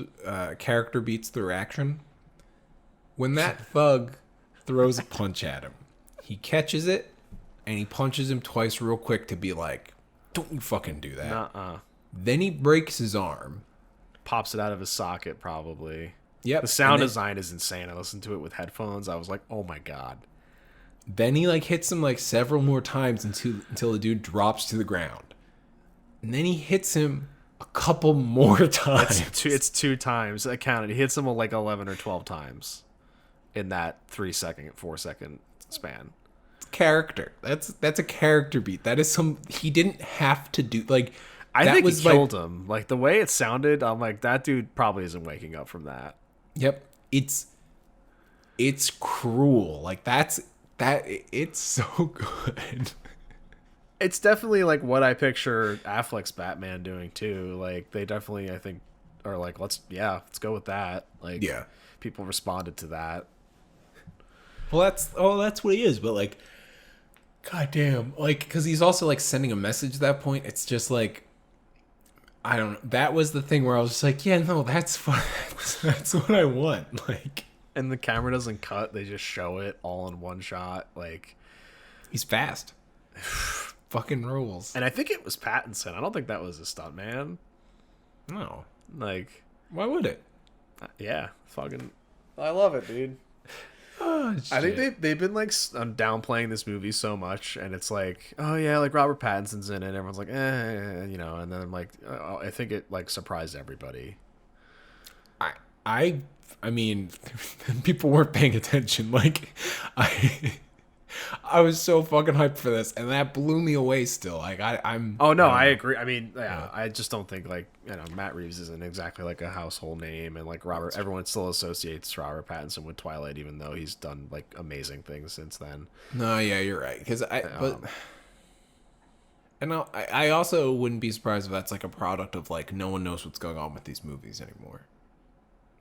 Speaker 1: character beats through action. When that thug throws a punch at him, he catches it. And he punches him twice real quick to be like, don't you fucking do that.
Speaker 2: Nuh-uh.
Speaker 1: Then he breaks his arm.
Speaker 2: Pops it out of his socket, probably.
Speaker 1: Yep.
Speaker 2: The sound design is insane. I listened to it with headphones. I was like, oh my God.
Speaker 1: Then he like hits him like several more times until the dude drops to the ground. And then he hits him a couple more times.
Speaker 2: It's 2 times. I counted. He hits him like 11 or 12 times in that 4-second span.
Speaker 1: Character. That's a character beat. That is he didn't have to do like.
Speaker 2: I
Speaker 1: that
Speaker 2: think
Speaker 1: was
Speaker 2: he killed him. Like the way it sounded, I'm like, that dude probably isn't waking up from that.
Speaker 1: Yep. It's cruel. Like it's so good.
Speaker 2: It's definitely like what I picture Affleck's Batman doing too. Like they definitely, I think, are like, let's go with that. Like,
Speaker 1: Yeah.
Speaker 2: people responded to that.
Speaker 1: Well, that's what he is. But like, goddamn, like, because he's also like sending a message at that point. It's just like, I don't know. That was the thing where I was just like, yeah, no, that's fun. That's what I want. Like,
Speaker 2: And the camera doesn't cut; they just show it all in one shot. Like,
Speaker 1: he's fast. Fucking rules.
Speaker 2: and I think it was Pattinson. I don't think that was a stunt man.
Speaker 1: No.
Speaker 2: Like,
Speaker 1: Why would it?
Speaker 2: yeah, fucking, I love it, dude.
Speaker 1: Oh,
Speaker 2: I think they've been like downplaying this movie so much, and it's like, oh yeah, like Robert Pattinson's in it. Everyone's like, you know, and then I'm like, I think it like surprised everybody.
Speaker 1: I mean, people weren't paying attention. Like, I was so fucking hyped for this, and that blew me away. Still, like, I'm.
Speaker 2: Oh no,
Speaker 1: I
Speaker 2: I
Speaker 1: don't know.
Speaker 2: agree. I mean, yeah, I just don't think like, you know, Matt Reeves isn't exactly like a household name, and like everyone still associates Robert Pattinson with Twilight, even though he's done like amazing things since then.
Speaker 1: No, yeah, you're right. And I also wouldn't be surprised if that's like a product of like no one knows what's going on with these movies anymore.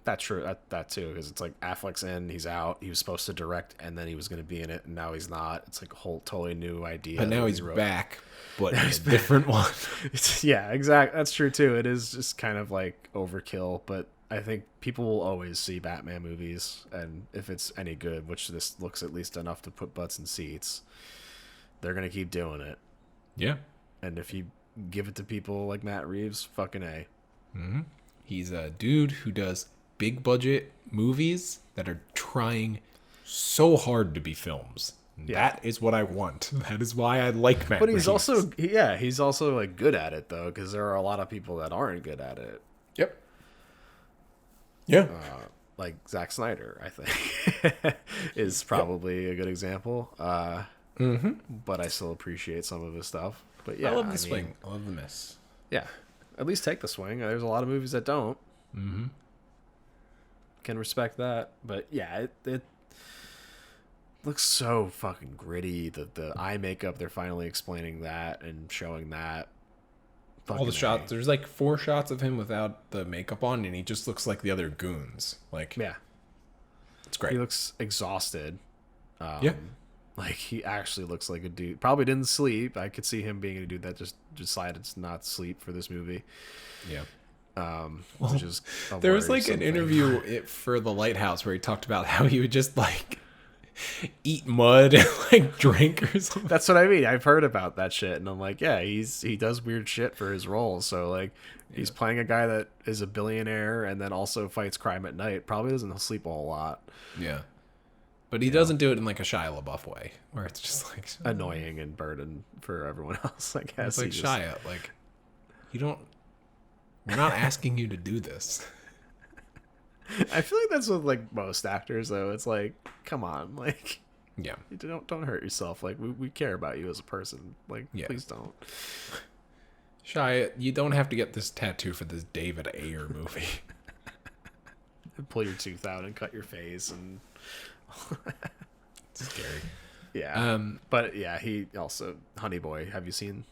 Speaker 2: That's true. That too, because it's like Affleck's in, he's out. He was supposed to direct, and then he was going to be in it, and now he's not. It's like a whole totally new idea.
Speaker 1: But now
Speaker 2: that
Speaker 1: he's
Speaker 2: he wrote.
Speaker 1: back, but in a different one.
Speaker 2: Yeah, exactly. That's true too. It is just kind of like overkill, but I think people will always see Batman movies, and if it's any good, which this looks at least enough to put butts in seats, they're gonna keep doing it.
Speaker 1: Yeah.
Speaker 2: And if you give it to people like Matt Reeves, fucking A.
Speaker 1: Mm-hmm. He's a dude who does big budget movies that are trying so hard to be films.
Speaker 2: Yeah.
Speaker 1: That is what I want. That is why I like Matt
Speaker 2: But he's
Speaker 1: Reeves.
Speaker 2: he's also like good at it though, because there are a lot of people that aren't good at it.
Speaker 1: Yep. Yeah.
Speaker 2: Like Zack Snyder, I think, is probably a good example. But I still appreciate some of his stuff. But yeah,
Speaker 1: I love the swing. I love the miss.
Speaker 2: Yeah, at least take the swing. There's a lot of movies that don't.
Speaker 1: Mm-hmm.
Speaker 2: Can respect that. But yeah, it looks so fucking gritty. The eye makeup, they're finally explaining that and showing that.
Speaker 1: All the shots. There's like 4 shots of him without the makeup on, and he just looks like the other goons. Like,
Speaker 2: Yeah,
Speaker 1: it's great.
Speaker 2: he looks exhausted.
Speaker 1: Yeah.
Speaker 2: Like, he actually looks like a dude. Probably didn't sleep. I could see him being a dude that just decided to not sleep for this movie.
Speaker 1: Yeah.
Speaker 2: Which is a
Speaker 1: There was like
Speaker 2: worrisome
Speaker 1: an
Speaker 2: thing.
Speaker 1: interview for The Lighthouse where he talked about how he would just like eat mud and like drink or something.
Speaker 2: That's what I mean. I've heard about that shit, and I'm like, yeah, he does weird shit for his roles. So like, he's playing a guy that is a billionaire and then also fights crime at night. Probably doesn't sleep a whole lot.
Speaker 1: Yeah. But he doesn't do it in like a Shia LaBeouf way, where it's just like
Speaker 2: Annoying and burden for everyone else, I guess.
Speaker 1: it's like
Speaker 2: He just-
Speaker 1: Shia, like we're not asking you to do this.
Speaker 2: I feel like that's with like most actors, though. It's like, come on, like,
Speaker 1: Yeah.
Speaker 2: you don't hurt yourself. Like, we care about you as a person. Like,
Speaker 1: Yeah.
Speaker 2: please don't.
Speaker 1: Shia, you don't have to get this tattoo for this David Ayer movie.
Speaker 2: Pull your tooth out and cut your face and
Speaker 1: It's scary.
Speaker 2: yeah. But yeah, he also Honey Boy. Have you seen?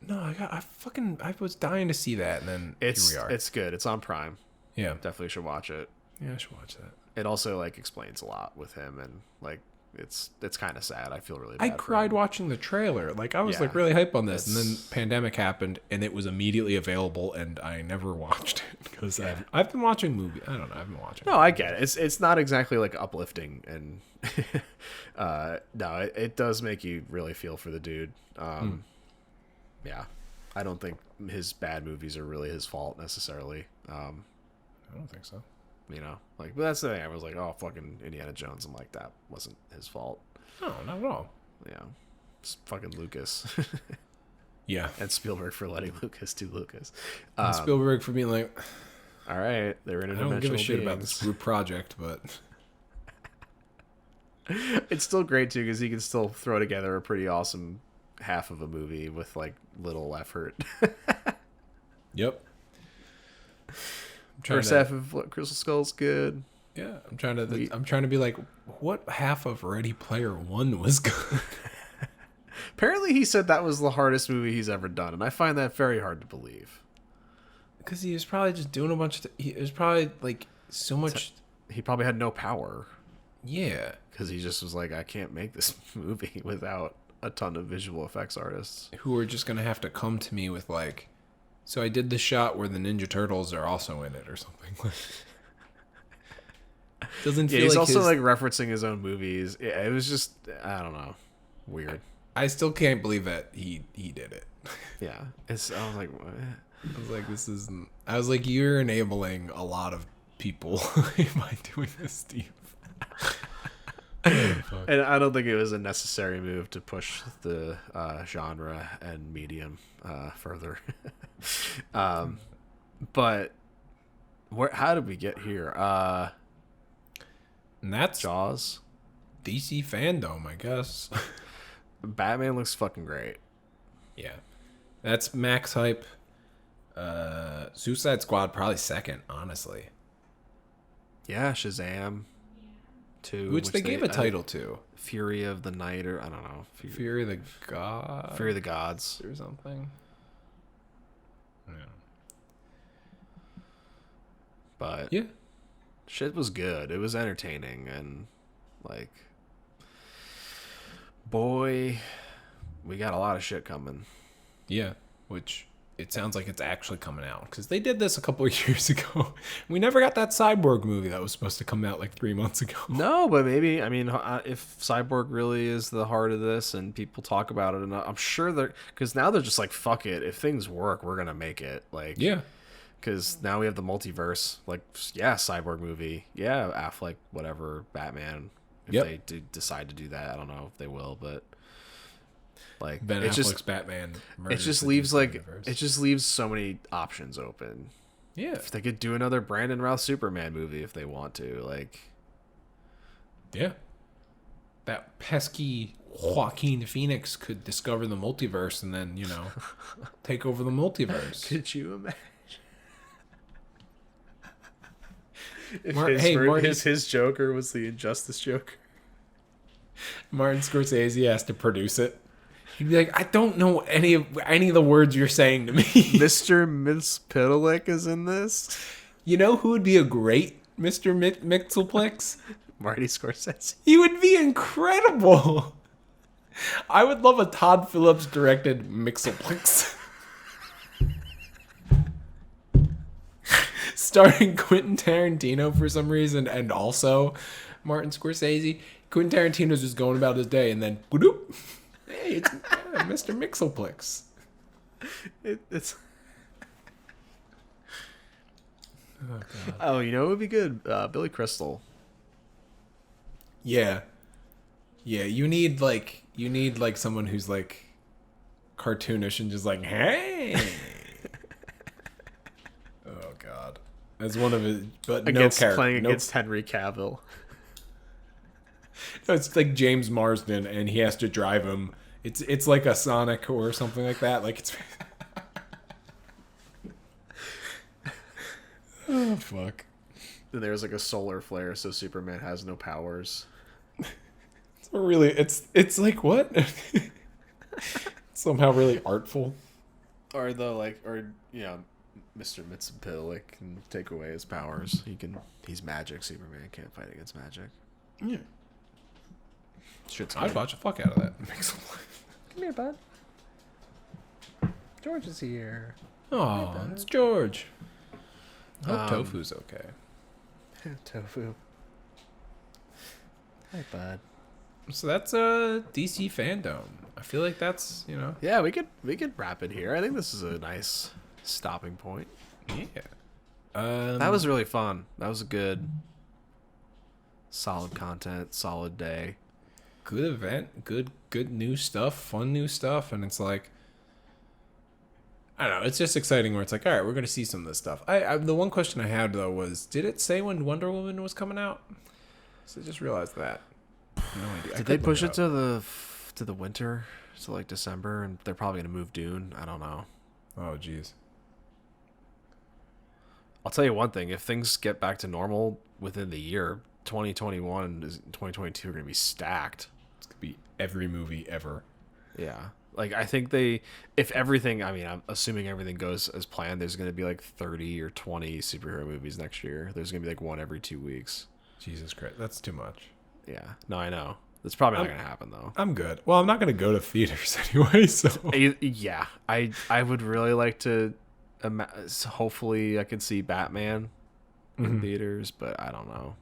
Speaker 1: No, I was dying to see that, and then here we are.
Speaker 2: It's good. It's on Prime.
Speaker 1: Yeah.
Speaker 2: Definitely should watch it.
Speaker 1: Yeah, I should watch that.
Speaker 2: It also like explains a lot with him, and like it's kind of sad. I feel really
Speaker 1: I
Speaker 2: bad for
Speaker 1: cried
Speaker 2: him.
Speaker 1: watching the trailer. Like, I was
Speaker 2: Yeah.
Speaker 1: like really hype on this, and then
Speaker 2: It's-
Speaker 1: pandemic happened, and it was immediately available, and I never watched it because I've been watching movies. I don't know. I've been watching.
Speaker 2: No, I get it. It's not exactly like uplifting, and no, it does make you really feel for the dude. Yeah, I don't think his bad movies are really his fault necessarily.
Speaker 1: I don't think so.
Speaker 2: You know, like, but that's the thing. I was like, oh, fucking Indiana Jones. I'm like, that wasn't his fault.
Speaker 1: No, not at all.
Speaker 2: Yeah, it's fucking Lucas.
Speaker 1: Yeah.
Speaker 2: And Spielberg for letting Lucas do Lucas.
Speaker 1: And Spielberg for being like,
Speaker 2: All right, they're
Speaker 1: I
Speaker 2: interdimensional
Speaker 1: don't give a shit about
Speaker 2: beings.
Speaker 1: this group project, but
Speaker 2: It's still great too because he can still throw together a pretty awesome half of a movie with like little effort.
Speaker 1: yep.
Speaker 2: First half of Crystal Skull's good.
Speaker 1: Yeah, I'm trying to be like, what half of Ready Player One was good?
Speaker 2: Apparently, he said that was the hardest movie he's ever done, and I find that very hard to believe.
Speaker 1: Because he was probably just doing a bunch of. It was probably like so much.
Speaker 2: He probably had no power.
Speaker 1: Yeah,
Speaker 2: Because he just was like, I can't make this movie without a ton of visual effects artists.
Speaker 1: who are just gonna have to come to me with like, so I did the shot where the Ninja Turtles are also in it or something. Doesn't
Speaker 2: Yeah,
Speaker 1: feel
Speaker 2: he's
Speaker 1: like
Speaker 2: also
Speaker 1: his,
Speaker 2: like referencing his own movies. It was just, I don't know, weird.
Speaker 1: I still can't believe that he did it.
Speaker 2: Yeah, I was like, what?
Speaker 1: I was like, this isn't. I was like, you're enabling a lot of people by doing this, Steve. Oh, fuck.
Speaker 2: And I don't think it was a necessary move to push the genre and medium further. But how did we get here?
Speaker 1: And that's
Speaker 2: Jaws.
Speaker 1: DC Fandome, I guess.
Speaker 2: Batman looks fucking great.
Speaker 1: Yeah, that's max hype. Suicide Squad probably second, honestly.
Speaker 2: Yeah, Shazam 2,
Speaker 1: Which they gave a title to.
Speaker 2: Fury of the Night, or I don't know,
Speaker 1: Fury of the God.
Speaker 2: Fury of the Gods.
Speaker 1: or something. Yeah.
Speaker 2: But
Speaker 1: Yeah.
Speaker 2: shit was good. It was entertaining, and like, boy, we got a lot of shit coming.
Speaker 1: Yeah. Which it sounds like it's actually coming out because they did this a couple of years ago. We never got that Cyborg movie that was supposed to come out like 3 months ago.
Speaker 2: No, but maybe, I mean, if Cyborg really is the heart of this and people talk about it, and I'm sure they're, because now they're just like, fuck it, if things work, we're gonna make it. Like,
Speaker 1: Yeah.
Speaker 2: because now we have the multiverse. Like, yeah, Cyborg movie, yeah, Affleck, whatever, Batman. If
Speaker 1: Yep.
Speaker 2: they do decide to do that, I don't know if they will, but like,
Speaker 1: Ben
Speaker 2: it
Speaker 1: Affleck's
Speaker 2: just
Speaker 1: Batman.
Speaker 2: it
Speaker 1: murders
Speaker 2: just
Speaker 1: the
Speaker 2: leaves
Speaker 1: DC
Speaker 2: like
Speaker 1: universe.
Speaker 2: it just leaves so many options open.
Speaker 1: Yeah.
Speaker 2: If they could do another Brandon Routh Superman movie if they want to, like,
Speaker 1: Yeah. That pesky Joaquin Phoenix could discover the multiverse and then, take over the multiverse.
Speaker 2: could you imagine? If
Speaker 1: Marty-
Speaker 2: his Joker was the Injustice Joker.
Speaker 1: Martin Scorsese has to produce it. He'd be like, I don't know any of the words you're saying to me.
Speaker 2: Mr. Mxyzptlk is in this.
Speaker 1: You know who would be a great Mr. Mxyzptlk?
Speaker 2: Marty Scorsese.
Speaker 1: He would be incredible. I would love a Todd Phillips directed Mxyzptlk. Starring Quentin Tarantino for some reason and also Martin Scorsese. Quentin Tarantino's just going about his day and then, boop, hey, it's Mr. Mxyzptlk.
Speaker 2: It's.
Speaker 1: Oh, God.
Speaker 2: Oh, you know what would be good? Billy Crystal.
Speaker 1: Yeah. Yeah, you need someone who's like cartoonish and just like, hey. Oh God. As one of his but
Speaker 2: Against
Speaker 1: no character.
Speaker 2: playing
Speaker 1: No,
Speaker 2: against Henry Cavill.
Speaker 1: no, it's like James Marsden and he has to drive him. It's like a Sonic or something like that. Like it's oh fuck.
Speaker 2: Then there's like a solar flare, so Superman has no powers.
Speaker 1: It's really it's like what? Somehow really artful.
Speaker 2: Or Mr. Mxyzptlk can take away his powers. He's magic. Superman can't fight against magic.
Speaker 1: Yeah.
Speaker 2: Shit's
Speaker 1: I'd
Speaker 2: good.
Speaker 1: watch the fuck out of that.
Speaker 2: Come here, bud. George is here.
Speaker 1: Oh, it's George. I hope
Speaker 2: Um,
Speaker 1: Tofu's okay.
Speaker 2: Tofu. Hi, bud.
Speaker 1: So that's DC Fandome. I feel like that's,
Speaker 2: Yeah, we could wrap it here. I think this is a nice stopping point.
Speaker 1: yeah.
Speaker 2: That was really fun. That was a good, solid content, solid day.
Speaker 1: good event, good new stuff, fun new stuff, and it's like I don't know. It's just exciting where it's like, all right, we're going to see some of this stuff. The one question I had, though, was did it say when Wonder Woman was coming out? So I just realized that. No idea.
Speaker 2: Did they push it to the winter, to like December, and they're probably going to move Dune? I don't know.
Speaker 1: Oh, jeez.
Speaker 2: I'll tell you one thing. If things get back to normal within the year, 2021 and 2022 are going to be stacked.
Speaker 1: It's going to be every movie ever.
Speaker 2: Yeah. Like, I think if everything, I mean, I'm assuming everything goes as planned, there's going to be like 30 or 20 superhero movies next year. There's going to be like one every 2 weeks.
Speaker 1: Jesus Christ. That's too much.
Speaker 2: Yeah. No, I know. That's probably not going to happen, though.
Speaker 1: I'm good. Well, I'm not going to go to theaters anyway, so.
Speaker 2: Yeah. I would really like to, hopefully I could see Batman in theaters, but I don't know.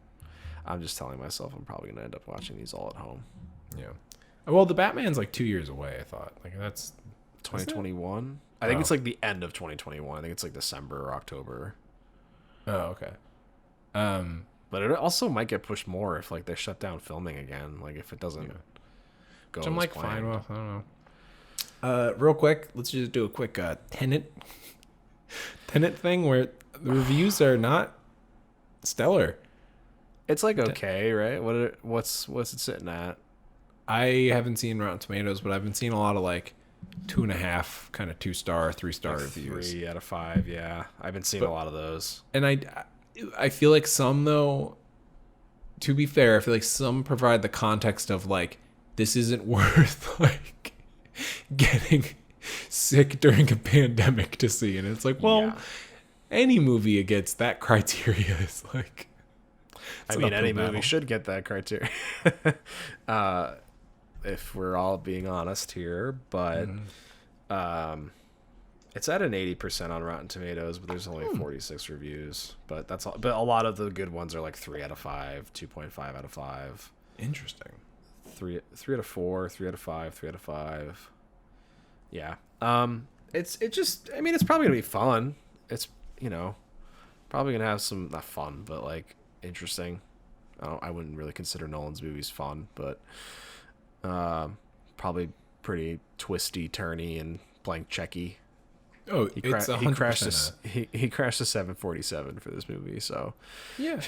Speaker 2: I'm just telling myself I'm probably going to end up watching these all at home.
Speaker 1: Yeah. Well, the Batman's like 2 years away, I thought. Like, that's
Speaker 2: 2021. I think it's like the end of 2021. I think it's like December or October.
Speaker 1: Oh, okay.
Speaker 2: But it also might get pushed more if like they shut down filming again. Like if it doesn't go.
Speaker 1: Which I'm
Speaker 2: as
Speaker 1: like
Speaker 2: planned.
Speaker 1: fine with. I don't know. Real quick, let's just do a quick Tenet thing where the reviews are not stellar.
Speaker 2: It's like okay, right? What's it sitting at?
Speaker 1: I haven't seen Rotten Tomatoes, but I've been seeing a lot of like 2.5, kind of 2-star, 3-star reviews.
Speaker 2: 3 out of 5, yeah. I've been seeing a lot of those.
Speaker 1: And I feel like some, though, to be fair, I feel like some provide the context of like, this isn't worth like getting sick during a pandemic to see. And it's like, well, any movie against that criteria is like,
Speaker 2: I mean, any movie should get that criteria. If we're all being honest here, but it's at an 80% on Rotten Tomatoes, but there's only 46 reviews. But that's all. But a lot of the good ones are like 3 out of 5, 2.5 out of 5.
Speaker 1: Interesting.
Speaker 2: 3 out of 4, 3 out of 5, 3 out of 5. Yeah. It's probably gonna be fun. It's probably gonna have some not fun, but like interesting. I wouldn't really consider Nolan's movies fun, but probably pretty twisty, turny, and blank checky.
Speaker 1: Oh,
Speaker 2: he
Speaker 1: it's 100%.
Speaker 2: He crashed a 747 for this movie, so
Speaker 1: yeah.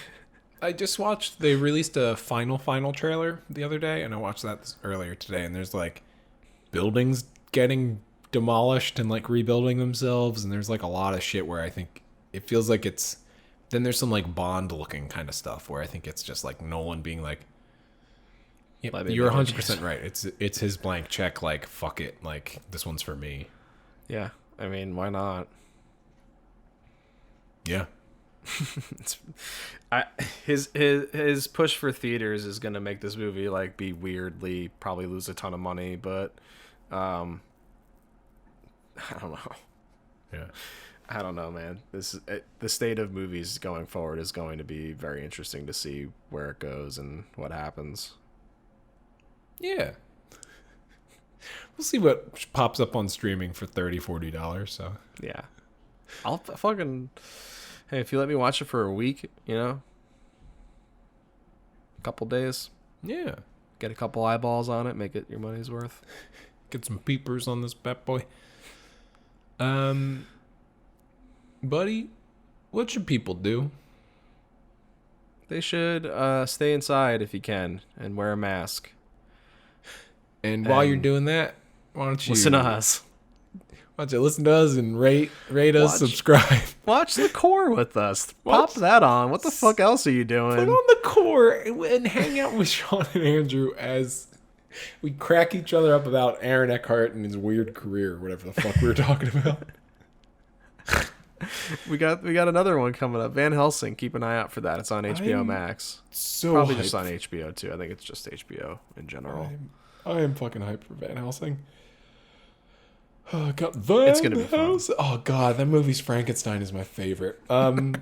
Speaker 1: I just watched. They released a final trailer the other day, and I watched that earlier today. And there's like buildings getting demolished and like rebuilding themselves, and there's like a lot of shit where I think it feels like it's. Then there's some like Bond looking kind of stuff where I think it's just like Nolan being like, yep, you're 100% right. It's his blank check. Like fuck it, like this one's for me.
Speaker 2: Yeah, I mean, why not?
Speaker 1: Yeah.
Speaker 2: His push for theaters is gonna make this movie like be weirdly probably lose a ton of money, but I don't know.
Speaker 1: Yeah.
Speaker 2: I don't know, man. The state of movies going forward is going to be very interesting to see where it goes and what happens.
Speaker 1: Yeah. We'll see what pops up on streaming for $30-$40. So
Speaker 2: yeah, I'll fucking. Hey, if you let me watch it for a week, a couple days,
Speaker 1: yeah,
Speaker 2: get a couple eyeballs on it, make it your money's worth.
Speaker 1: Get some peepers on this bad boy. Buddy, what should people do?
Speaker 2: They should stay inside if you can and wear a mask.
Speaker 1: And while you're doing that, why don't you
Speaker 2: listen to us?
Speaker 1: Why don't you listen to us and rate us, subscribe.
Speaker 2: Watch The Core with us. Pop that on. What the fuck else are you doing?
Speaker 1: Put on The Core and hang out with Sean and Andrew as we crack each other up about Aaron Eckhart and his weird career, whatever the fuck we were talking about.
Speaker 2: We got another one coming up. Van Helsing. Keep an eye out for that. It's on HBO Max.
Speaker 1: So
Speaker 2: probably
Speaker 1: hyped.
Speaker 2: just on HBO too. I think it's just HBO in general.
Speaker 1: I am fucking hyped for Van Helsing. Oh god,
Speaker 2: It's gonna be fun.
Speaker 1: Oh god, that movie's Frankenstein is my favorite. On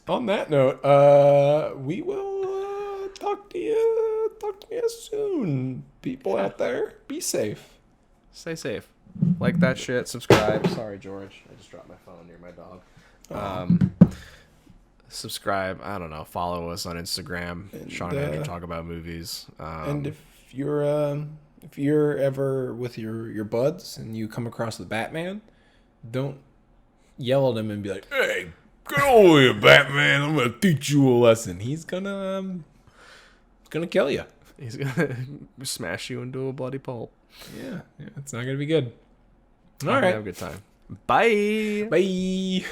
Speaker 1: that note, we will talk to you soon, people out there. Be safe.
Speaker 2: Stay safe. Like that shit. Subscribe. Sorry, George. I just dropped my phone near my dog. Subscribe. I don't know. Follow us on Instagram.
Speaker 1: And,
Speaker 2: Sean and Andrew talk about movies.
Speaker 1: And if you're ever with your buds and you come across the Batman, don't yell at him and be like, "Hey, get over here, Batman! I'm gonna teach you a lesson." He's gonna kill you.
Speaker 2: He's gonna smash you into a bloody pulp.
Speaker 1: Yeah, it's not gonna be good. All
Speaker 2: Have
Speaker 1: right,
Speaker 2: a good time. Bye.
Speaker 1: bye.